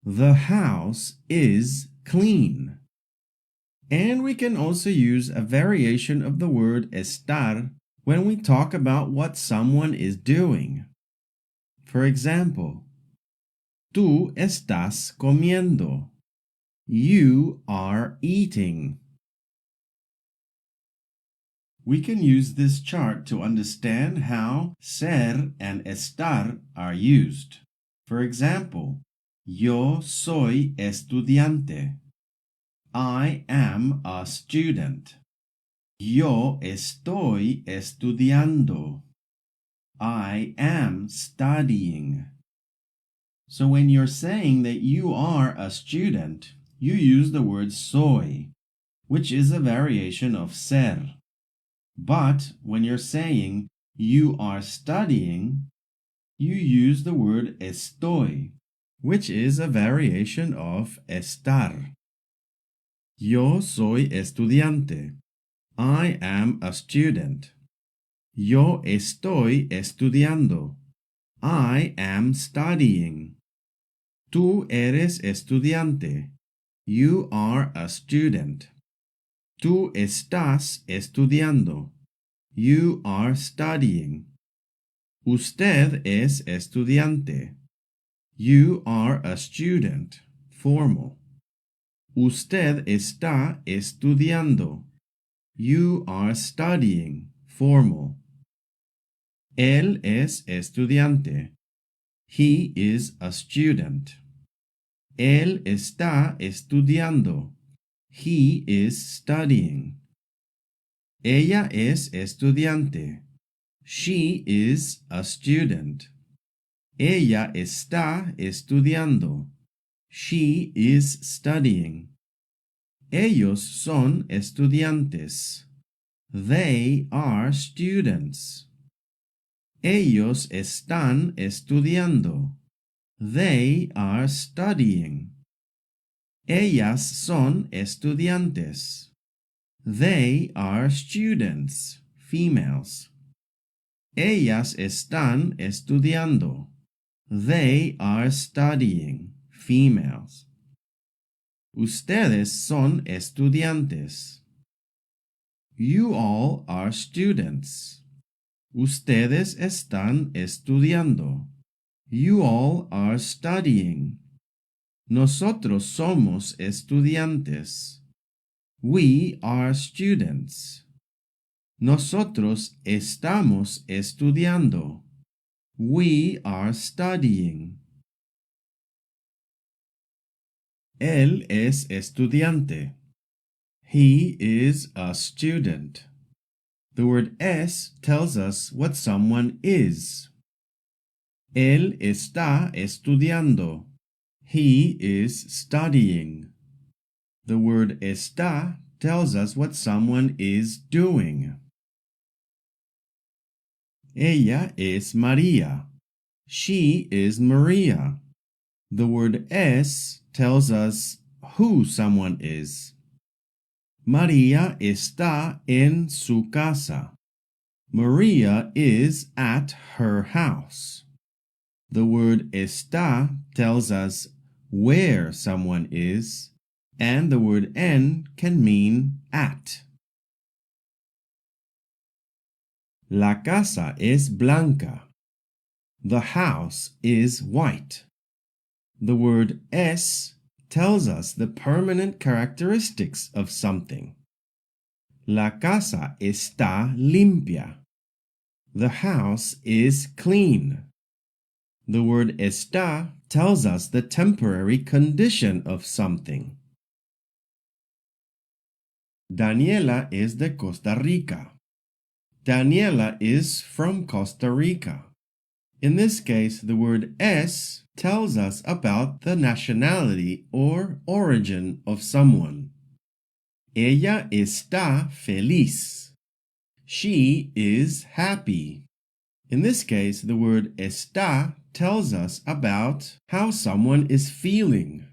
The house is clean. And we can also use a variation of the word estar when we talk about what someone is doing. For example, tú estás comiendo. You are eating. We can use this chart to understand how ser and estar are used. For example, yo soy estudiante. I am a student. Yo estoy estudiando. I am studying. So when you're saying that you are a student, you use the word soy, which is a variation of ser. But when you're saying you are studying, you use the word estoy, which is a variation of estar. Yo soy estudiante. I am a student. Yo estoy estudiando. I am studying. Tú eres estudiante. You are a student. Tú estás estudiando. You are studying. Usted es estudiante. You are a student. Formal. Usted está estudiando. You are studying. Formal. Él es estudiante. He is a student. Él está estudiando. He is studying. Ella es estudiante. She is a student. Ella está estudiando. She is studying. Ellos son estudiantes. They are students. Ellos están estudiando. They are studying. Ellas son estudiantes. They are students, females. Ellas están estudiando. They are studying, females. Ustedes son estudiantes. You all are students. Ustedes están estudiando. You all are studying. Nosotros somos estudiantes. We are students. Nosotros estamos estudiando. We are studying. Él es estudiante. He is a student. The word es tells us what someone is. Él está estudiando. He is studying. The word está tells us what someone is doing. Ella es María. She is Maria. The word es tells us who someone is. María está en su casa. Maria is at her house. The word está tells us where someone is, and the word en can mean at. La casa es blanca. The house is white. The word es tells us the permanent characteristics of something. La casa está limpia. The house is clean. The word está tells us the temporary condition of something. Daniela is de Costa Rica. Daniela is from Costa Rica. In this case, the word es tells us about the nationality or origin of someone. Ella está feliz. She is happy. In this case, the word está tells us about how someone is feeling.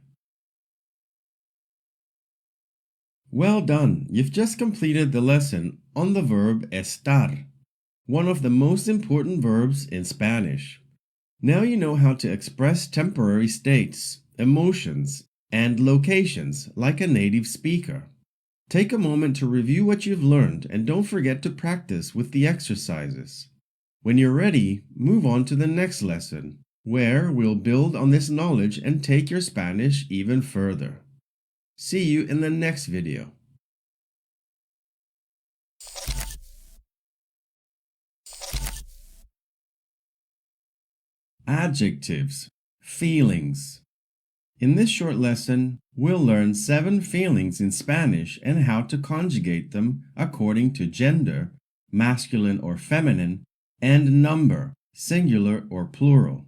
Well done! You've just completed the lesson on the verb estar, one of the most important verbs in Spanish. Now you know how to express temporary states, emotions, and locations like a native speaker. Take a moment to review what you've learned and don't forget to practice with the exercises. When you're ready, move on to the next lesson, where we'll build on this knowledge and take your Spanish even further. See you in the next video. Adjectives, feelings. In this short lesson, we'll learn 7 feelings in Spanish and how to conjugate them according to gender, masculine or feminine, and number, singular or plural.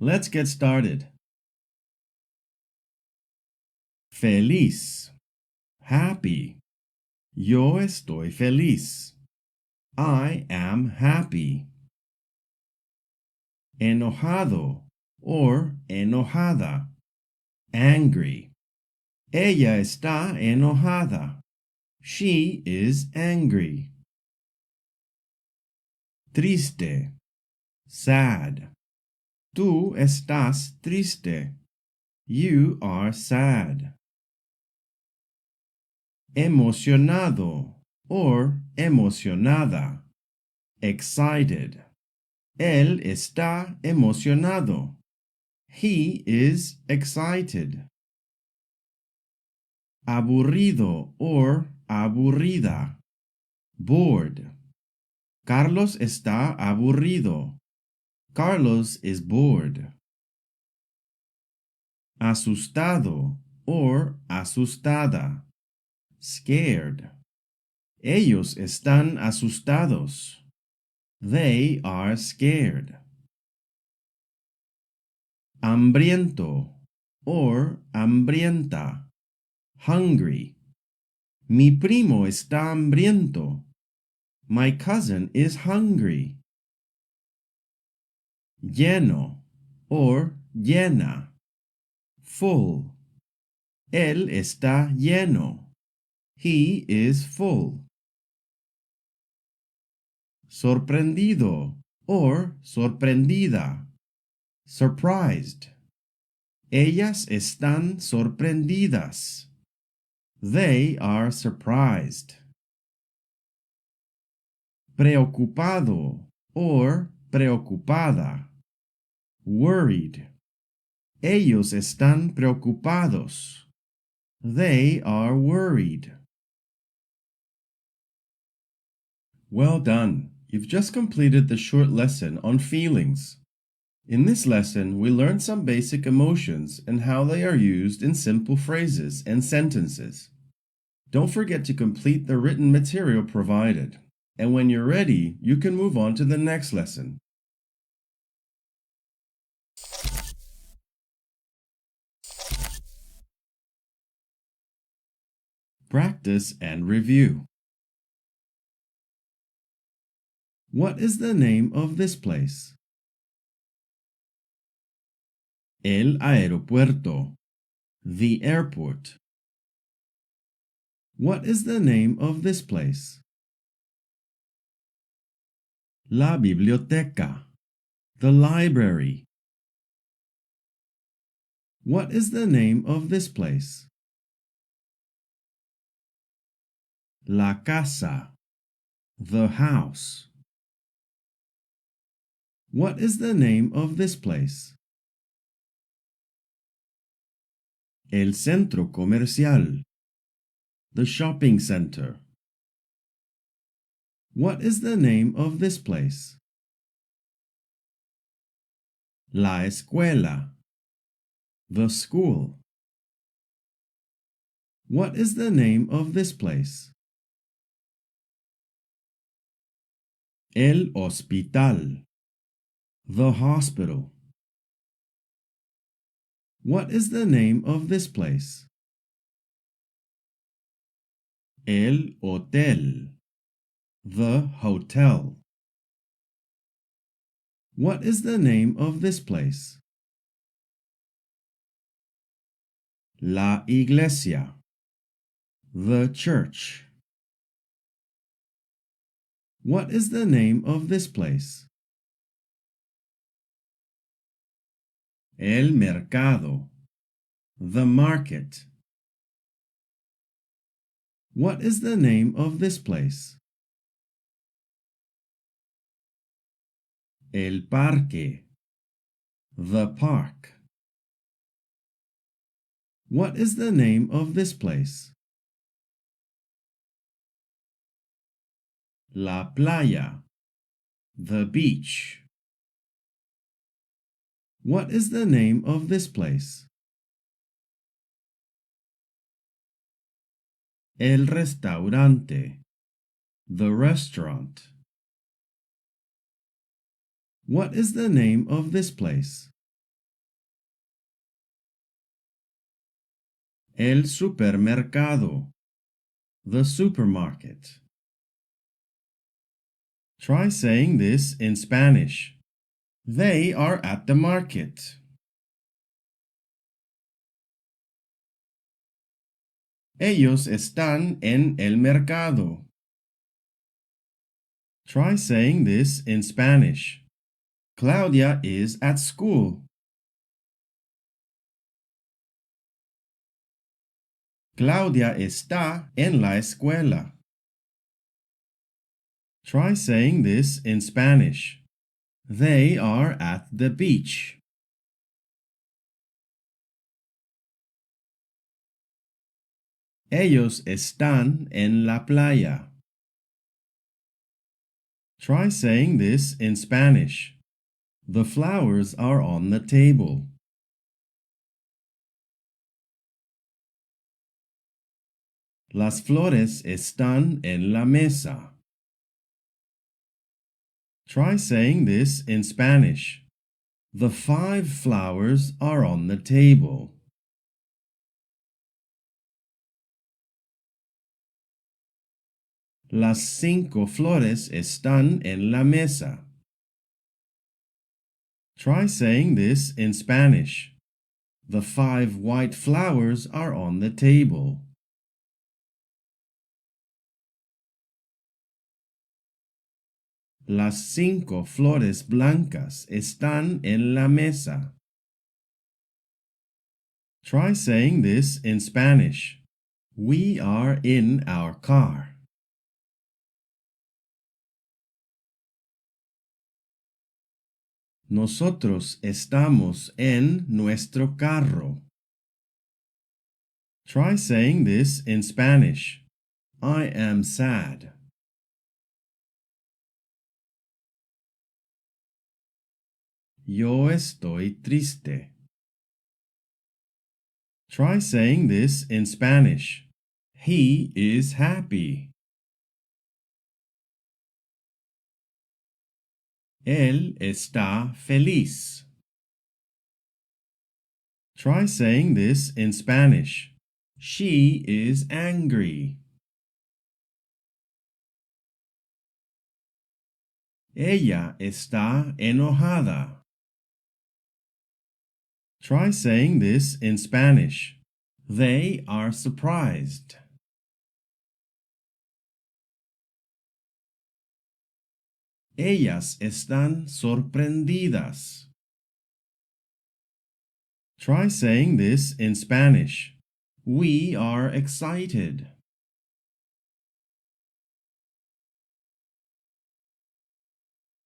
Let's get started. Feliz, happy. Yo estoy feliz. I am happy. enojado or enojada, angry. Ella está enojada. She is angry. Triste, sad. Tú estás triste. You are sad. Emocionado or emocionada, excited. Él está emocionado. He is excited. Aburrido or aburrida, bored. Carlos está aburrido. Carlos is bored. Asustado or asustada, scared. Ellos están asustados. They are scared. Hambriento or hambrienta, hungry. Mi primo está hambriento. My cousin is hungry. Lleno or llena, full. Él está lleno. He is full. Sorprendido or sorprendida, surprised. Ellas están sorprendidas. They are surprised. Preocupado or preocupada, worried. Ellos están preocupados. They are worried. Well done. You've just completed the short lesson on feelings. In this lesson, we learned some basic emotions and how they are used in simple phrases and sentences. Don't forget to complete the written material provided. And when you're ready, you can move on to the next lesson. Practice and review. What is the name of this place? El aeropuerto, the airport. What is the name of this place? La biblioteca, the library. What is the name of this place? La casa, the house. What is the name of this place? El centro comercial, the shopping center. What is the name of this place? La escuela, the school. What is the name of this place? El hospital, the hospital. What is the name of this place? El hotel, the hotel. What is the name of this place? La iglesia, the church. What is the name of this place? El mercado, the market. What is the name of this place? El parque, the park. What is the name of this place? La playa, the beach. What is the name of this place? El restaurante, the restaurant. What is the name of this place? El supermercado, the supermarket. Try saying this in Spanish. They are at the market. Ellos están en el mercado. Try saying this in Spanish. Claudia is at school. Claudia está en la escuela. Try saying this in Spanish. They are at the beach. Ellos están en la playa. Try saying this in Spanish. The flowers are on the table. Las flores están en la mesa. Try saying this in Spanish. The 5 flowers are on the table. Las 5 flores están en la mesa. Try saying this in Spanish. The 5 white flowers are on the table. Las 5 flores blancas están en la mesa. Try saying this in Spanish. We are in our car. Nosotros estamos en nuestro carro. Try saying this in Spanish. I am sad. Yo estoy triste. Try saying this in Spanish. He is happy. Él está feliz. Try saying this in Spanish. She is angry. Ella está enojada. Try saying this in Spanish. They are surprised. Ellas están sorprendidas. Try saying this in Spanish. We are excited.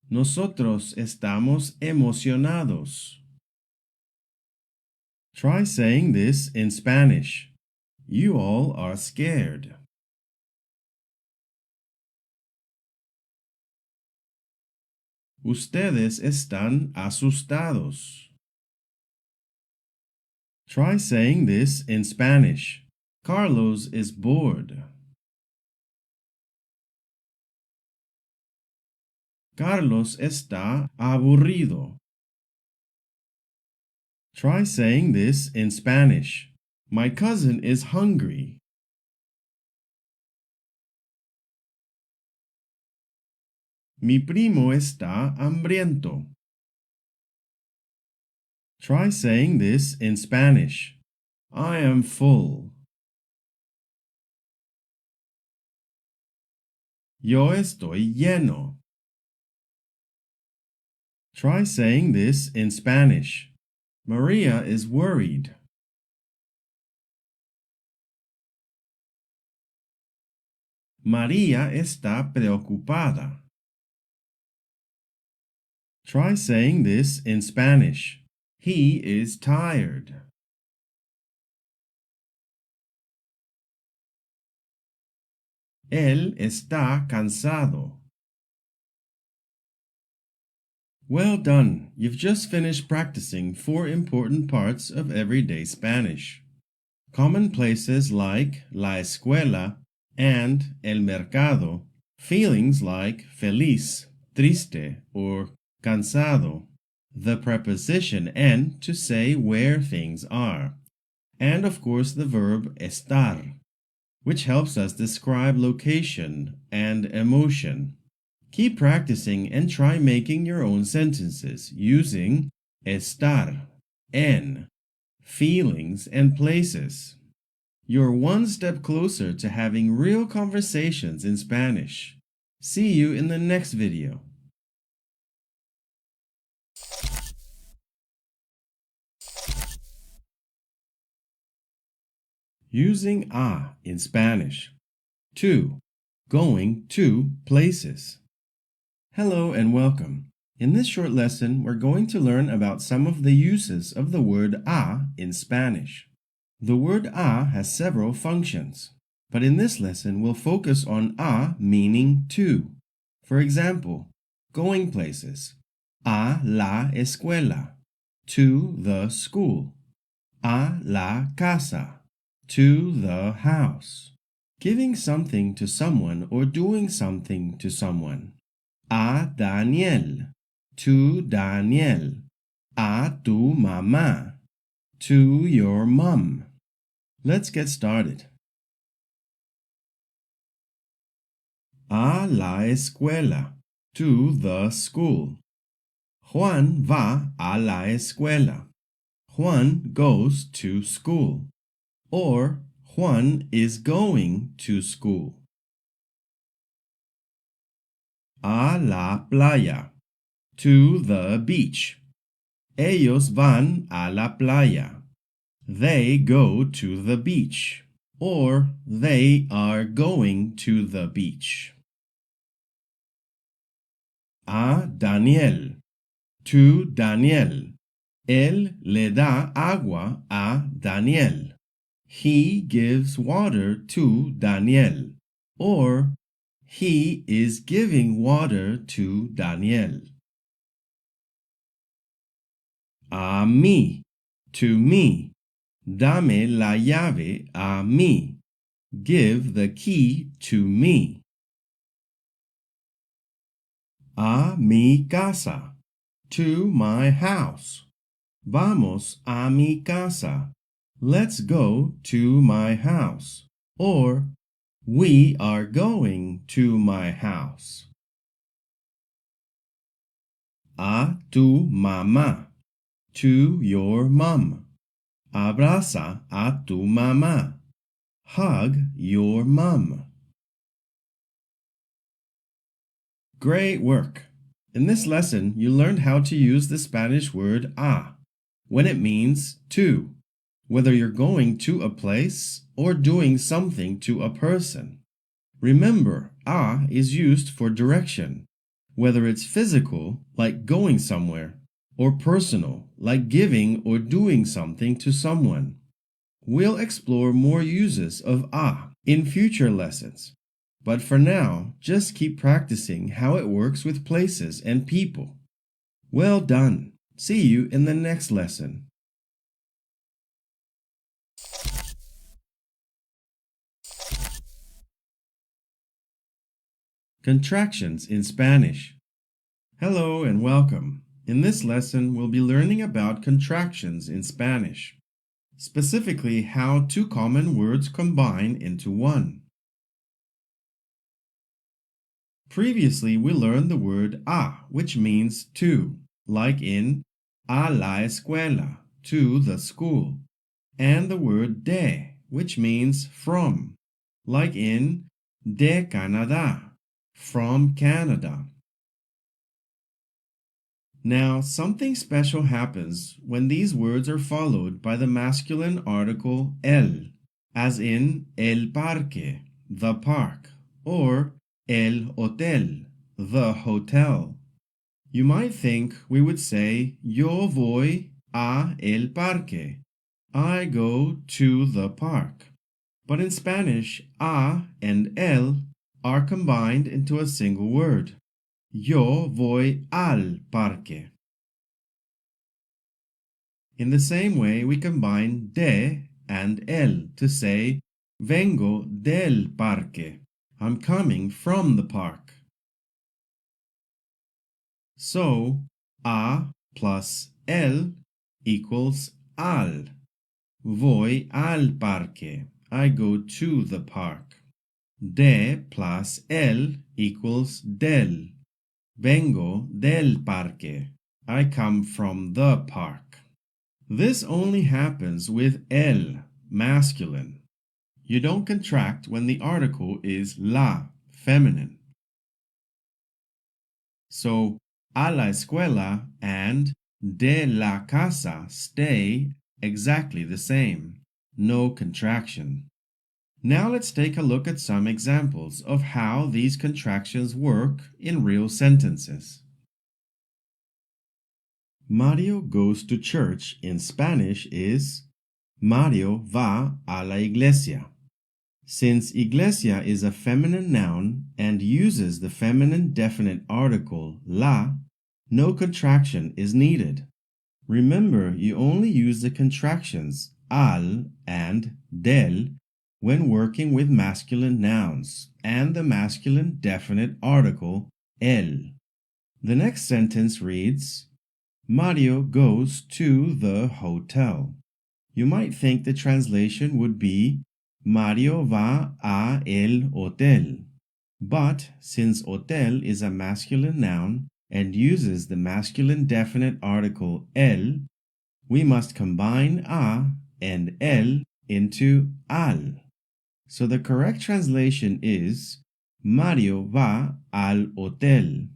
Nosotros estamos emocionados. Try saying this in Spanish. You all are scared. Ustedes están asustados. Try saying this in Spanish. Carlos is bored. Carlos está aburrido. Try saying this in Spanish. My cousin is hungry. Mi primo está hambriento. Try saying this in Spanish. I am full. Yo estoy lleno. Try saying this in Spanish. Maria is worried. María está preocupada. Try saying this in Spanish. He is tired. Él está cansado. Well done! You've just finished practicing 4 important parts of everyday Spanish. Commonplaces like la escuela and el mercado, feelings like feliz, triste, or cansado, the preposition en to say where things are, and of course the verb estar, which helps us describe location and emotion. Keep practicing and try making your own sentences using estar, en, feelings, and places. You're one step closer to having real conversations in Spanish. See you in the next video. Using a in Spanish. 2. Going to places. Hello and welcome. In this short lesson, we're going to learn about some of the uses of the word a in Spanish. The word a has several functions, but in this lesson we'll focus on a meaning to. For example, going places. A la escuela, to the school. A la casa, to the house. Giving something to someone or doing something to someone. A Daniel, to Daniel. A tu mamá, to your mom. Let's get started. A la escuela, to the school. Juan va a la escuela. Juan goes to school. Or Juan is going to school. A la playa, to the beach. Ellos van a la playa. They go to the beach. Or they are going to the beach. A Daniel, to Daniel. Él le da agua a Daniel. He gives water to Daniel. Or he is giving water to Daniel. A mí, to me. Dame la llave a mí. Give the key to me. A mi casa, to my house. Vamos a mi casa. Let's go to my house. Or we are going to my house. A tu mamá, to your mom. Abraza a tu mamá. Hug your mom. Great work! In this lesson, you learned how to use the Spanish word a when it means to, whether you're going to a place or doing something to a person. Remember, a is used for direction, whether it's physical, like going somewhere, or personal, like giving or doing something to someone. We'll explore more uses of a in future lessons. But for now, just keep practicing how it works with places and people. Well done! See you in the next lesson. Contractions in Spanish. Hello and welcome. In this lesson, we'll be learning about contractions in Spanish, specifically how two common words combine into one. Previously, we learned the word a, which means to, like in a la escuela, to the school, and the word de, which means from, like in de Canada, from Canada. Now, something special happens when these words are followed by the masculine article el, as in el parque, the park, or el hotel, the hotel. You might think we would say yo voy a el parque, I go to the park. But in Spanish, a and el are combined into a single word. Yo voy al parque. In the same way, we combine de and el to say vengo del parque. I'm coming from the park. So, a plus el equals al. Voy al parque. I go to the park. De plus el equals del. Vengo del parque. I come from the park. This only happens with el, masculine. You don't contract when the article is la, feminine. So, a la escuela and de la casa stay exactly the same. No contraction. Now let's take a look at some examples of how these contractions work in real sentences. Mario goes to church in Spanish is Mario va a la iglesia. Since iglesia is a feminine noun and uses the feminine definite article la, no contraction is needed. Remember, you only use the contractions al and del when working with masculine nouns and the masculine definite article el. The next sentence reads, Mario goes to the hotel. You might think the translation would be Mario va a el hotel. But since hotel is a masculine noun and uses the masculine definite article el, we must combine a and el into al. So the correct translation is Mario va al hotel.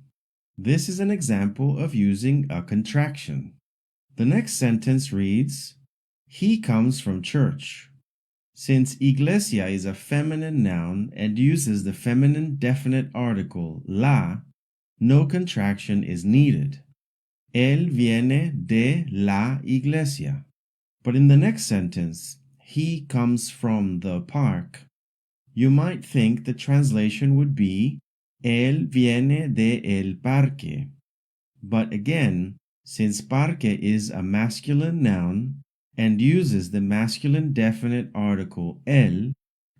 This is an example of using a contraction. The next sentence reads, He comes from church. Since iglesia is a feminine noun and uses the feminine definite article la, no contraction is needed. Él viene de la iglesia. But in the next sentence, he comes from the park, you might think the translation would be Él viene de el parque. But again, since parque is a masculine noun and uses the masculine definite article el,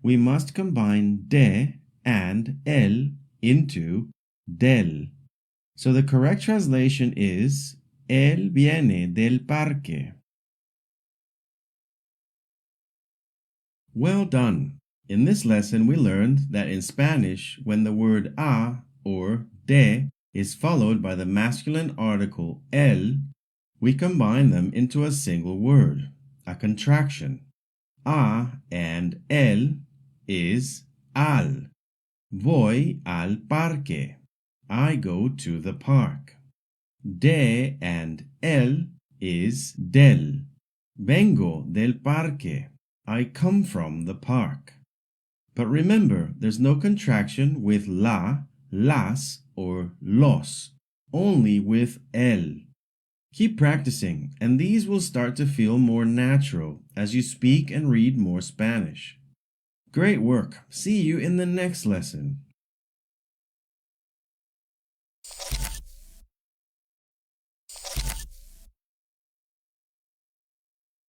we must combine de and el into del. So the correct translation is Él viene del parque. Well done. In this lesson, we learned that in Spanish, when the word a or de is followed by the masculine article el, we combine them into a single word, a contraction. A and el is al. Voy al parque. I go to the park. De and el is del. Vengo del parque. I come from the park. But remember, there's no contraction with la, las, or los, only with el. Keep practicing, and these will start to feel more natural as you speak and read more Spanish. Great work. See you in the next lesson.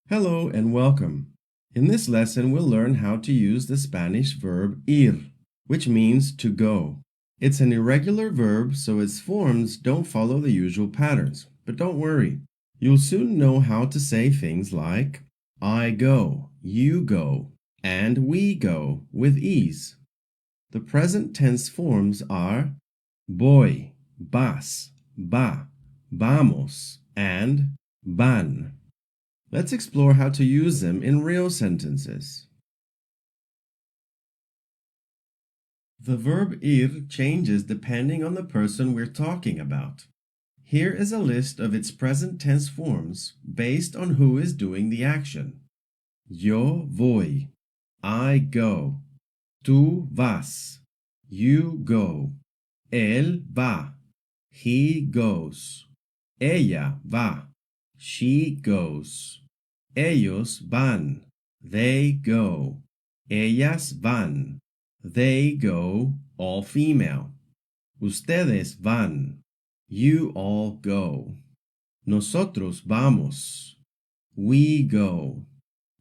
Hello and welcome. In this lesson, we'll learn how to use the Spanish verb ir, which means to go. It's an irregular verb, so its forms don't follow the usual patterns. But don't worry, you'll soon know how to say things like I go, you go, and we go with ease. The present tense forms are voy, vas, va, vamos, and van. Let's explore how to use them in real sentences. The verb ir changes depending on the person we're talking about. Here is a list of its present tense forms based on who is doing the action. Yo voy. I go. Tú vas. You go. Él va. He goes. Ella va. She goes. Ellos van. They go. Ellas van. They go, all female. Ustedes van. You all go. Nosotros vamos. We go.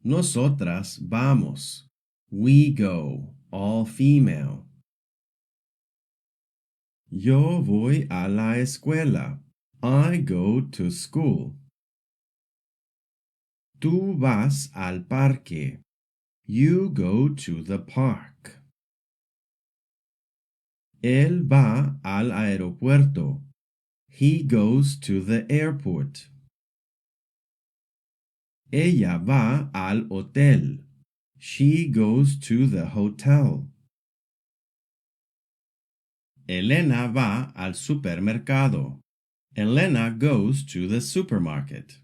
Nosotras vamos. We go, all female. Yo voy a la escuela. I go to school. Tú vas al parque. You go to the park. Él va al aeropuerto. He goes to the airport. Ella va al hotel. She goes to the hotel. Elena va al supermercado. Elena goes to the supermarket.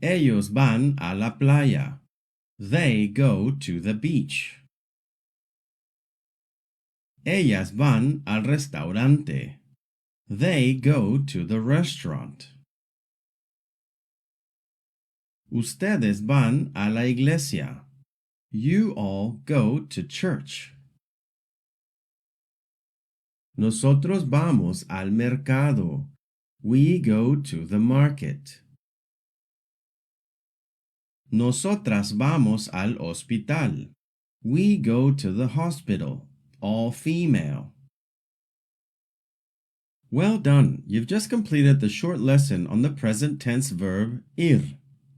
Ellos van a la playa. They go to the beach. Ellas van al restaurante. They go to the restaurant. Ustedes van a la iglesia. You all go to church. Nosotros vamos al mercado. We go to the market. Nosotras vamos al hospital. We go to the hospital. All female. Well done! You've just completed the short lesson on the present tense verb ir.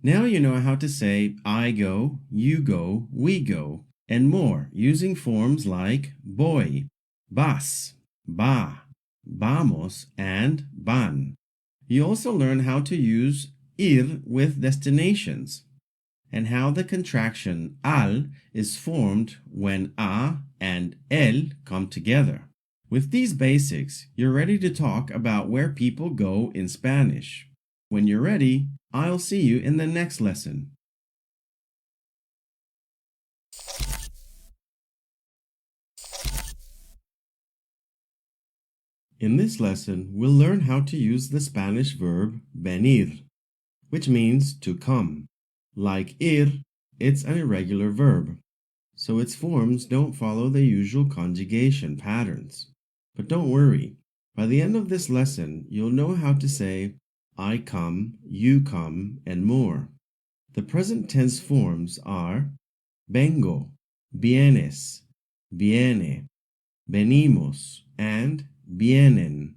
Now you know how to say I go, you go, we go, and more using forms like voy, vas, va, vamos, and van. You also learn how to use ir with destinations and how the contraction al is formed when a and el come together. With these basics, you're ready to talk about where people go in Spanish. When you're ready, I'll see you in the next lesson. In this lesson, we'll learn how to use the Spanish verb venir, which means to come. Like ir, it's an irregular verb, so its forms don't follow the usual conjugation patterns. But don't worry, by the end of this lesson, you'll know how to say I come, you come, and more. The present tense forms are vengo, vienes, viene, venimos, and vienen.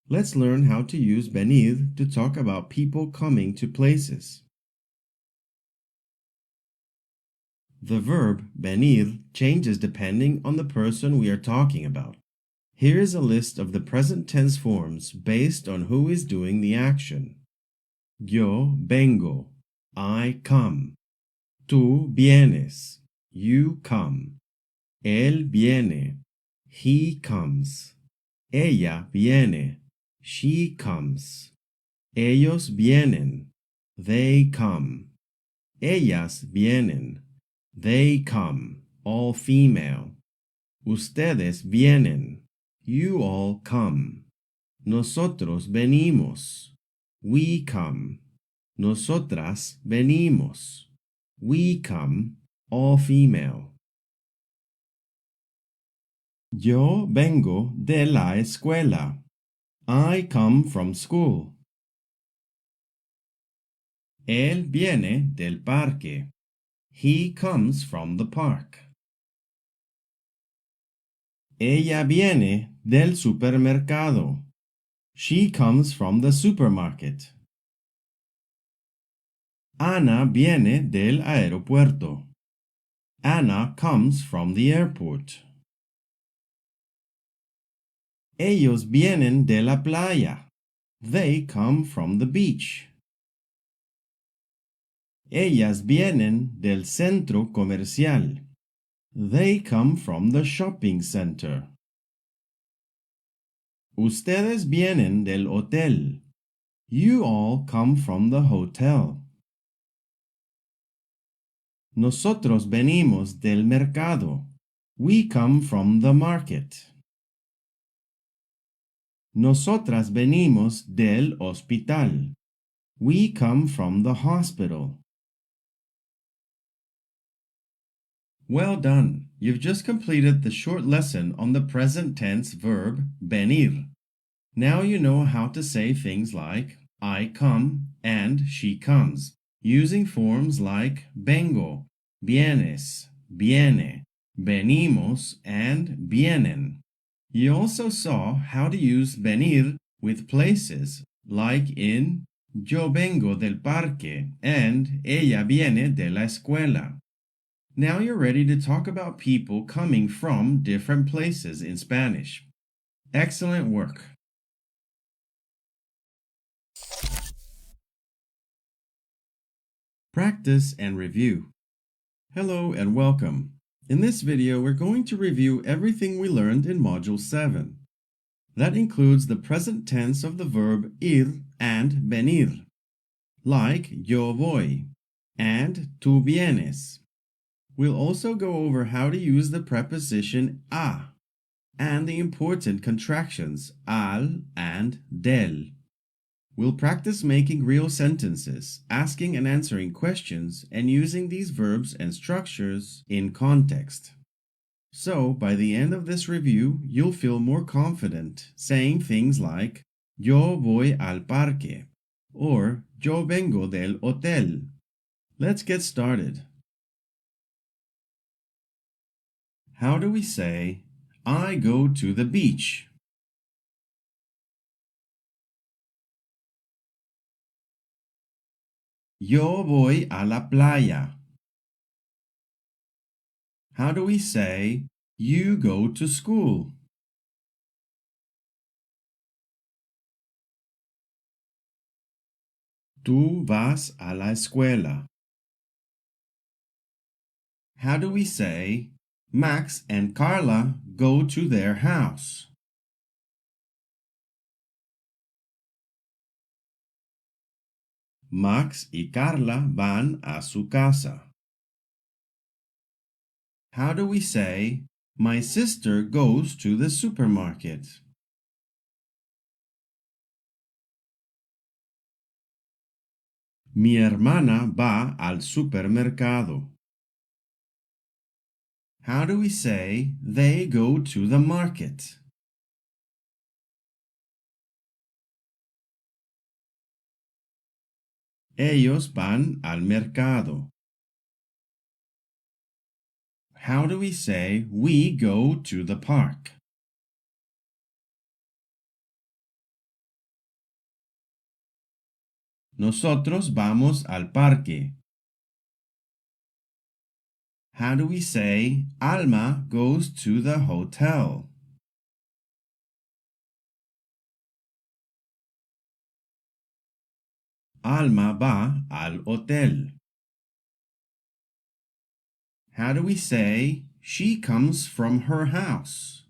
Let's learn how to use venir to talk about people coming to places. The verb venir changes depending on the person we are talking about. Here is a list of the present tense forms based on who is doing the action. Yo vengo, I come. Tú vienes, you come. Él viene, he comes. Ella viene, she comes. Ellos vienen, they come. Ellas vienen, they come, all female. Ustedes vienen, you all come. Nosotros venimos, we come. Nosotras venimos, we come, all female. Yo vengo de la escuela. I come from school. Él viene del parque. He comes from the park. Ella viene del supermercado. She comes from the supermarket. Ana viene del aeropuerto. Anna comes from the airport. Ellos vienen de la playa. They come from the beach. Ellas vienen del centro comercial. They come from the shopping center. Ustedes vienen del hotel. You all come from the hotel. Nosotros venimos del mercado. We come from the market. Nosotras venimos del hospital. We come from the hospital. Well done! You've just completed the short lesson on the present tense verb venir. Now you know how to say things like I come and she comes, using forms like vengo, vienes, viene, venimos, and vienen. You also saw how to use venir with places, like in Yo vengo del parque and ella viene de la escuela. Now you're ready to talk about people coming from different places in Spanish. Excellent work. Practice and review. Hello and welcome. In this video, we're going to review everything we learned in Module 7. That includes the present tense of the verb ir and venir, like yo voy and tú vienes. We'll also go over how to use the preposition a and the important contractions al and del. We'll practice making real sentences, asking and answering questions, and using these verbs and structures in context. So, by the end of this review, you'll feel more confident saying things like Yo voy al parque or Yo vengo del hotel. Let's get started. How do we say I go to the beach? Yo voy a la playa. How do we say you go to school? Tú vas a la escuela. How do we say Max and Carla go to their house? Max y Carla van a su casa. How do we say my sister goes to the supermarket? Mi hermana va al supermercado. How do we say they go to the market? Ellos van al mercado. How do we say we go to the park? Nosotros vamos al parque. How do we say Alma goes to the hotel? Alma va al hotel. How do we say she comes from her house?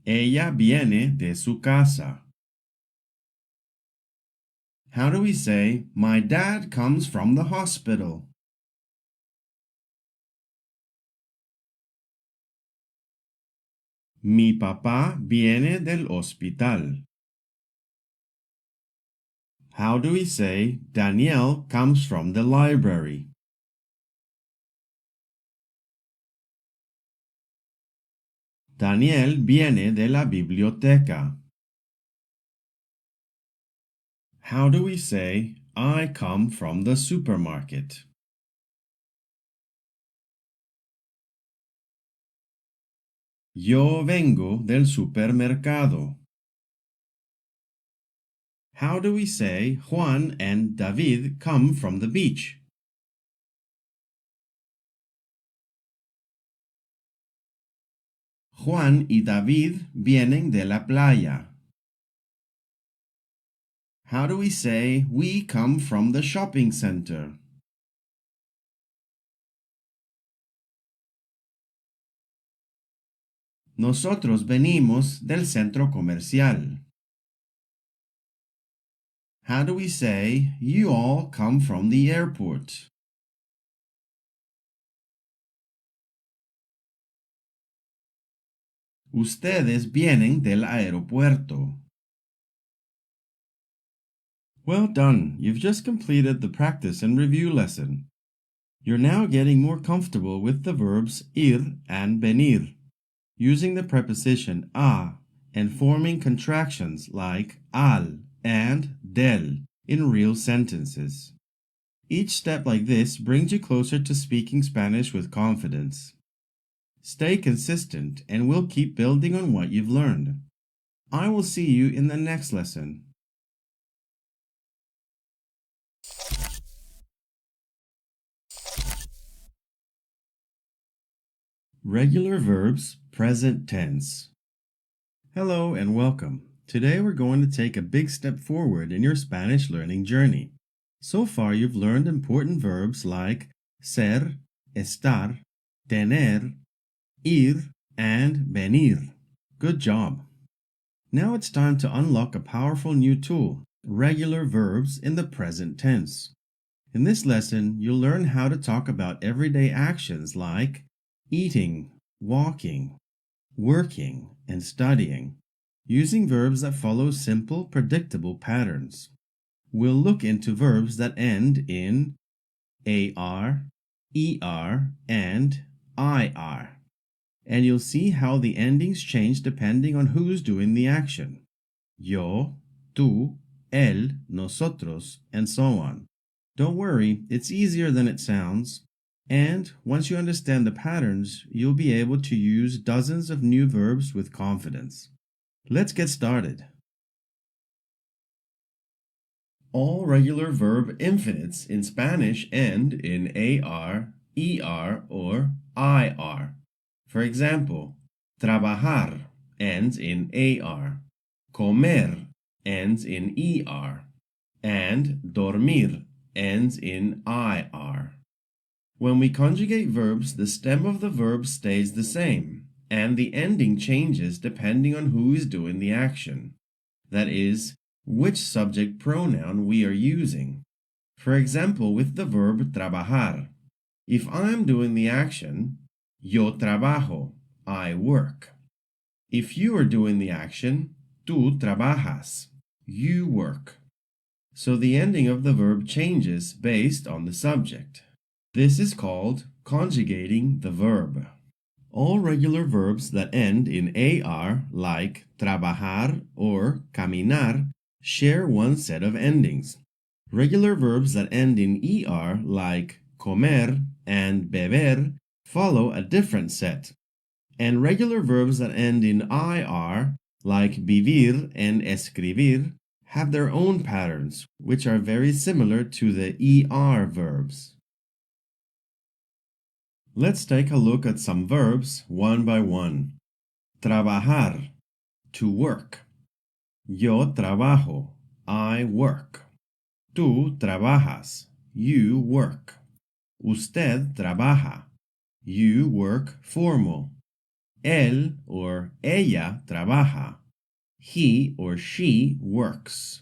Ella viene de su casa. How do we say my dad comes from the hospital? Mi papá viene del hospital. How do we say Daniel comes from the library? Daniel viene de la biblioteca. How do we say I come from the supermarket? Yo vengo del supermercado. How do we say Juan and David come from the beach? Juan y David vienen de la playa. How do we say we come from the shopping center? Nosotros venimos del centro comercial. How do we say you all come from the airport? Ustedes vienen del aeropuerto. Well done! You've just completed the practice and review lesson. You're now getting more comfortable with the verbs ir and venir, using the preposition a and forming contractions like al and del in real sentences. Each step like this brings you closer to speaking Spanish with confidence. Stay consistent and we'll keep building on what you've learned. I will see you in the next lesson. Regular verbs, present tense. Hello and welcome. Today we're going to take a big step forward in your Spanish learning journey. So far you've learned important verbs like ser, estar, tener, ir, and venir. Good job. Now it's time to unlock a powerful new tool, regular verbs in the present tense. In this lesson, you'll learn how to talk about everyday actions like eating, walking, working, and studying, using verbs that follow simple, predictable patterns. We'll look into verbs that end in AR, ER, and IR. And you'll see how the endings change depending on who's doing the action. Yo, tú, él, nosotros, and so on. Don't worry, it's easier than it sounds. And once you understand the patterns, you'll be able to use dozens of new verbs with confidence. Let's get started. All regular verb infinites in Spanish end in AR, ER, or IR. For example, trabajar ends in AR, comer ends in ER, and dormir ends in IR. When we conjugate verbs, the stem of the verb stays the same, and the ending changes depending on who is doing the action. That is, which subject pronoun we are using. For example, with the verb trabajar, if I'm doing the action, yo trabajo, I work. If you are doing the action, tú trabajas, you work. So the ending of the verb changes based on the subject. This is called conjugating the verb. All regular verbs that end in AR, like trabajar or caminar, share one set of endings. Regular verbs that end in ER, like comer and beber, follow a different set. And regular verbs that end in IR, like vivir and escribir, have their own patterns, which are very similar to the ER verbs. Let's take a look at some verbs one by one. Trabajar, to work. Yo trabajo, I work. Tú trabajas, you work. Usted trabaja, you work formal. Él or ella trabaja, he or she works.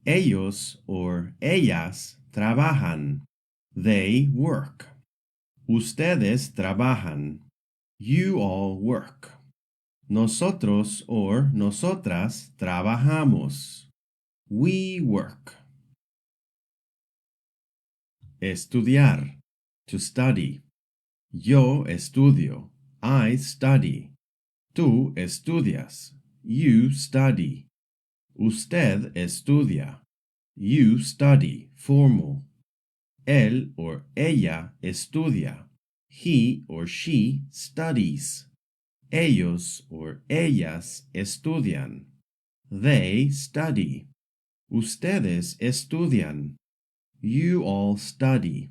Ellos or ellas trabajan, they work. Ustedes trabajan, you all work. Nosotros or nosotras trabajamos, we work. Estudiar, to study. Yo estudio, I study. Tú estudias, you study. Usted estudia, you study, formal. Él or ella estudia, he or she studies. Ellos or ellas estudian, they study. Ustedes estudian, you all study.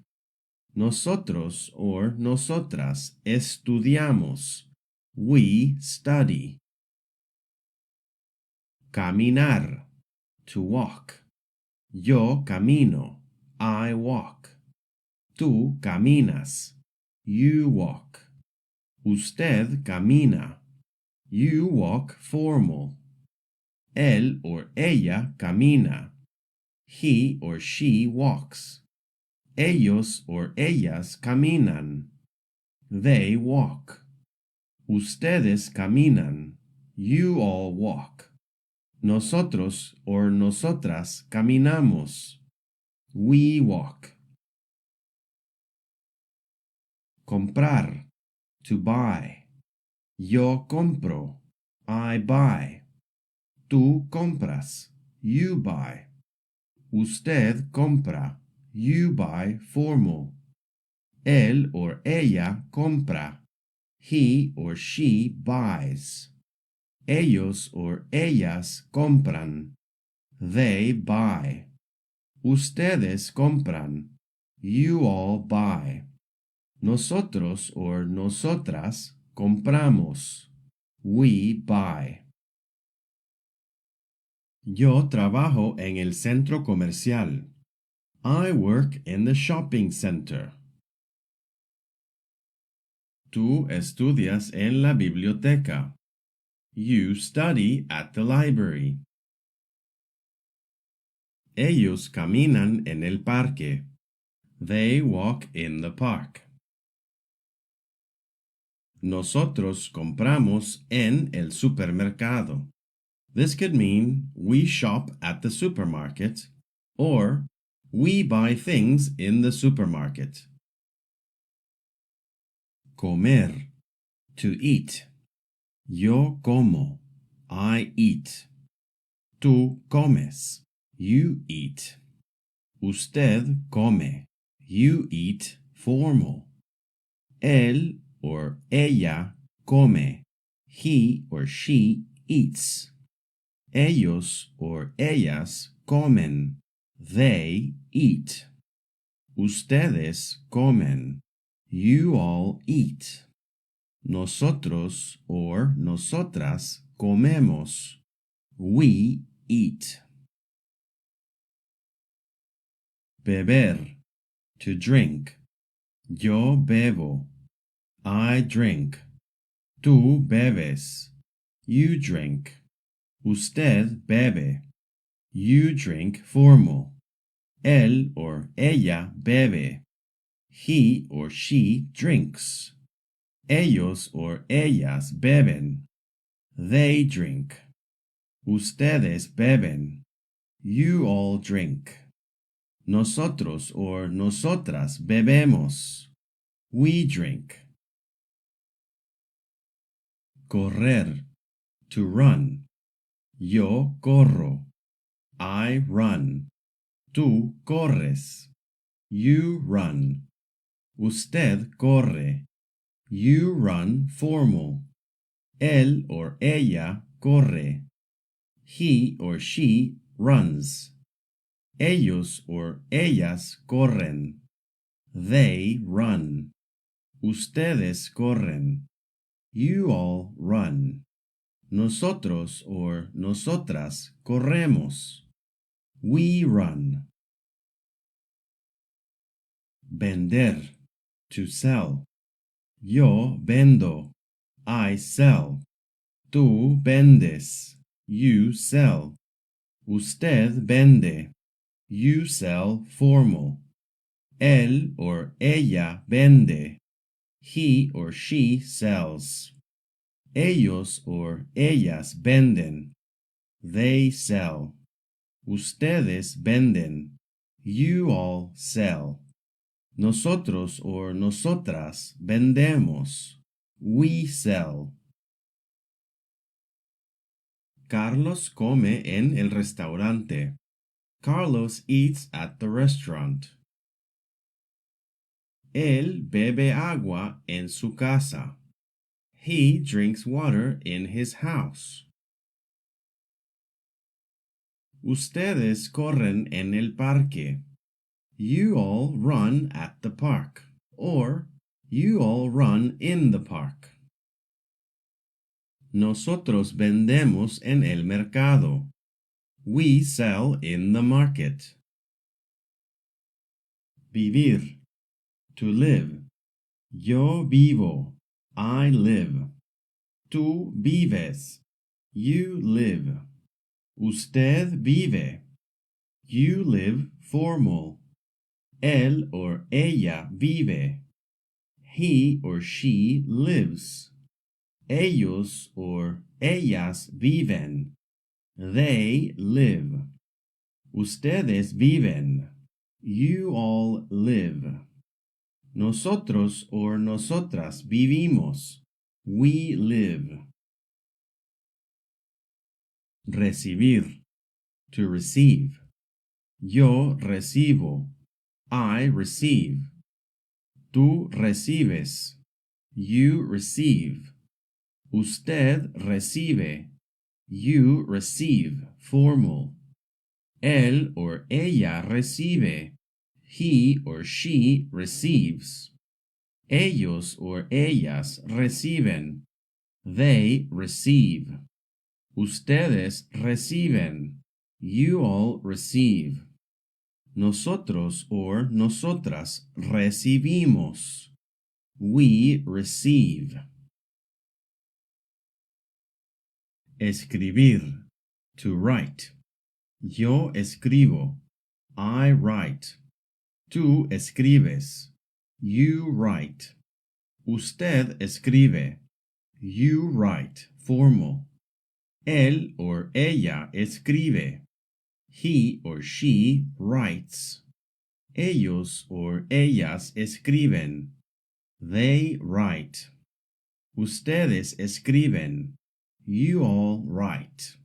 Nosotros or nosotras estudiamos, we study. Caminar, to walk. Yo camino, I walk. Tú caminas, you walk. Usted camina, you walk formal. Él or ella camina, he or she walks. Ellos or ellas caminan, they walk. Ustedes caminan, you all walk. Nosotros or nosotras caminamos, we walk. Comprar, to buy. Yo compro, I buy. Tú compras, you buy. Usted compra, you buy formal. Él or ella compra, he or she buys. Ellos or ellas compran, they buy. Ustedes compran, you all buy. Nosotros or nosotras compramos. We buy. Yo trabajo en el centro comercial. I work in the shopping center. Tú estudias en la biblioteca. You study at the library. Ellos caminan en el parque. They walk in the park. Nosotros compramos en el supermercado. This could mean we shop at the supermarket or we buy things in the supermarket. Comer, to eat. Yo como, I eat. Tú comes, you eat. Usted come, you eat formal. Él or ella come, he or she eats. Ellos or ellas comen, they eat. Ustedes comen, you all eat. Nosotros or nosotras comemos, we eat. Beber, to drink. Yo bebo, I drink. Tú bebes, you drink. Usted bebe, you drink formal. Él or ella bebe, he or she drinks. Ellos or ellas beben, they drink. Ustedes beben, you all drink. Nosotros or nosotras bebemos, we drink. Correr, to run. Yo corro, I run. Tú corres, you run. Usted corre, you run formal. Él or ella corre, he or she runs. Ellos or ellas corren, they run. Ustedes corren, you all run. Nosotros or nosotras corremos, we run. Vender, to sell. Yo vendo, I sell. Tú vendes, you sell. Usted vende, you sell formal. Él or ella vende, he or she sells. Ellos or ellas venden, they sell. Ustedes venden, you all sell. Nosotros or nosotras vendemos, we sell. Carlos come en el restaurante. Carlos eats at the restaurant. Él bebe agua en su casa. He drinks water in his house. Ustedes corren en el parque. You all run at the park, or you all run in the park. Nosotros vendemos en el mercado. We sell in the market. Vivir, to live. Yo vivo, I live. Tú vives, you live. Usted vive, you live formal. Él or ella vive, he or she lives. Ellos or ellas viven, they live. Ustedes viven, you all live. Nosotros or nosotras vivimos, we live. Recibir, to receive. Yo recibo, I receive. Tú recibes, you receive. Usted recibe, you receive formal. Él or ella recibe, he or she receives. Ellos or ellas reciben. They receive. Ustedes reciben. You all receive. Nosotros or nosotras recibimos. We receive. Escribir. To write. Yo escribo. I write. Tú escribes. You write. Usted escribe. You write. Formal. Él or ella escribe. He or she writes. Ellos or ellas escriben. They write. Ustedes escriben. You all write.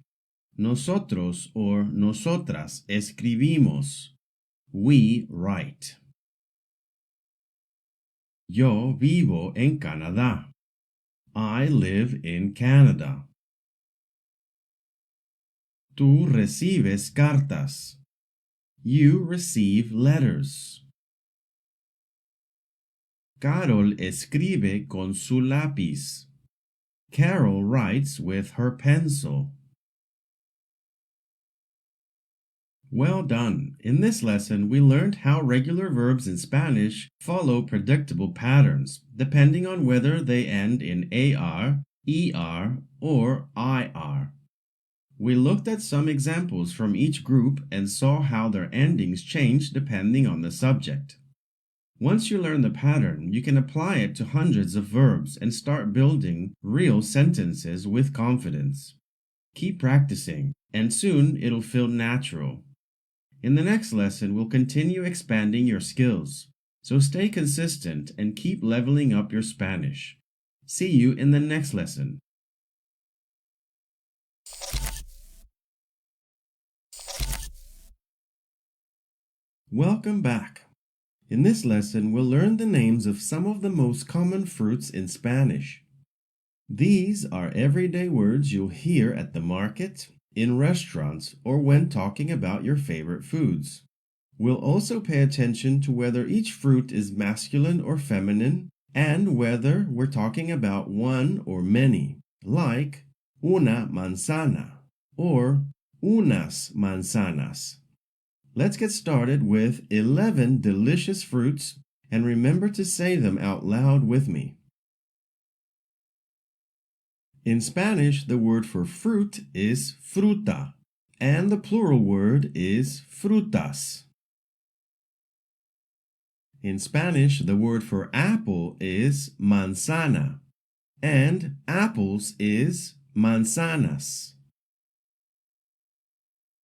Nosotros or nosotras escribimos. We write. Yo vivo en Canadá. I live in Canada. Tú recibes cartas. You receive letters. Carol escribe con su lápiz. Carol writes with her pencil. Well done! In this lesson, we learned how regular verbs in Spanish follow predictable patterns, depending on whether they end in AR, ER, or IR. We looked at some examples from each group and saw how their endings change depending on the subject. Once you learn the pattern, you can apply it to hundreds of verbs and start building real sentences with confidence. Keep practicing, and soon it'll feel natural. In the next lesson, we'll continue expanding your skills, so stay consistent and keep leveling up your Spanish. See you in the next lesson. Welcome back. In this lesson, we'll learn the names of some of the most common fruits in Spanish. These are everyday words you'll hear at the market, in restaurants, or when talking about your favorite foods. We'll also pay attention to whether each fruit is masculine or feminine, and whether we're talking about one or many, like una manzana or unas manzanas. Let's get started with 11 delicious fruits, and remember to say them out loud with me. In Spanish, the word for fruit is fruta, and the plural word is frutas. In Spanish, the word for apple is manzana, and apples is manzanas.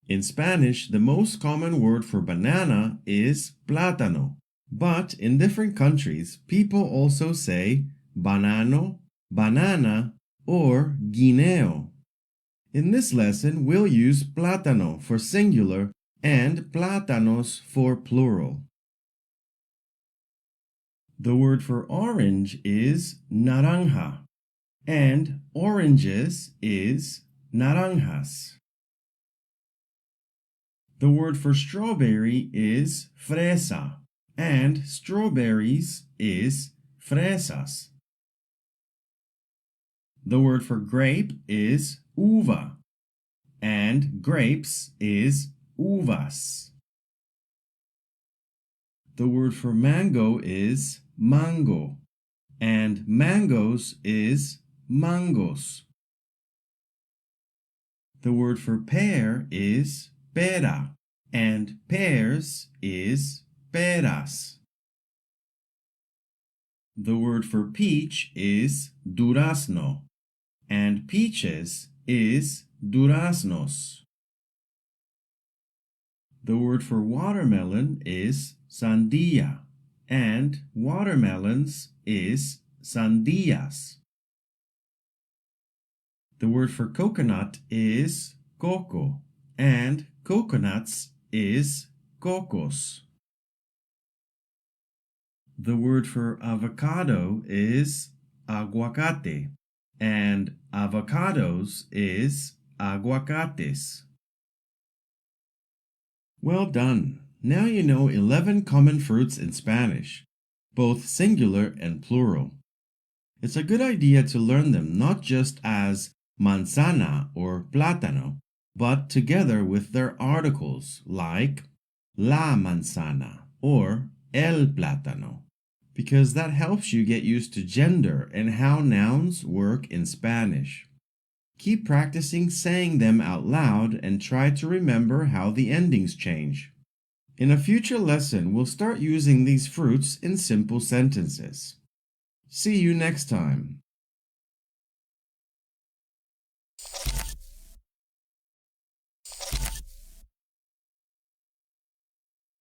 In Spanish, the most common word for banana is plátano, but in different countries, people also say banano, banana, or guineo. In this lesson, we'll use plátano for singular and plátanos for plural. The word for orange is naranja, and oranges is naranjas. The word for strawberry is fresa, and strawberries is fresas. The word for grape is uva, and grapes is uvas. The word for mango is mango, and mangoes is mangos. The word for pear is pera, and pears is peras. The word for peach is durazno, and peaches is duraznos. The word for watermelon is sandía, and watermelons is sandías. The word for coconut is coco, and coconuts is cocos. The word for avocado is aguacate, and avocados is aguacates. Well done! Now you know 11 common fruits in Spanish. both singular and plural. It's a good idea to learn them not just as manzana or plátano, but together with their articles like la manzana or el plátano, because that helps you get used to gender and how nouns work in Spanish. Keep practicing saying them out loud and try to remember how the endings change. In a future lesson, we'll start using these fruits in simple sentences. See you next time.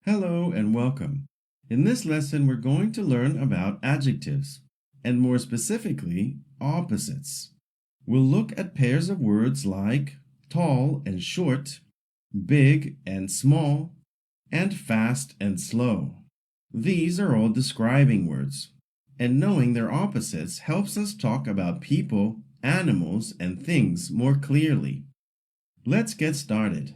Hello and welcome. In this lesson, we're going to learn about adjectives, and more specifically, opposites. We'll look at pairs of words like tall and short, big and small, and fast and slow. These are all describing words, and knowing their opposites helps us talk about people, animals, and things more clearly. Let's get started.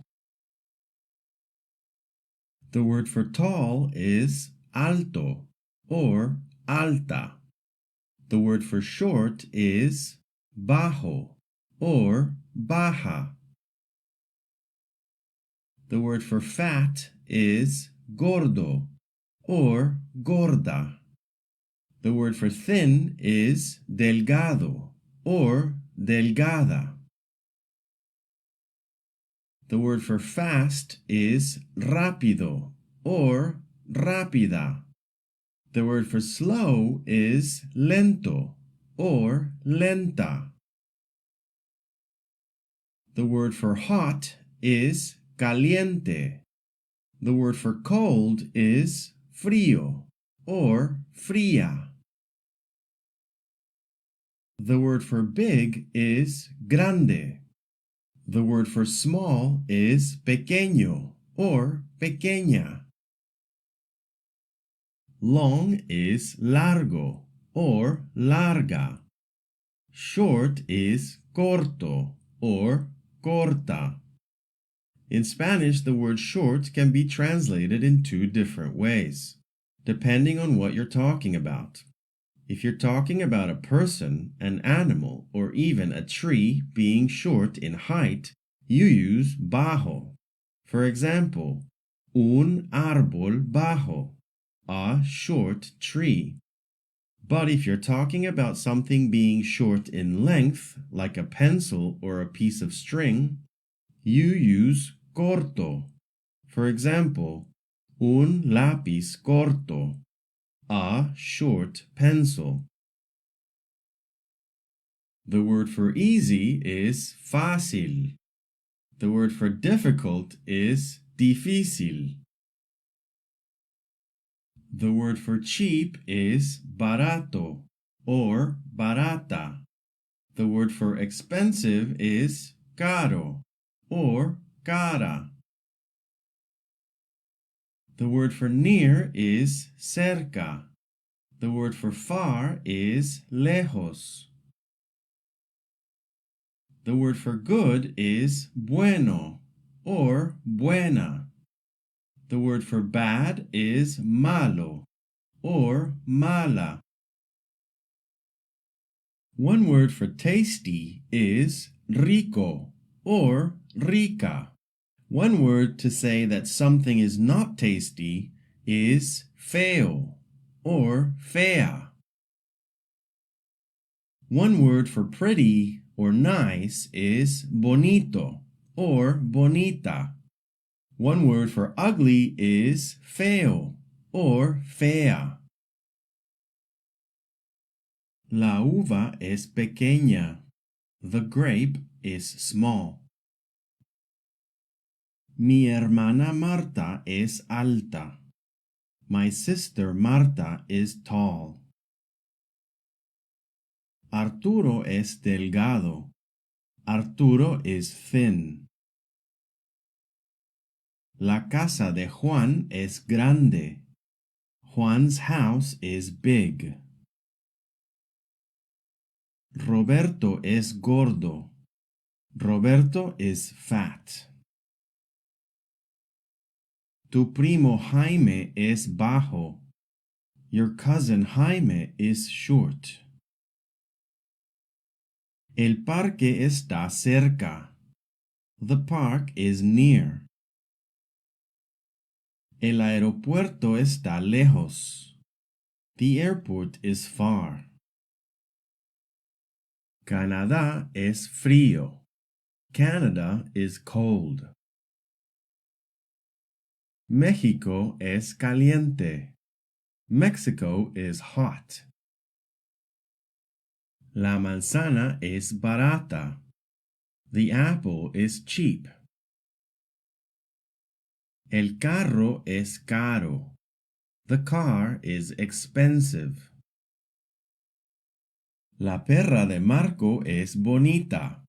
The word for tall is alto or alta. The word for short is bajo or baja. The word for fat is gordo or gorda. The word for thin is delgado or delgada. The word for fast is rápido or rápida. The word for slow is lento or lenta. The word for hot is caliente. The word for cold is frío or fría. The word for big is grande. The word for small is pequeño or pequeña. Long is largo or larga. Short is corto or corta. In Spanish, the word short can be translated in two different ways, depending on what you're talking about. If you're talking about a person, an animal, or even a tree being short in height, you use bajo. For example, un árbol bajo, a short tree. But if you're talking about something being short in length, like a pencil or a piece of string, you use corto. For example, un lápiz corto, a short pencil. The word for easy is fácil. The word for difficult is difícil. The word for cheap is barato or barata. The word for expensive is caro or cara. The word for near is cerca. The word for far is lejos. The word for good is bueno or buena. The word for bad is malo or mala. One word for tasty is rico or rica. One word to say that something is not tasty is feo or fea. One word for pretty or nice is bonito or bonita. One word for ugly is feo or fea. La uva es pequeña. The grape is small. Mi hermana Marta es alta. My sister Marta is tall. Arturo es delgado. Arturo is thin. La casa de Juan es grande. Juan's house is big. Roberto es gordo. Roberto is fat. Tu primo Jaime es bajo. Your cousin Jaime is short. El parque está cerca. The park is near. El aeropuerto está lejos. The airport is far. Canadá es frío. Canada is cold. México es caliente. Mexico is hot. La manzana es barata. The apple is cheap. El carro es caro. The car is expensive. La perra de Marco es bonita.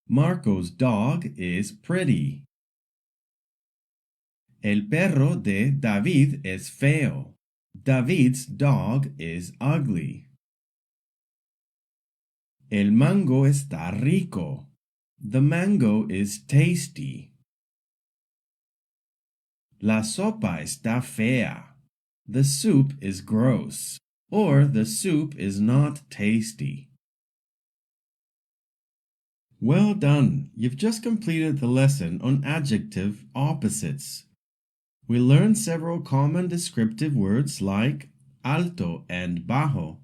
Marco's dog is pretty. El perro de David es feo. David's dog is ugly. El mango está rico. The mango is tasty. La sopa está fea. The soup is gross, or the soup is not tasty. Well done! You've just completed the lesson on adjective opposites. We learned several common descriptive words like alto and bajo,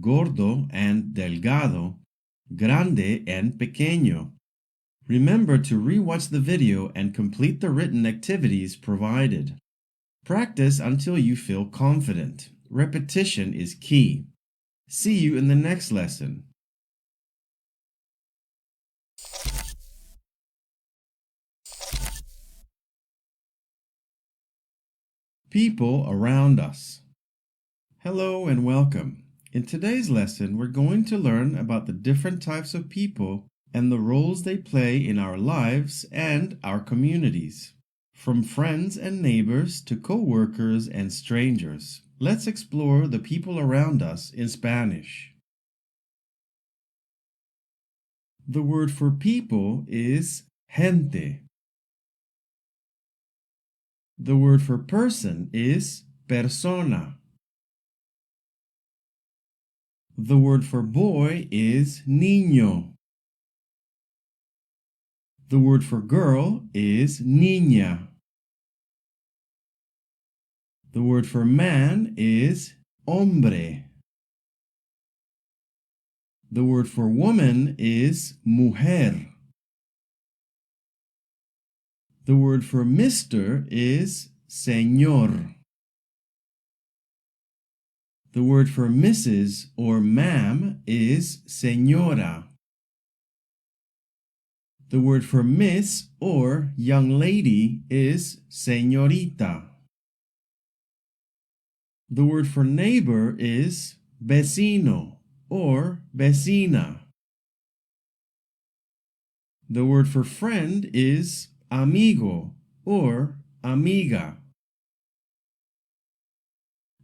gordo and delgado, grande and pequeño. Remember to re-watch the video and complete the written activities provided. Practice until you feel confident. Repetition is key. See you in the next lesson. People around us. Hello and welcome. In today's lesson, we're going to learn about the different types of people and the roles they play in our lives and our communities. From friends and neighbors to co-workers and strangers, let's explore the people around us in Spanish. The word for people is gente. The word for person is persona. The word for boy is niño. The word for girl is niña. The word for man is hombre. The word for woman is mujer. The word for Mr. is señor. The word for Mrs. or ma'am is señora. The word for miss or young lady is señorita. The word for neighbor is vecino or vecina. The word for friend is amigo or amiga.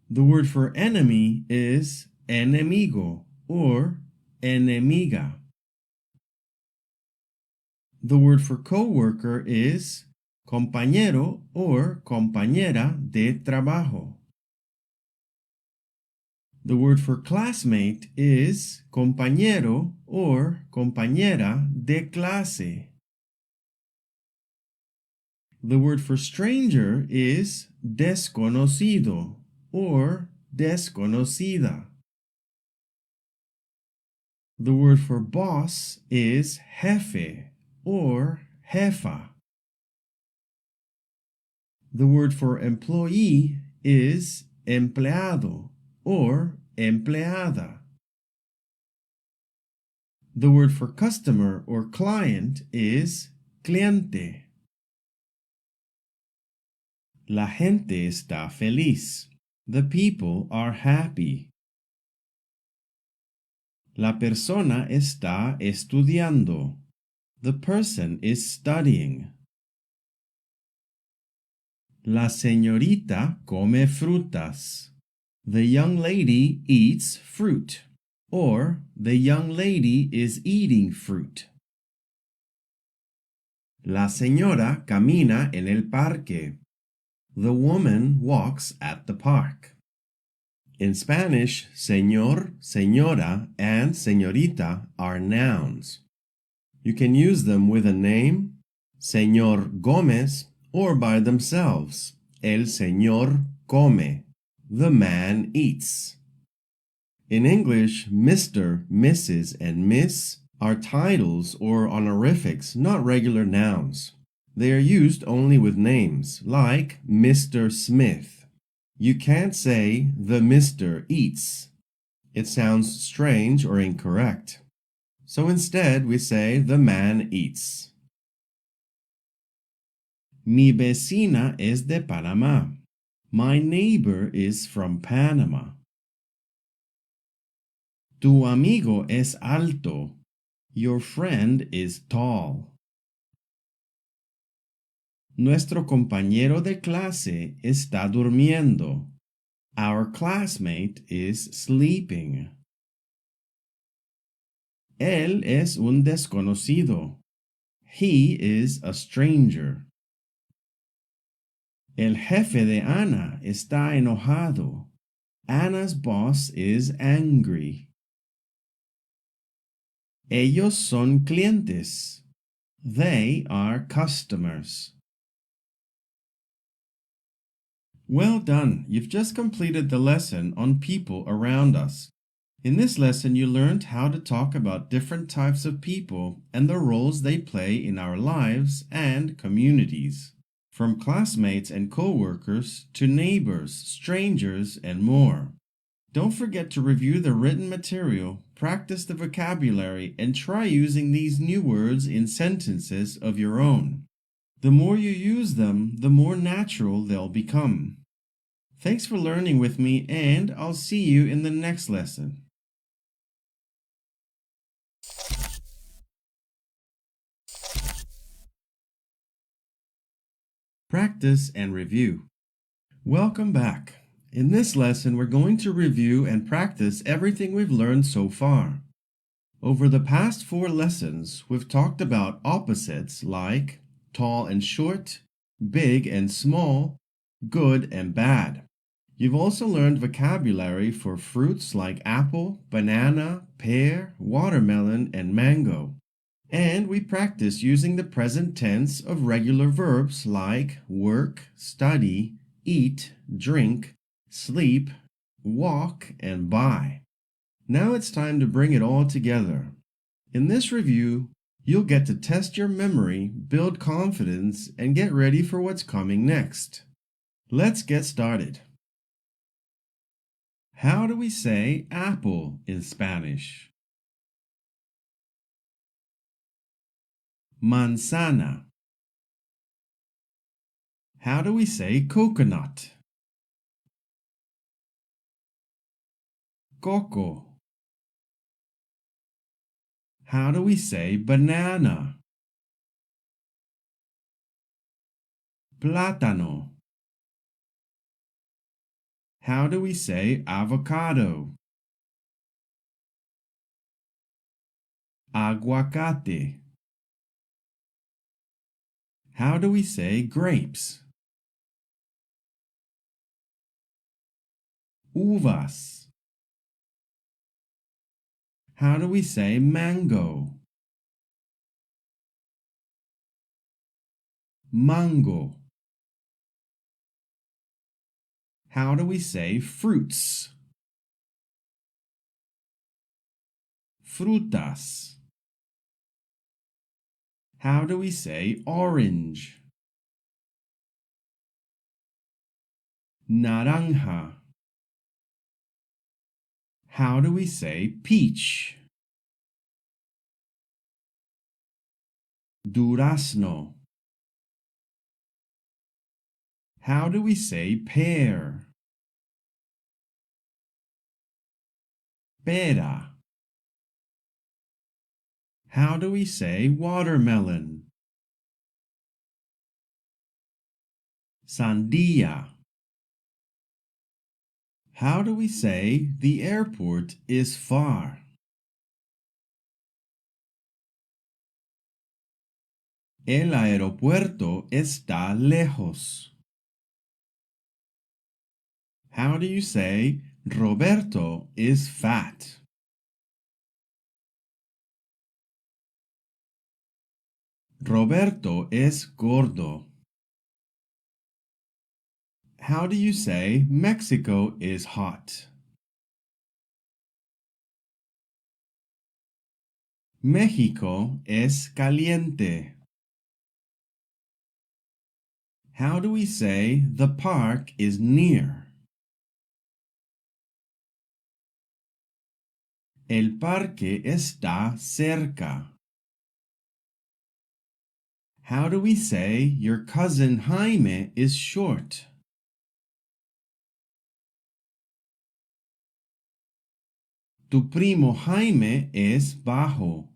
The word for enemy is enemigo or enemiga. The word for co-worker is compañero or compañera de trabajo. The word for classmate is compañero or compañera de clase. The word for stranger is desconocido or desconocida. The word for boss is jefe or jefa. The word for employee is empleado or empleada. The word for customer or client is cliente. La gente está feliz. The people are happy. La persona está estudiando. The person is studying. La señorita come frutas. The young lady eats fruit. Or, the young lady is eating fruit. La señora camina en el parque. The woman walks at the park. In Spanish, señor, señora, and señorita are nouns. You can use them with a name, Señor Gómez, or by themselves. El señor come. The man eats. In English, Mr., Mrs., and Miss are titles or honorifics, not regular nouns. They are used only with names, like Mr. Smith. You can't say, the Mr. eats. It sounds strange or incorrect. So instead, we say, the man eats. Mi vecina es de Panamá. My neighbor is from Panama. Tu amigo es alto. Your friend is tall. Nuestro compañero de clase está durmiendo. Our classmate is sleeping. Él es un desconocido. He is a stranger. El jefe de Ana está enojado. Anna's boss is angry. Ellos son clientes. They are customers. Well done! You've just completed the lesson on people around us. In this lesson, you learned how to talk about different types of people and the roles they play in our lives and communities, from classmates and co-workers to neighbors, strangers, and more. Don't forget to review the written material, practice the vocabulary, and try using these new words in sentences of your own. The more you use them, the more natural they'll become. Thanks for learning with me, and I'll see you in the next lesson. Practice and review. Welcome back. In this lesson, we're going to review and practice everything we've learned so far. Over the past 4 lessons, we've talked about opposites like tall and short, big and small, good and bad. You've also learned vocabulary for fruits like apple, banana, pear, watermelon, and mango. And we practice using the present tense of regular verbs like work, study, eat, drink, sleep, walk, and buy. Now it's time to bring it all together. In this review, you'll get to test your memory, build confidence, and get ready for what's coming next. Let's get started. How do we say apple in Spanish? Manzana. How do we say coconut? Coco. How do we say banana? Plátano. How do we say avocado? Aguacate. How do we say grapes? Uvas. How do we say mango? Mango. How do we say fruits? Frutas. How do we say orange? Naranja. How do we say peach? Durazno. How do we say pear? Pera. How do we say watermelon? Sandía. How do we say the airport is far? El aeropuerto está lejos. How do you say Roberto is fat. Roberto es gordo. How do you say Mexico is hot? México es caliente. How do we say the park is near? El parque está cerca. How do we say your cousin Jaime is short? Tu primo Jaime es bajo.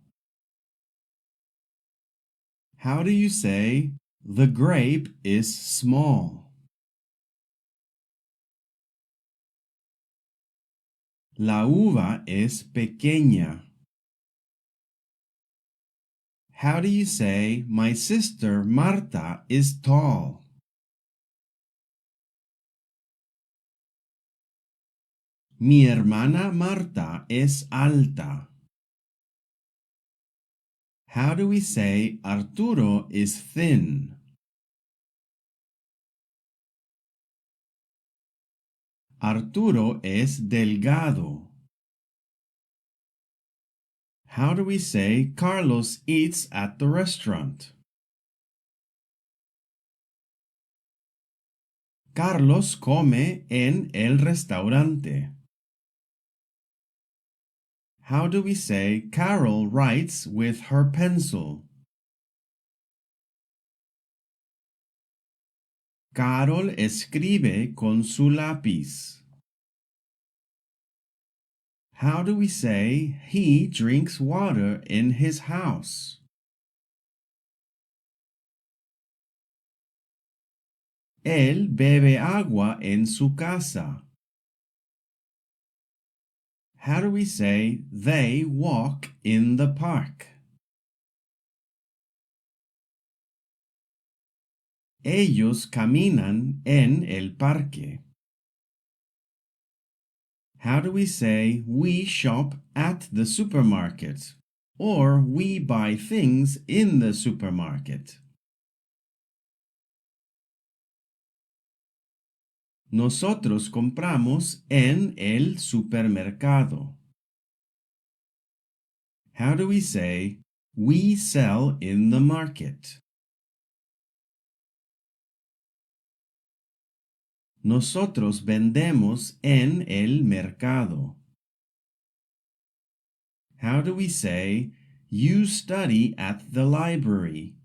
How do you say the grape is small? La uva es pequeña. How do you say my sister Marta is tall? Mi hermana Marta es alta. How do we say Arturo is thin? Arturo es delgado. How do we say Carlos eats at the restaurant? Carlos come en el restaurante. How do we say Carol writes with her pencil? Carol escribe con su lápiz. How do we say he drinks water in his house? Él bebe agua en su casa. How do we say they walk in the park? Ellos caminan en el parque. How do we say we shop at the supermarket or we buy things in the supermarket? Nosotros compramos en el supermercado. How do we say we sell in the market? Nosotros vendemos en el mercado. How do we say you study at the library?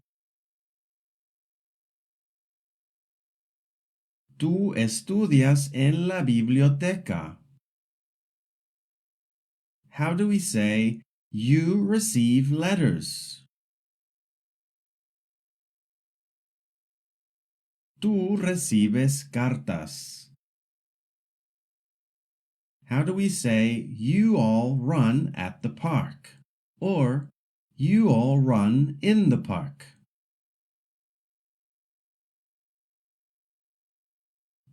Tú estudias en la biblioteca. How do we say you receive letters? Tú recibes cartas. How do we say you all run at the park? Or you all run in the park?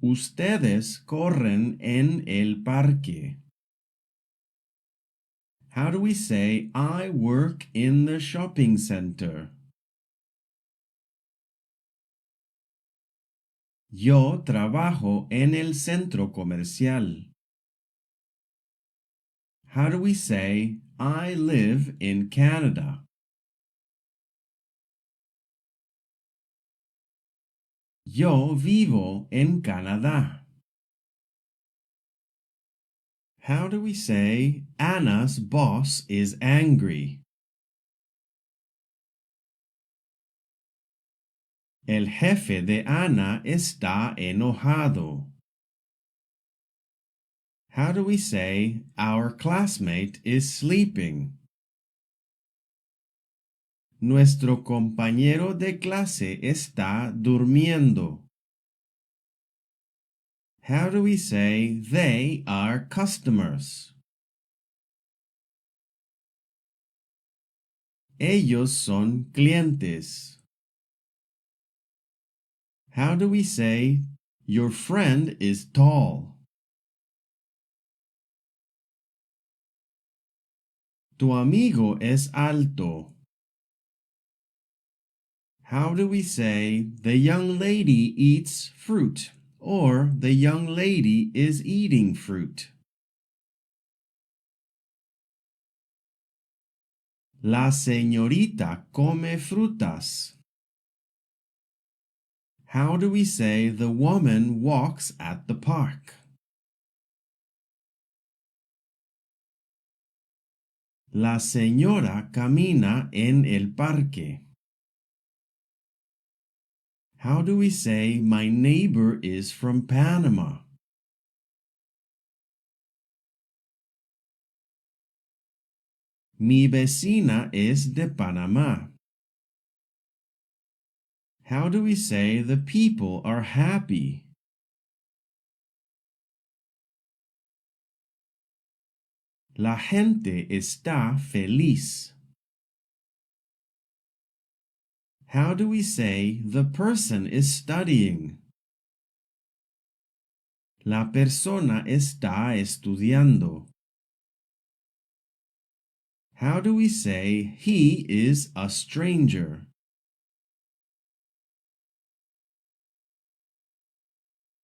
Ustedes corren en el parque. How do we say I work in the shopping center? Yo trabajo en el centro comercial. How do we say I live in Canada? Yo vivo en Canadá. How do we say Anna's boss is angry? El jefe de Ana está enojado. How do we say our classmate is sleeping? Nuestro compañero de clase está durmiendo. How do we say they are customers? Ellos son clientes. How do we say your friend is tall? Tu amigo es alto. How do we say the young lady eats fruit or the young lady is eating fruit? La señorita come frutas. How do we say the woman walks at the park? La señora camina en el parque. How do we say my neighbor is from Panama? Mi vecina es de Panamá. How do we say the people are happy? La gente está feliz. How do we say the person is studying? La persona está estudiando. How do we say he is a stranger?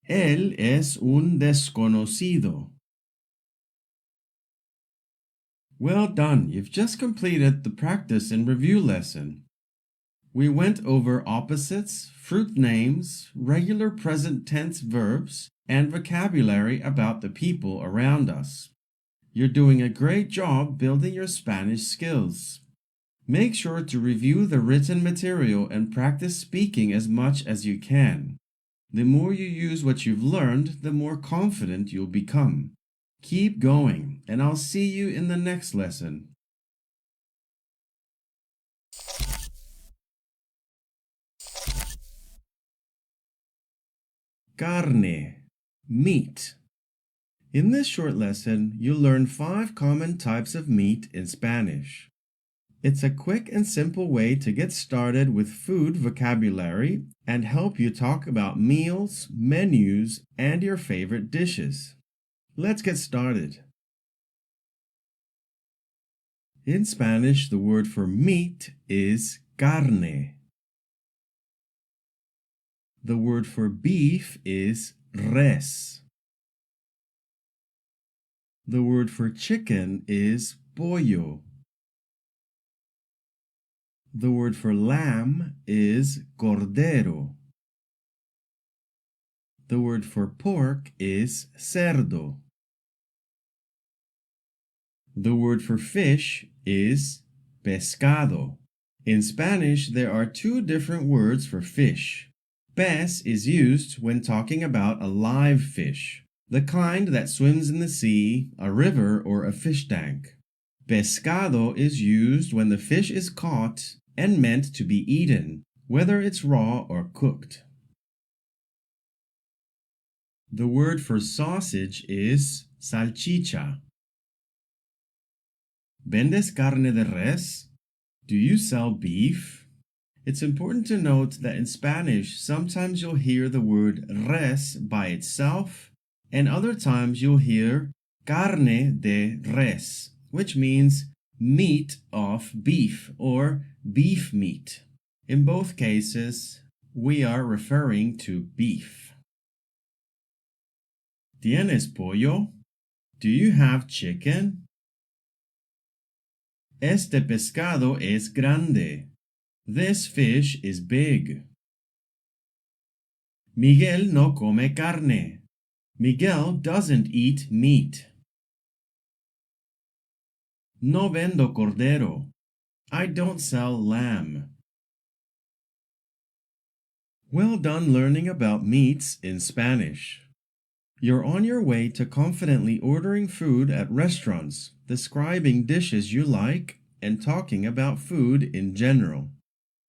Él es un desconocido. Well done, you've just completed the practice and review lesson. We went over opposites, fruit names, regular present tense verbs, and vocabulary about the people around us. You're doing a great job building your Spanish skills. Make sure to review the written material and practice speaking as much as you can. The more you use what you've learned, the more confident you'll become. Keep going, and I'll see you in the next lesson. Carne, meat. In this short lesson, you'll learn 5 common types of meat in Spanish. It's a quick and simple way to get started with food vocabulary and help you talk about meals, menus, and your favorite dishes. Let's get started. In Spanish, the word for meat is carne. The word for beef is res. The word for chicken is pollo. The word for lamb is cordero. The word for pork is cerdo. The word for fish is pescado. In Spanish, there are 2 different words for fish. Pez is used when talking about a live fish, the kind that swims in the sea, a river, or a fish tank. Pescado is used when the fish is caught and meant to be eaten, whether it's raw or cooked. The word for sausage is salchicha. ¿Vendes carne de res? Do you sell beef? It's important to note that in Spanish, sometimes you'll hear the word res by itself, and other times you'll hear carne de res, which means meat of beef or beef meat. In both cases, we are referring to beef. ¿Tienes pollo? Do you have chicken? Este pescado es grande. This fish is big. Miguel no come carne. Miguel doesn't eat meat. No vendo cordero. I don't sell lamb. Well done learning about meats in Spanish. You're on your way to confidently ordering food at restaurants, describing dishes you like, and talking about food in general.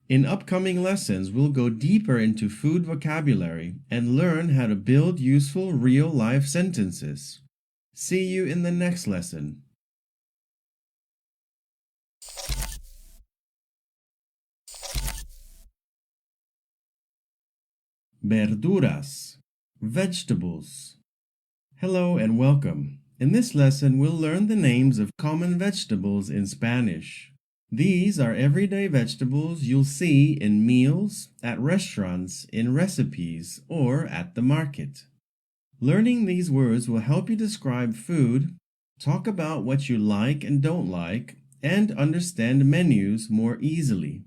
In upcoming lessons, we'll go deeper into food vocabulary and learn how to build useful real-life sentences. See you in the next lesson. Verduras, vegetables. Hello and welcome. In this lesson, we'll learn the names of common vegetables in Spanish. These are everyday vegetables you'll see in meals, at restaurants, in recipes, or at the market. Learning these words will help you describe food, talk about what you like and don't like, and understand menus more easily.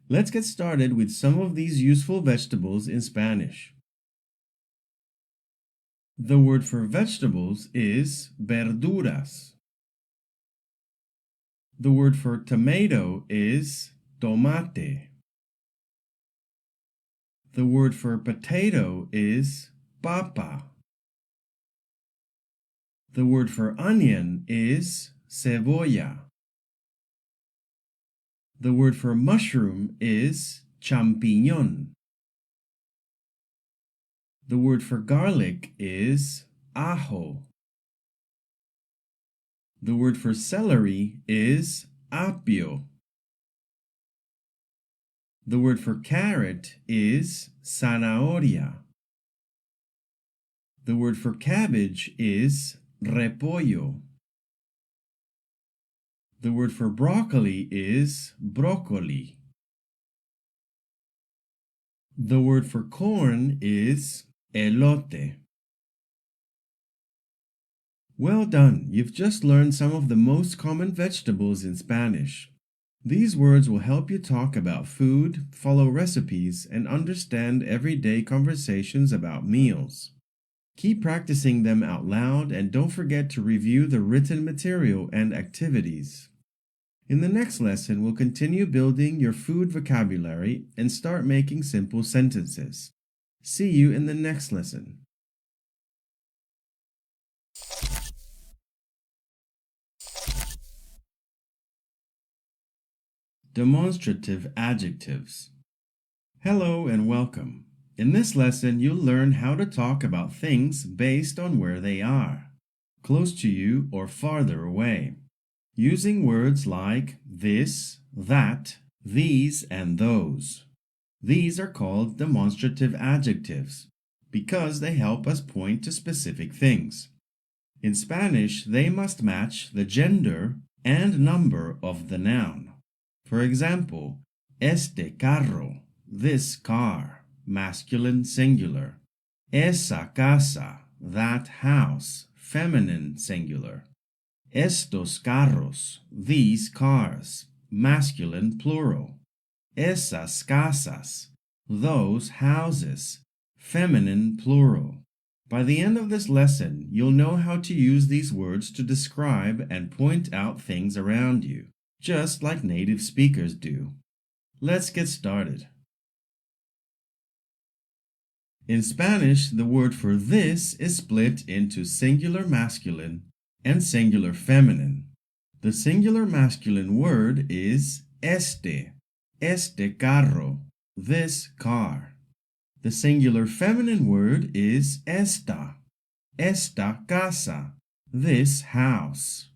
Let's get started with some of these useful vegetables in Spanish. The word for vegetables is verduras. The word for tomato is tomate. The word for potato is papa. The word for onion is cebolla. The word for mushroom is champiñón. The word for garlic is ajo. The word for celery is apio. The word for carrot is zanahoria. The word for cabbage is repollo. The word for broccoli is broccoli. The word for corn is elote. Well done! You've just learned some of the most common vegetables in Spanish. These words will help you talk about food, follow recipes, and understand everyday conversations about meals. Keep practicing them out loud and don't forget to review the written material and activities. In the next lesson, we'll continue building your food vocabulary and start making simple sentences. See you in the next lesson. Demonstrative adjectives. Hello and welcome. In this lesson, you'll learn how to talk about things based on where they are, close to you or farther away, using words like this, that, these, and those. These are called demonstrative adjectives because they help us point to specific things. In Spanish, they must match the gender and number of the noun. For example, este carro, this car, masculine singular. Esa casa, that house, feminine singular. Estos carros, these cars, masculine plural. Esas casas, those houses, feminine plural. By the end of this lesson, you'll know how to use these words to describe and point out things around you, just like native speakers do. Let's get started. In Spanish, the word for this is split into singular masculine and singular feminine. The singular masculine word is este carro, this car. The singular feminine word is esta casa, this house.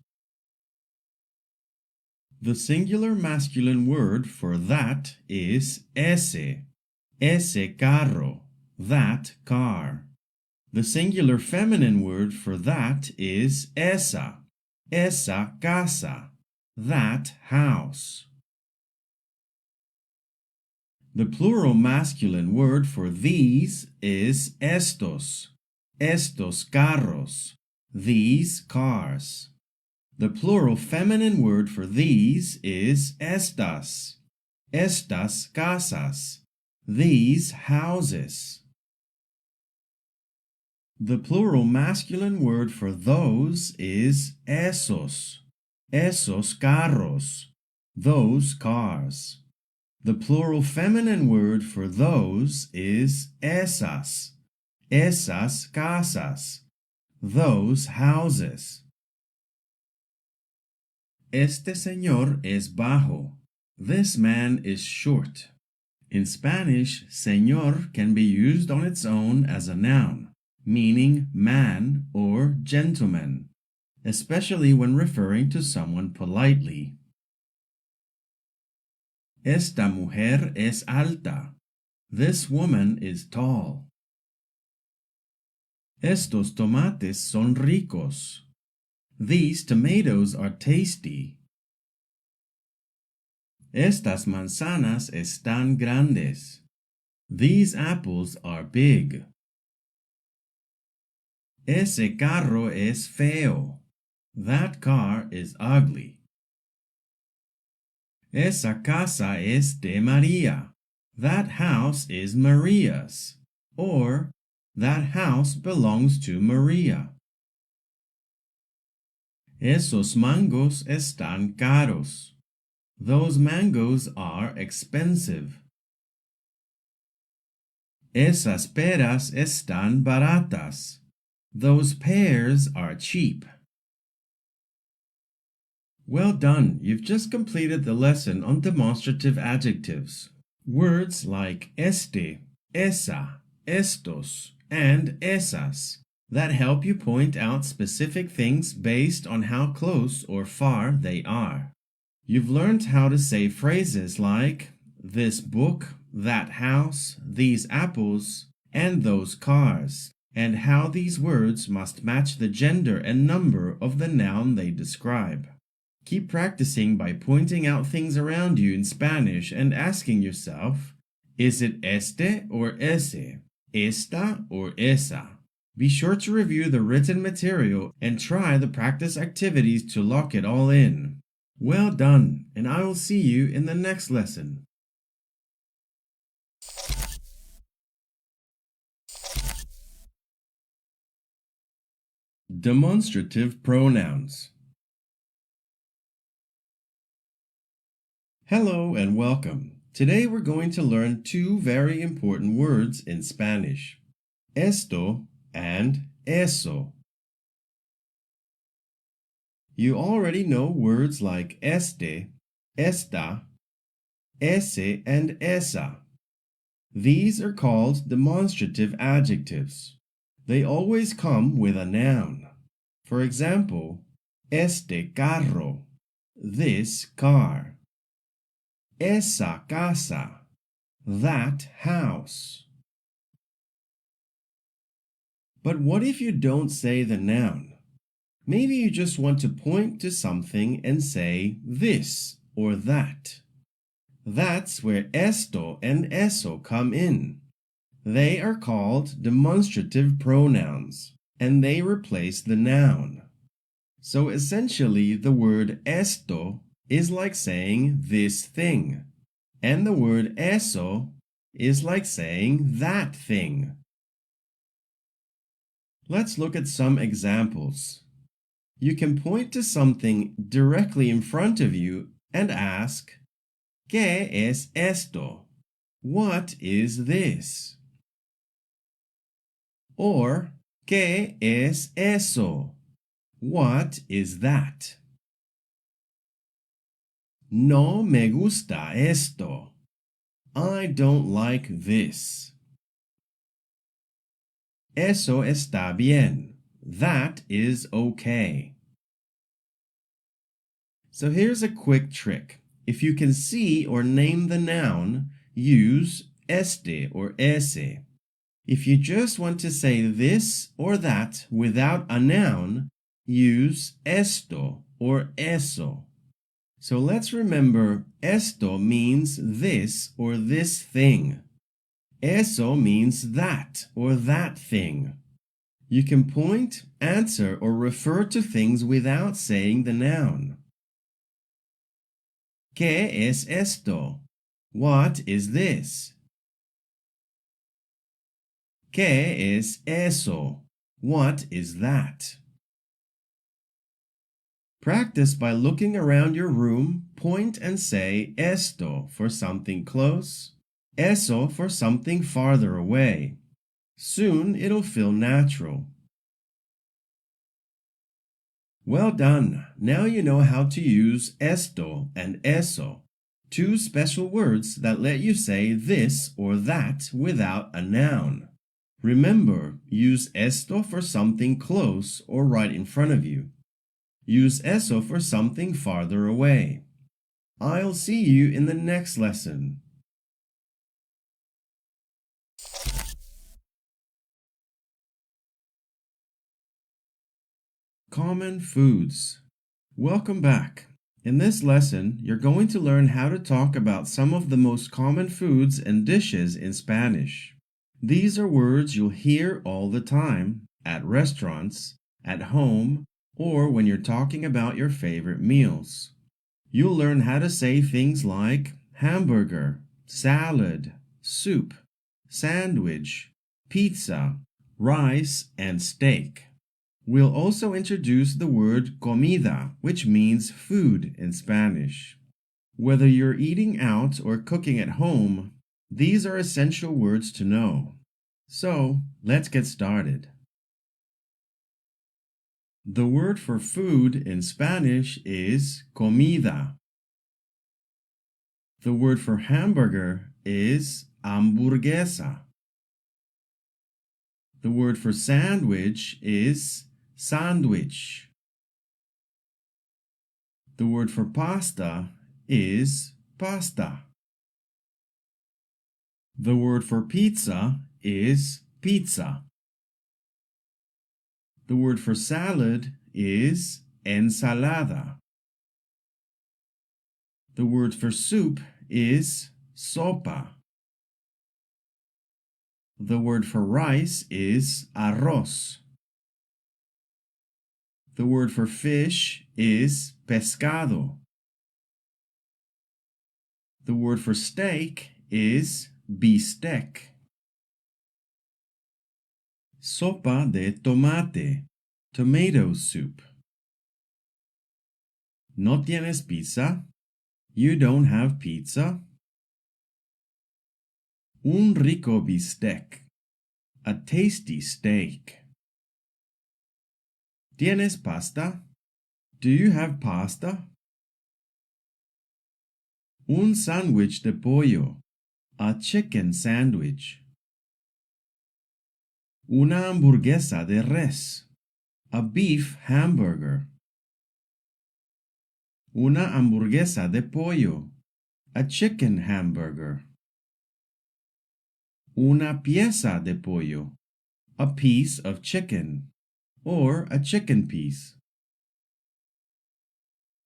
The singular masculine word for that is ese carro, that car. The singular feminine word for that is esa casa, that house. The plural masculine word for these is estos carros, these cars. The plural feminine word for these is estas casas, these houses. The plural masculine word for those is esos carros, those cars. The plural feminine word for those is esas casas, those houses. Este señor es bajo. This man is short. In Spanish, señor can be used on its own as a noun, meaning man or gentleman, especially when referring to someone politely. Esta mujer es alta. This woman is tall. Estos tomates son ricos. These tomatoes are tasty. Estas manzanas están grandes. These apples are big. Ese carro es feo. That car is ugly. Esa casa es de María. That house is Maria's. Or, that house belongs to Maria. Esos mangos están caros. Those mangoes are expensive. Esas peras están baratas. Those pears are cheap. Well done! You've just completed the lesson on demonstrative adjectives. Words like este, esa, estos, and esas that help you point out specific things based on how close or far they are. You've learned how to say phrases like this book, that house, these apples, and those cars, and how these words must match the gender and number of the noun they describe. Keep practicing by pointing out things around you in Spanish and asking yourself, is it este or ese, esta or esa? Be sure to review the written material and try the practice activities to lock it all in. Well done, and I will see you in the next lesson. Demonstrative pronouns. Hello and welcome. Today we're going to learn two very important words in Spanish, esto and eso. You already know words like este, esta, ese, and esa. These are called demonstrative adjectives. They always come with a noun. For example, este carro, this car. Esa casa, that house. But what if you don't say the noun? Maybe you just want to point to something and say this or that. That's where esto and eso come in. They are called demonstrative pronouns, and they replace the noun. So essentially, the word esto is like saying this thing, and the word eso is like saying that thing. Let's look at some examples. You can point to something directly in front of you and ask, ¿Qué es esto? What is this? Or, ¿Qué es eso? What is that? No me gusta esto. I don't like this. Eso está bien. That is okay. So here's a quick trick. If you can see or name the noun, use este or ese. If you just want to say this or that without a noun, use esto or eso. So let's remember, esto means this or this thing. Eso means that or that thing. You can point, answer, or refer to things without saying the noun. ¿Qué es esto? What is this? ¿Qué es eso? What is that? Practice by looking around your room, point and say esto for something close, eso for something farther away. Soon it'll feel natural. Well done! Now you know how to use esto and eso, two special words that let you say this or that without a noun. Remember, use esto for something close or right in front of you. Use eso for something farther away. I'll see you in the next lesson. Common foods. Welcome back. In this lesson, you're going to learn how to talk about some of the most common foods and dishes in Spanish. These are words you'll hear all the time at restaurants, at home, or when you're talking about your favorite meals. You'll learn how to say things like hamburger, salad, soup, sandwich, pizza, rice, and steak. We'll also introduce the word comida, which means food in Spanish. Whether you're eating out or cooking at home, these are essential words to know. So, let's get started. The word for food in Spanish is comida. The word for hamburger is hamburguesa. The word for sandwich is sandwich. The word for pasta is pasta. The word for pizza is pizza. The word for salad is ensalada. The word for soup is sopa. The word for rice is arroz. The word for fish is pescado. The word for steak is bistec. Sopa de tomate, tomato soup. ¿No tienes pizza? You don't have pizza? Un rico bistec, a tasty steak. ¿Tienes pasta? Do you have pasta? Un sándwich de pollo, a chicken sandwich. Una hamburguesa de res, a beef hamburger. Una hamburguesa de pollo, a chicken hamburger. Una pieza de pollo, a piece of chicken, or a chicken piece.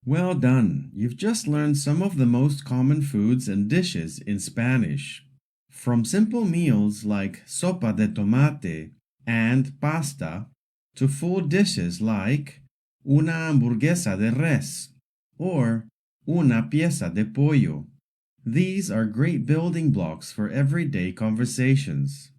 Well done! You've just learned some of the most common foods and dishes in Spanish. From simple meals like sopa de tomate and pasta to full dishes like una hamburguesa de res or una pieza de pollo. These are great building blocks for everyday conversations.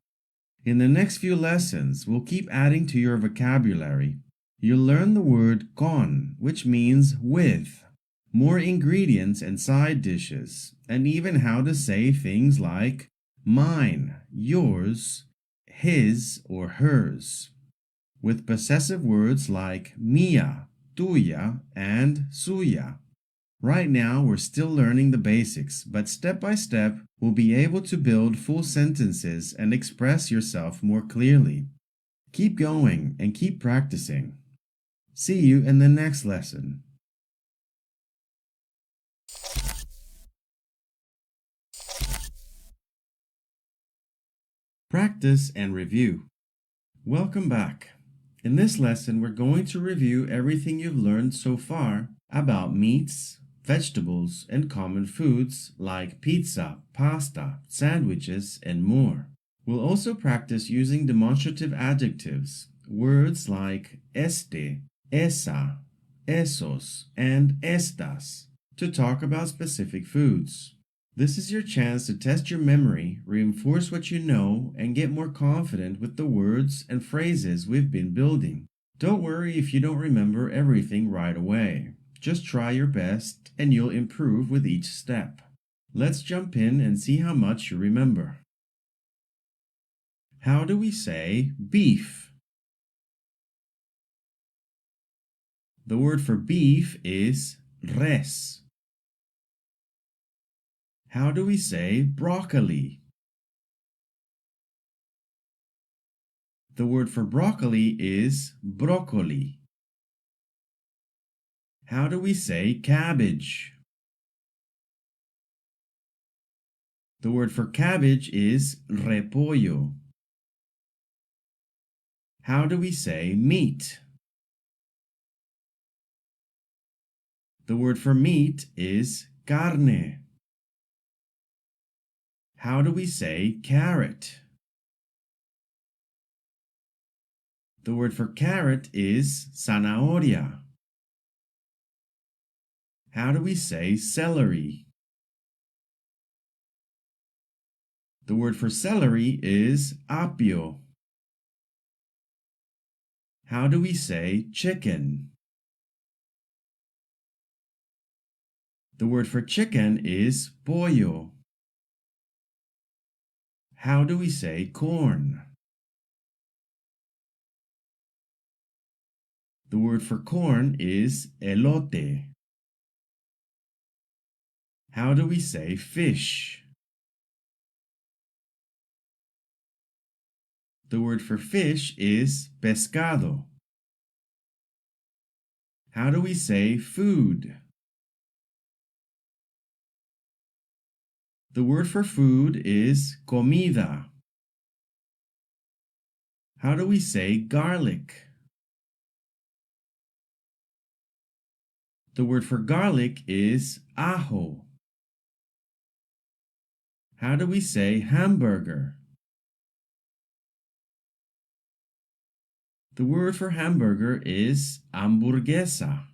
In the next few lessons, we'll keep adding to your vocabulary. You'll learn the word con, which means with, more ingredients and side dishes, and even how to say things like mine, yours, his or hers, with possessive words like mía, tuya, and suya. Right now, we're still learning the basics, but step by step, we'll be able to build full sentences and express yourself more clearly. Keep going and keep practicing. See you in the next lesson. Practice and review. Welcome back. In this lesson, we're going to review everything you've learned so far about meats, vegetables, and common foods like pizza, pasta, sandwiches, and more. We'll also practice using demonstrative adjectives, words like este, esa, esos, and estas, to talk about specific foods. This is your chance to test your memory, reinforce what you know, and get more confident with the words and phrases we've been building. Don't worry if you don't remember everything right away. Just try your best and you'll improve with each step. Let's jump in and see how much you remember. How do we say beef? The word for beef is res. How do we say broccoli? The word for broccoli is broccoli. How do we say cabbage? The word for cabbage is repollo. How do we say meat? The word for meat is carne. How do we say carrot? The word for carrot is zanahoria. How do we say celery? The word for celery is apio. How do we say chicken? The word for chicken is pollo. How do we say corn? The word for corn is elote. How do we say fish? The word for fish is pescado. How do we say food? The word for food is comida. How do we say garlic? The word for garlic is ajo. How do we say hamburger? The word for hamburger is hamburguesa.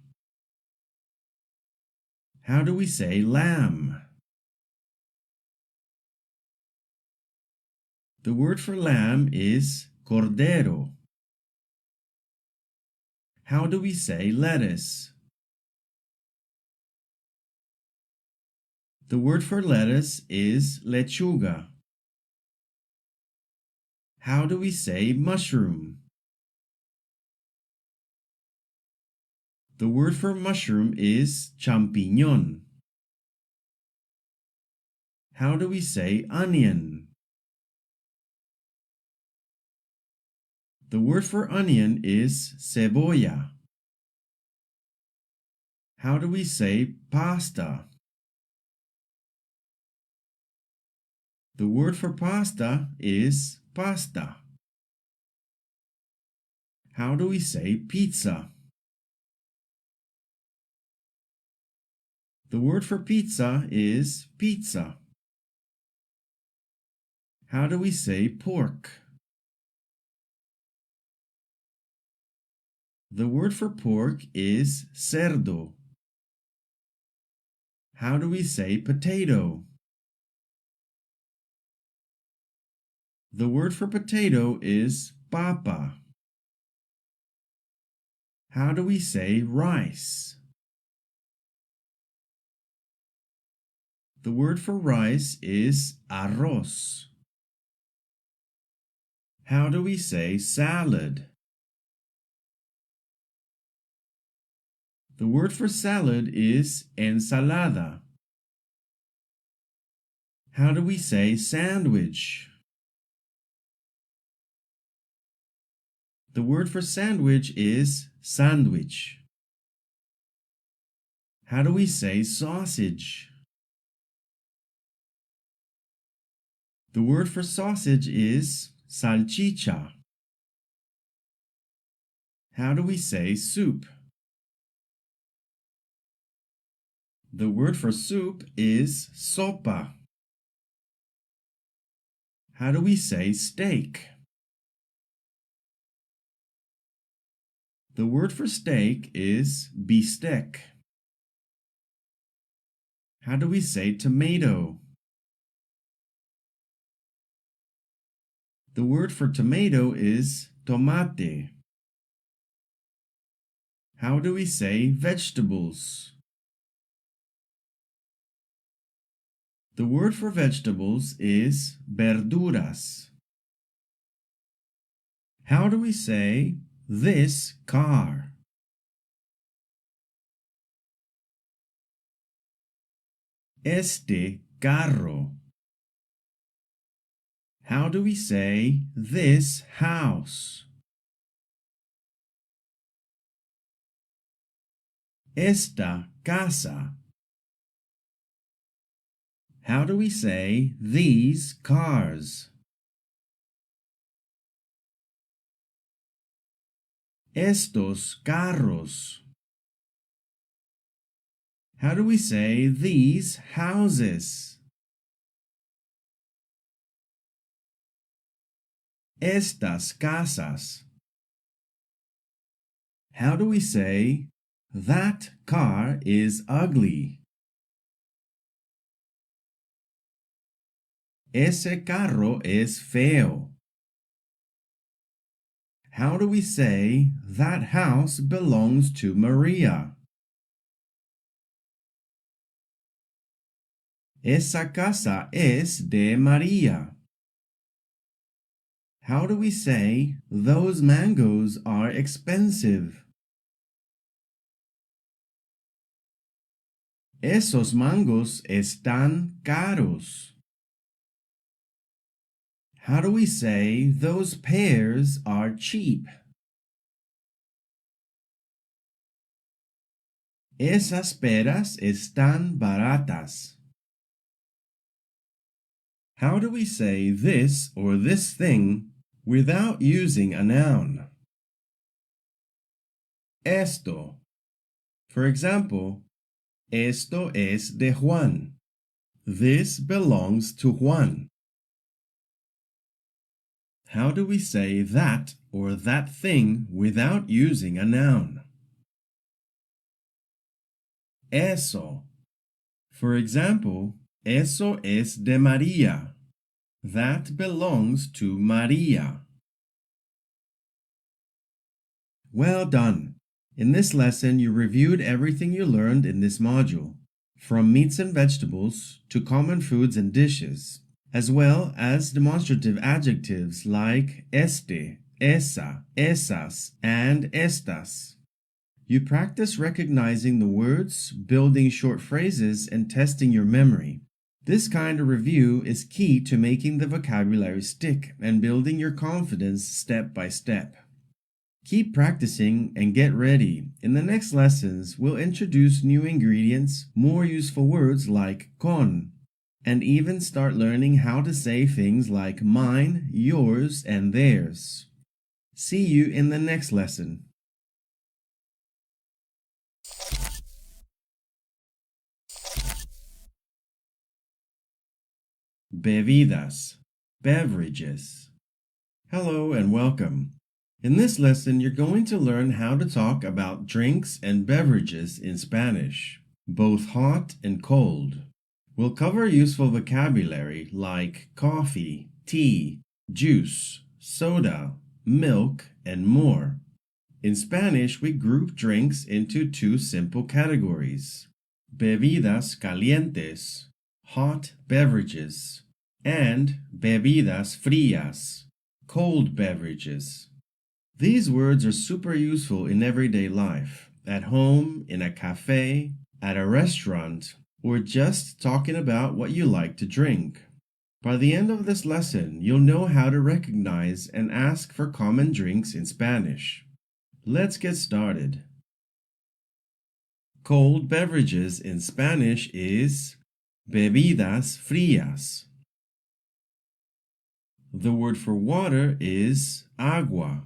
How do we say lamb? The word for lamb is cordero. How do we say lettuce? The word for lettuce is lechuga. How do we say mushroom? The word for mushroom is champiñón. How do we say onion? The word for onion is cebolla. How do we say pasta? The word for pasta is pasta. How do we say pizza? The word for pizza is pizza. How do we say pork? The word for pork is cerdo. How do we say potato? The word for potato is papa. How do we say rice? The word for rice is arroz. How do we say salad? The word for salad is ensalada. How do we say sandwich? The word for sandwich is sandwich. How do we say sausage? The word for sausage is salchicha. How do we say soup? The word for soup is sopa. How do we say steak? The word for steak is bistec. How do we say tomato? The word for tomato is tomate. How do we say vegetables? The word for vegetables is verduras. How do we say this car? Este carro. How do we say this house? Esta casa. How do we say these cars? Estos carros. How do we say these houses? Estas casas. How do we say that car is ugly? Ese carro es feo. How do we say that house belongs to Maria? Esa casa es de María. How do we say those mangoes are expensive? Esos mangos están caros. How do we say those pears are cheap? Esas peras están baratas. How do we say this or this thing without using a noun? Esto. For example, esto es de Juan. This belongs to Juan. How do we say that or that thing without using a noun? Eso. For example, eso es de María. That belongs to María. Well done! In this lesson, you reviewed everything you learned in this module, from meats and vegetables to common foods and dishes, as well as demonstrative adjectives like este, esa, esas, and estas. You practice recognizing the words, building short phrases, and testing your memory. This kind of review is key to making the vocabulary stick and building your confidence step by step. Keep practicing and get ready. In the next lessons, we'll introduce new ingredients, more useful words like con, and even start learning how to say things like mine, yours, and theirs. See you in the next lesson. Bebidas, beverages. Hello and welcome. In this lesson, you're going to learn how to talk about drinks and beverages in Spanish, both hot and cold. We'll cover useful vocabulary like coffee, tea, juice, soda, milk, and more. In Spanish, we group drinks into two simple categories: bebidas calientes, hot beverages, and bebidas frías, cold beverages. These words are super useful in everyday life, at home, in a cafe, at a restaurant, or just talking about what you like to drink. By the end of this lesson, you'll know how to recognize and ask for common drinks in Spanish. Let's get started. Cold beverages in Spanish is bebidas frías. The word for water is agua.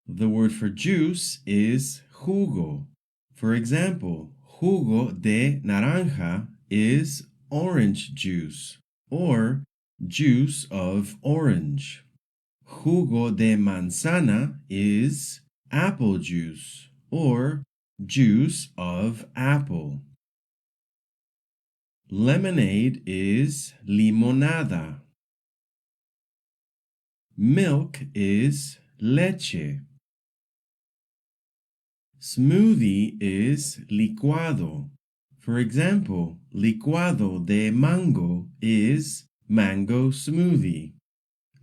The word for juice is jugo. For example, jugo de naranja is orange juice or juice of orange. Jugo de manzana is apple juice or juice of apple. Lemonade is limonada. Milk is leche. Smoothie is licuado. For example, licuado de mango is mango smoothie.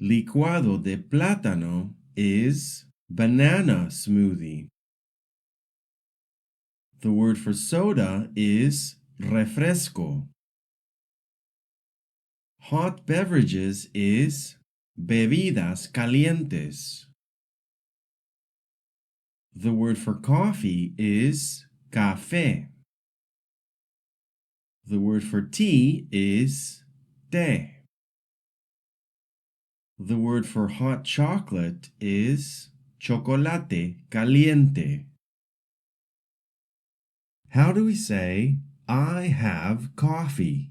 Licuado de plátano is banana smoothie. The word for soda is refresco. Hot beverages is bebidas calientes. The word for coffee is café. The word for tea is té. The word for hot chocolate is chocolate caliente. How do we say, I have coffee?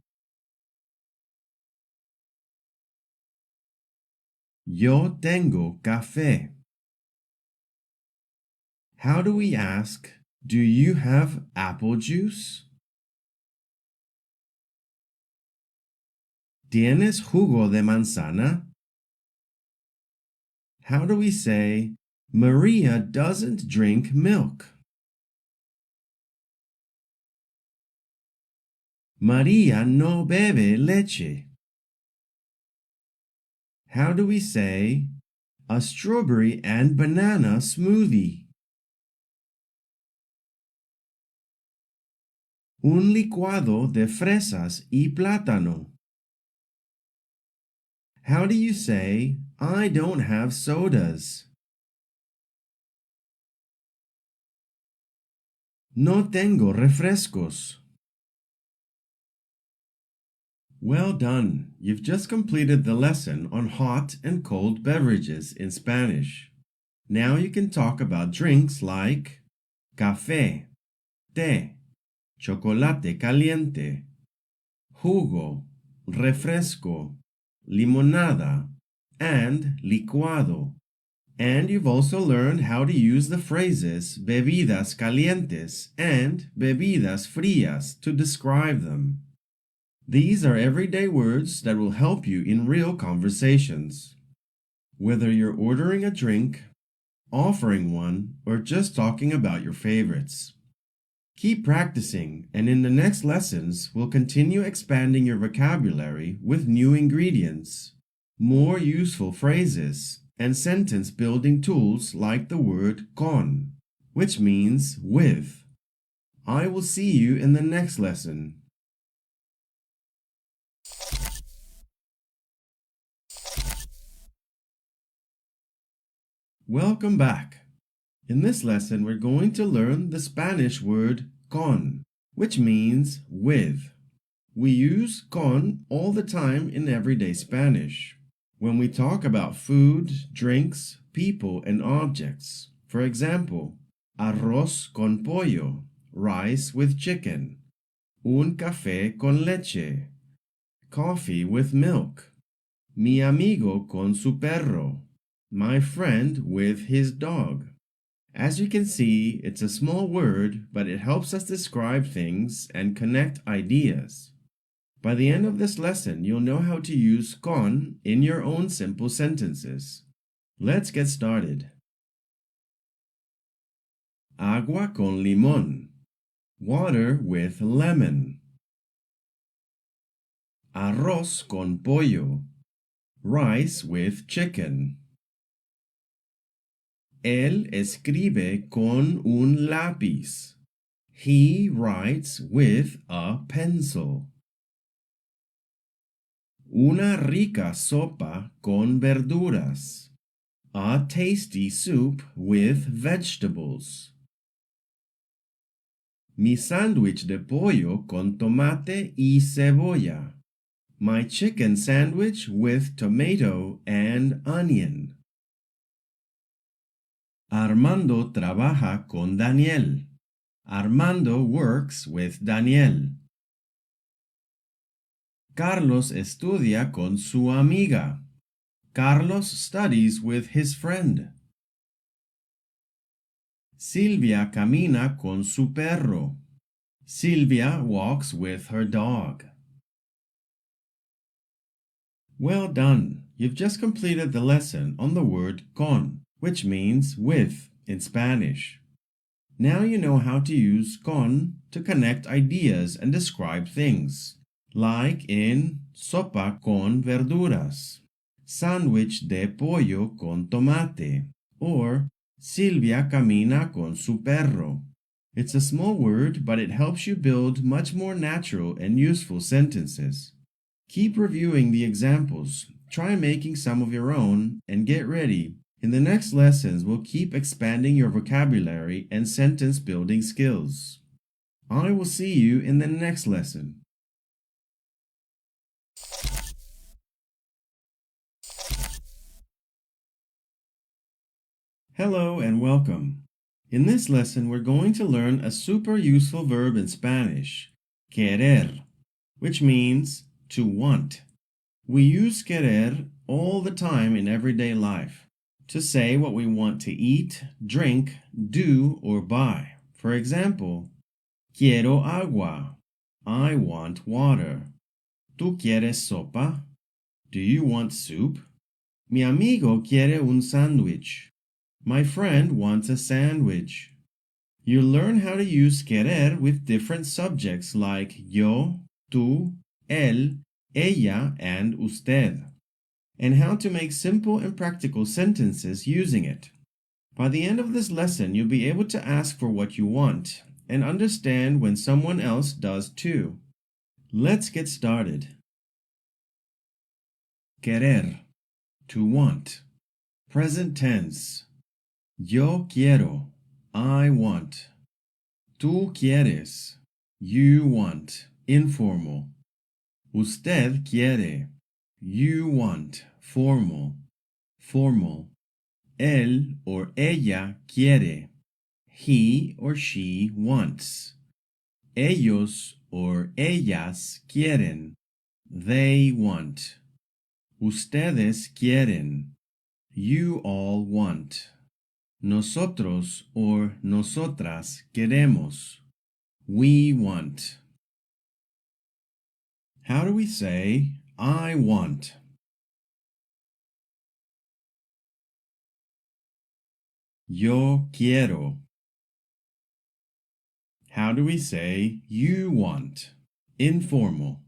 Yo tengo café. How do we ask, do you have apple juice? ¿Tienes jugo de manzana? How do we say, Maria doesn't drink milk? Maria no bebe leche. How do we say, a strawberry and banana smoothie? Un licuado de fresas y plátano. How do you say, I don't have sodas? No tengo refrescos. Well done! You've just completed the lesson on hot and cold beverages in Spanish. Now you can talk about drinks like café, té, chocolate caliente, jugo, refresco, limonada, and licuado. And you've also learned how to use the phrases bebidas calientes and bebidas frías to describe them. These are everyday words that will help you in real conversations. Whether you're ordering a drink, offering one, or just talking about your favorites. Keep practicing, and in the next lessons, we'll continue expanding your vocabulary with new ingredients, more useful phrases, and sentence building tools like the word con, which means with. I will see you in the next lesson. Welcome back. In this lesson, we're going to learn the Spanish word con, which means with. We use con all the time in everyday Spanish when we talk about food, drinks, people, and objects. For example, arroz con pollo, rice with chicken, un café con leche, coffee with milk, mi amigo con su perro, my friend with his dog. As you can see, it's a small word, but it helps us describe things and connect ideas. By the end of this lesson, you'll know how to use con in your own simple sentences. Let's get started. Agua con limón. Water with lemon. Arroz con pollo. Rice with chicken. Él escribe con un lápiz. He writes with a pencil. Una rica sopa con verduras. A tasty soup with vegetables. Mi sándwich de pollo con tomate y cebolla. My chicken sandwich with tomato and onion. Armando trabaja con Daniel. Armando works with Daniel. Carlos estudia con su amiga. Carlos studies with his friend. Silvia camina con su perro. Silvia walks with her dog. Well done! You've just completed the lesson on the word con, which means with in Spanish. Now you know how to use con to connect ideas and describe things, like in sopa con verduras, sándwich de pollo con tomate, or Silvia camina con su perro. It's a small word, but it helps you build much more natural and useful sentences. Keep reviewing the examples, try making some of your own, and get ready. In the next lessons, we'll keep expanding your vocabulary and sentence building skills. I will see you in the next lesson. Hello and welcome. In this lesson, we're going to learn a super useful verb in Spanish, querer, which means to want. We use querer all the time in everyday life to say what we want to eat, drink, do, or buy. For example, quiero agua. I want water. ¿Tú quieres sopa? Do you want soup? Mi amigo quiere un sándwich. My friend wants a sandwich. You learn how to use querer with different subjects like yo, tú, él, ella, and usted, and how to make simple and practical sentences using it. By the end of this lesson, you'll be able to ask for what you want and understand when someone else does too. Let's get started. Querer, to want. Present tense. Yo quiero, I want. Tú quieres, you want. Informal. Usted quiere, you want. Formal. Formal. Él or ella quiere, he or she wants. Ellos or ellas quieren, they want. Ustedes quieren, you all want. Nosotros or nosotras queremos, we want. How do we say, I want? Yo quiero. How do we say, you want? Informal.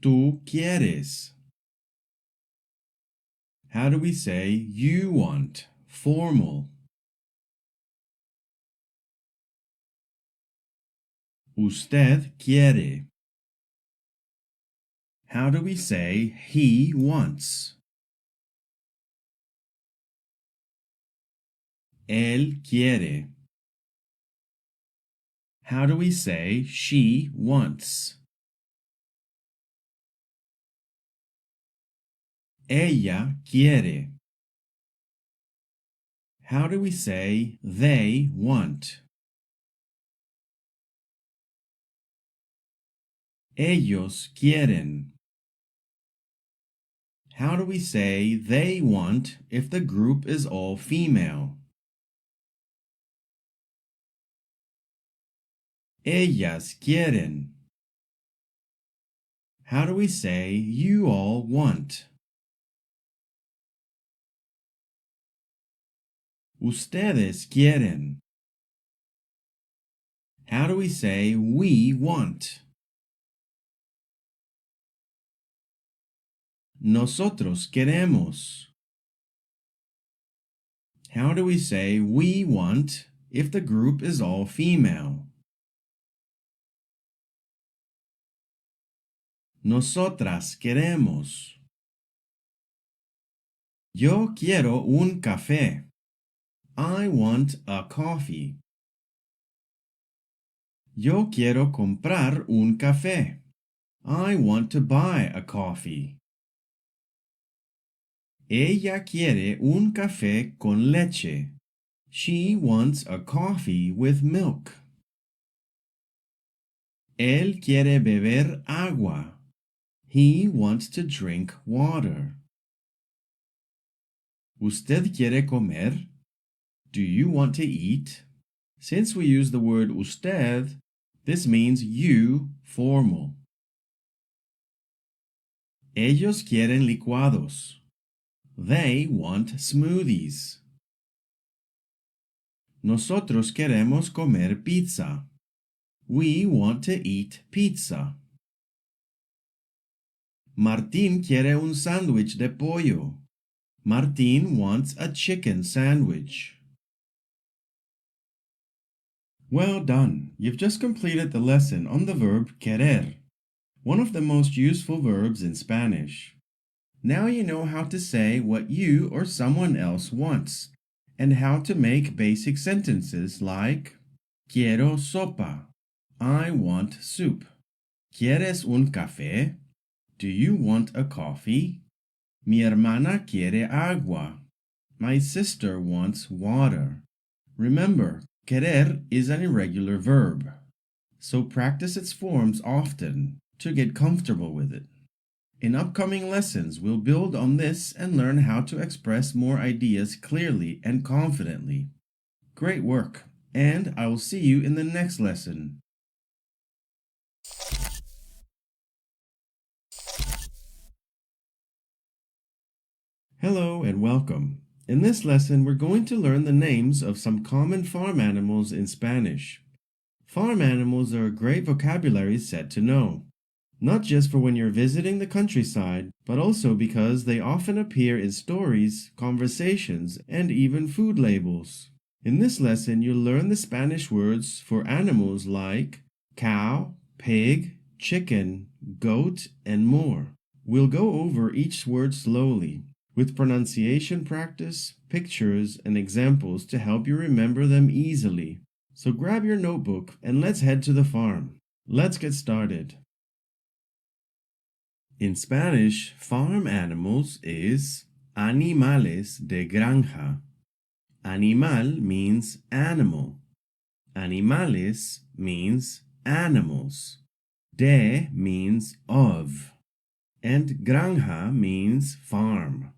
Tú quieres. How do we say, you want? Formal. Usted quiere. How do we say, he wants? Él quiere. How do we say, she wants? Ella quiere. How do we say, they want? Ellos quieren. How do we say, they want if the group is all female? Ellas quieren. How do we say, you all want? Ustedes quieren. How do we say, we want? Nosotros queremos. How do we say, we want if the group is all female? Nosotras queremos. Yo quiero un café. I want a coffee. Yo quiero comprar un café. I want to buy a coffee. Ella quiere un café con leche. She wants a coffee with milk. Él quiere beber agua. He wants to drink water. ¿Usted quiere comer? Do you want to eat? Since we use the word usted, this means you, formal. Ellos quieren licuados. They want smoothies. Nosotros queremos comer pizza. We want to eat pizza. Martín quiere un sándwich de pollo. Martín wants a chicken sandwich. Well done! You've just completed the lesson on the verb querer, one of the most useful verbs in Spanish. Now you know how to say what you or someone else wants, and how to make basic sentences like Quiero sopa. I want soup. ¿Quieres un café? Do you want a coffee? Mi hermana quiere agua. My sister wants water. Remember, querer is an irregular verb, so practice its forms often to get comfortable with it. In upcoming lessons, we'll build on this and learn how to express more ideas clearly and confidently. Great work, and I will see you in the next lesson. Hello and welcome. In this lesson, we're going to learn the names of some common farm animals in Spanish. Farm animals are a great vocabulary set to know, not just for when you're visiting the countryside, but also because they often appear in stories, conversations, and even food labels. In this lesson, you'll learn the Spanish words for animals like cow, pig, chicken, goat, and more. We'll go over each word slowly, with pronunciation practice, pictures, and examples to help you remember them easily. So grab your notebook and let's head to the farm. Let's get started. In Spanish, farm animals is animales de granja. Animal means animal. Animales means animals. De means of. And granja means farm.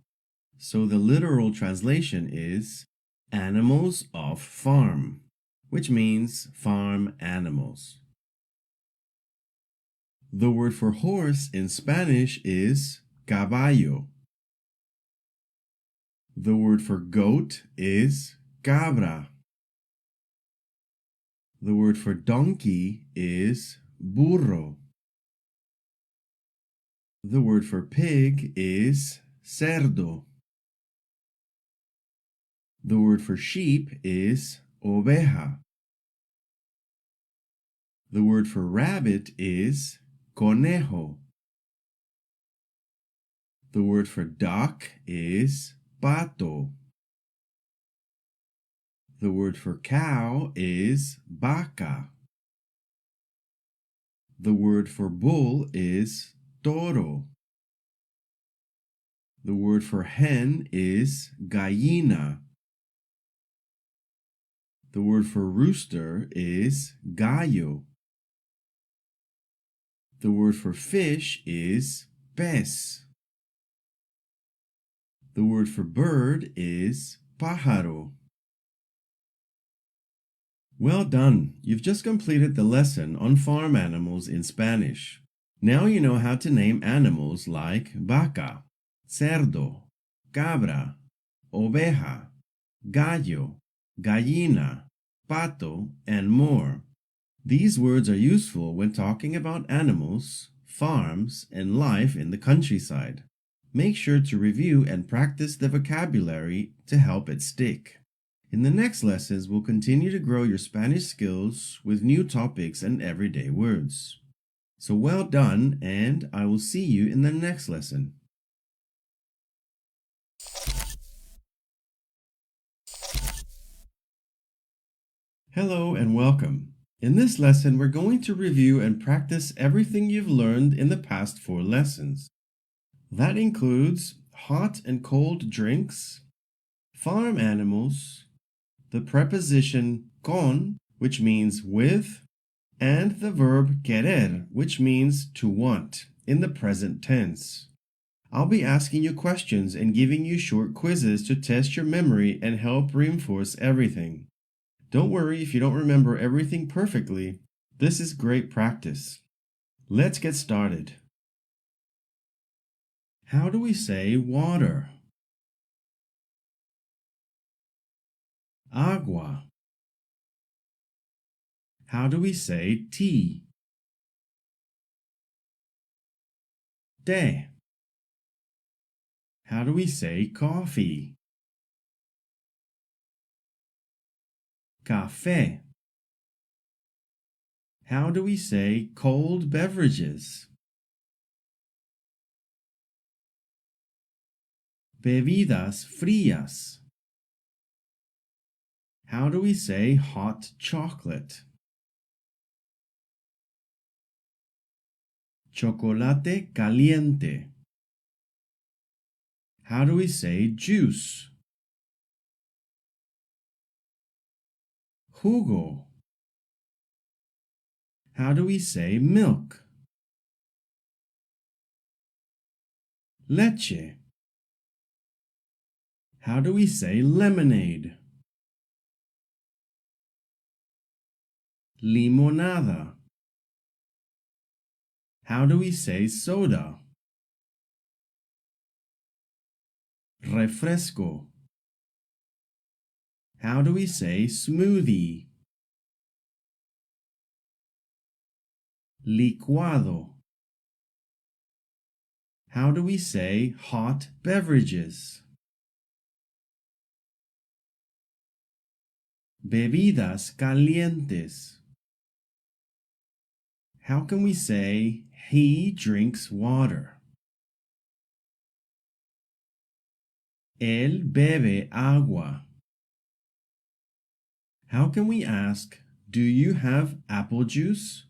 So the literal translation is animals of farm, which means farm animals. The word for horse in Spanish is caballo. The word for goat is cabra. The word for donkey is burro. The word for pig is cerdo. The word for sheep is oveja. The word for rabbit is conejo. The word for duck is pato. The word for cow is vaca. The word for bull is toro. The word for hen is gallina. The word for rooster is gallo. The word for fish is pez. The word for bird is pájaro. Well done! You've just completed the lesson on farm animals in Spanish. Now you know how to name animals like vaca, cerdo, cabra, oveja, gallo, gallina, pato, and more. These words are useful when talking about animals, farms, and life in the countryside. Make sure to review and practice the vocabulary to help it stick. In the next lessons, we'll continue to grow your Spanish skills with new topics and everyday words. So well done, and I will see you in the next lesson. Hello and welcome. In this lesson, we're going to review and practice everything you've learned in the past 4 lessons. That includes hot and cold drinks, farm animals, the preposition con, which means with, and the verb querer, which means to want, in the present tense. I'll be asking you questions and giving you short quizzes to test your memory and help reinforce everything. Don't worry if you don't remember everything perfectly. This is great practice. Let's get started. How do we say water? Agua. How do we say tea? Té. How do we say coffee? Café. How do we say cold beverages? Bebidas frías. How do we say hot chocolate? Chocolate caliente. How do we say juice? jugo? How do we say milk? Leche. How do we say lemonade? Limonada. How do we say soda? Refresco. How do we say smoothie? Licuado. How do we say hot beverages? Bebidas calientes. How can we say he drinks water? Él bebe agua. How can we ask, do you have apple juice?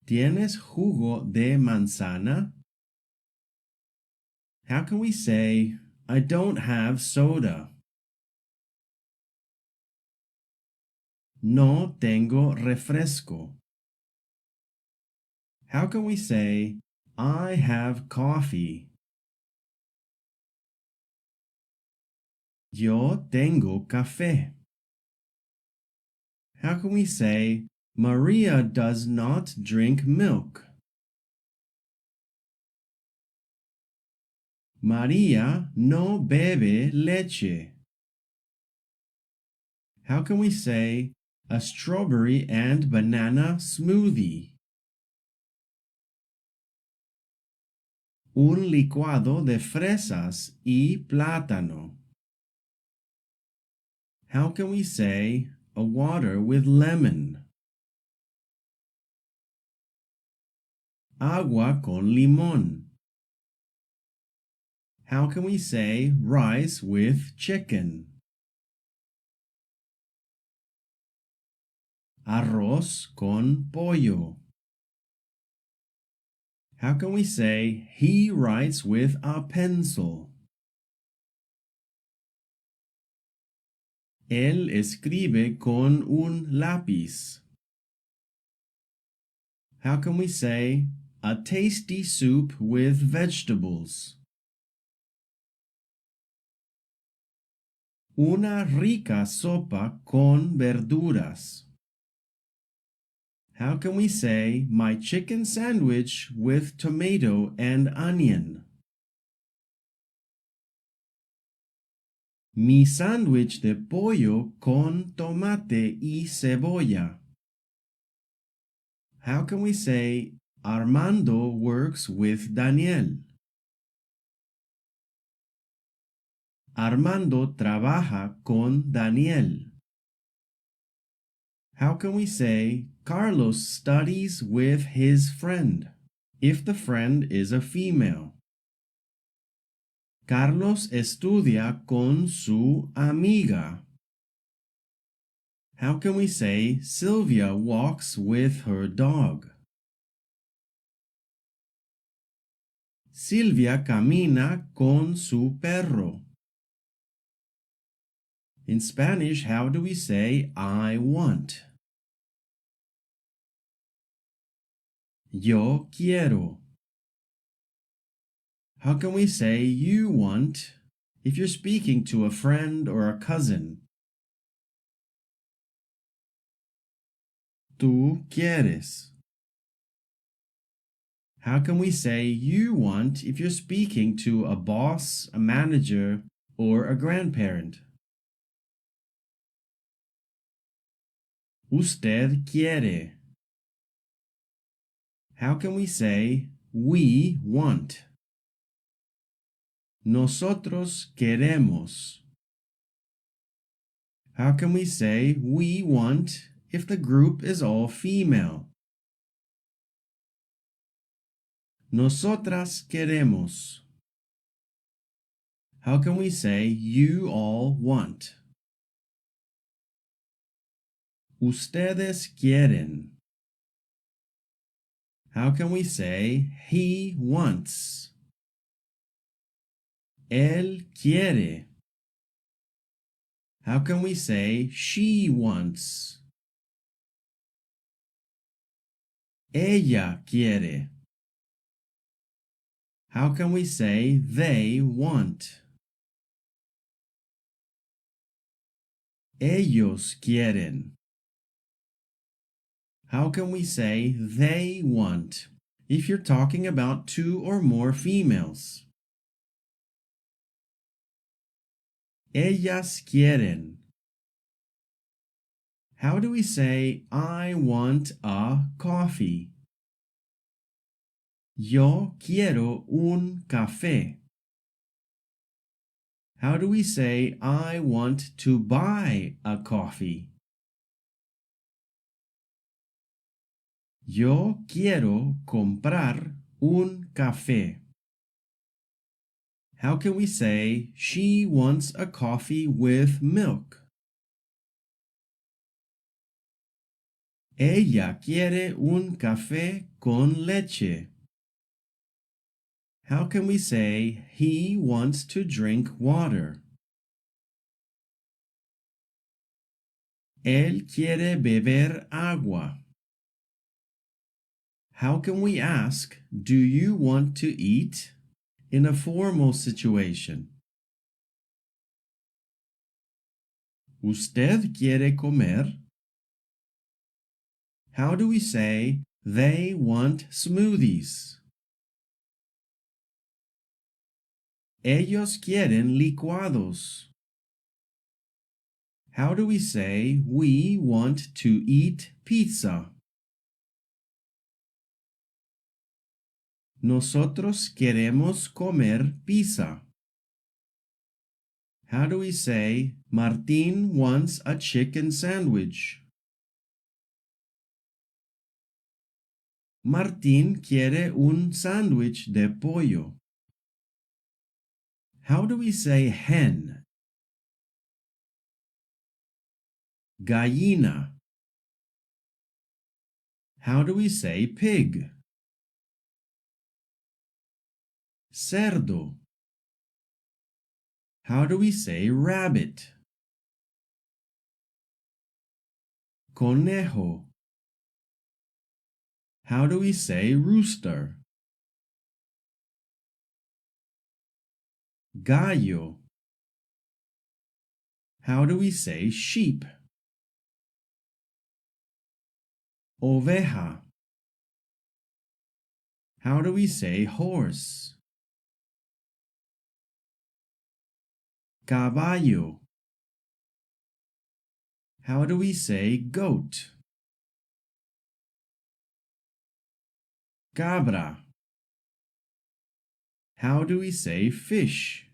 ¿Tienes jugo de manzana? How can we say, I don't have soda? No tengo refresco. How can we say, I have coffee? Yo tengo café. How can we say, Maria does not drink milk? María no bebe leche. How can we say, a strawberry and banana smoothie? Un licuado de fresas y plátano. How can we say, a water with lemon? Agua con limón. How can we say rice with chicken? Arroz con pollo. How can we say he writes with a pencil? Él escribe con un lápiz. How can we say a tasty soup with vegetables? Una rica sopa con verduras. How can we say my chicken sandwich with tomato and onion? Mi sándwich de pollo con tomate y cebolla. How can we say Armando works with Daniel? Armando trabaja con Daniel. How can we say Carlos studies with his friend if the friend is a female? Carlos estudia con su amiga. How can we say Sylvia walks with her dog? Silvia camina con su perro. In Spanish, how do we say I want? Yo quiero. How can we say you want if you're speaking to a friend or a cousin? Tú quieres. How can we say you want if you're speaking to a boss, a manager, or a grandparent? Usted quiere. How can we say we want? Nosotros queremos. How can we say we want if the group is all female? Nosotras queremos. How can we say you all want? Ustedes quieren. How can we say he wants? Él quiere. How can we say she wants? Ella quiere. How can we say they want? Ellos quieren. How can we say they want if you're talking about two or more females? Ellas quieren. How do we say I want a coffee? Yo quiero un café. How do we say I want to buy a coffee? Yo quiero comprar un café. How can we say she wants a coffee with milk? Ella quiere un café con leche. How can we say he wants to drink water? Él quiere beber agua. How can we ask, do you want to eat, in a formal situation? ¿Usted quiere comer? How do we say, they want smoothies? Ellos quieren licuados. How do we say, we want to eat pizza? Nosotros queremos comer pizza. How do we say, Martín wants a chicken sandwich? Martín quiere un sándwich de pollo. How do we say hen? Gallina. How do we say pig? Cerdo. How do we say rabbit? Conejo. How do we say rooster? Gallo. How do we say sheep? Oveja. How do we say horse? Caballo. How do we say goat? Cabra. How do we say fish?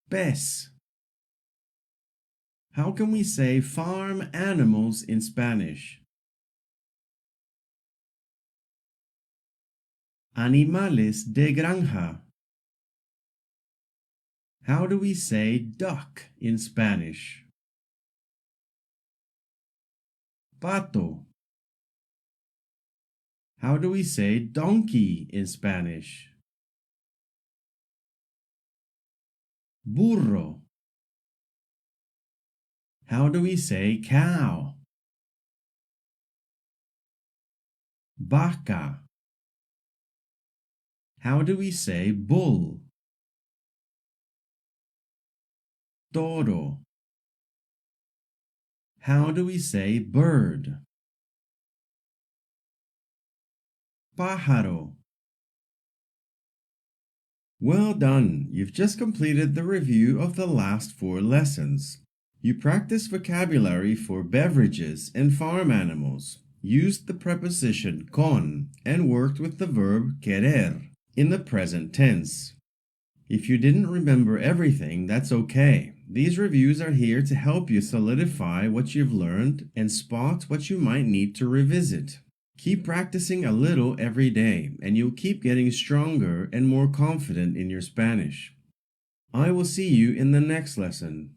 Pez. How can we say farm animals in Spanish? Animales de granja. How do we say duck in Spanish? Pato. How do we say donkey in Spanish? Burro. How do we say cow? Vaca. How do we say bull? Toro. How do we say bird? Pájaro. Well done! You've just completed the review of the last 4 lessons. You practiced vocabulary for beverages and farm animals, used the preposition con, and worked with the verb querer in the present tense. If you didn't remember everything, that's okay. These reviews are here to help you solidify what you've learned and spot what you might need to revisit. Keep practicing a little every day, and you'll keep getting stronger and more confident in your Spanish. I will see you in the next lesson.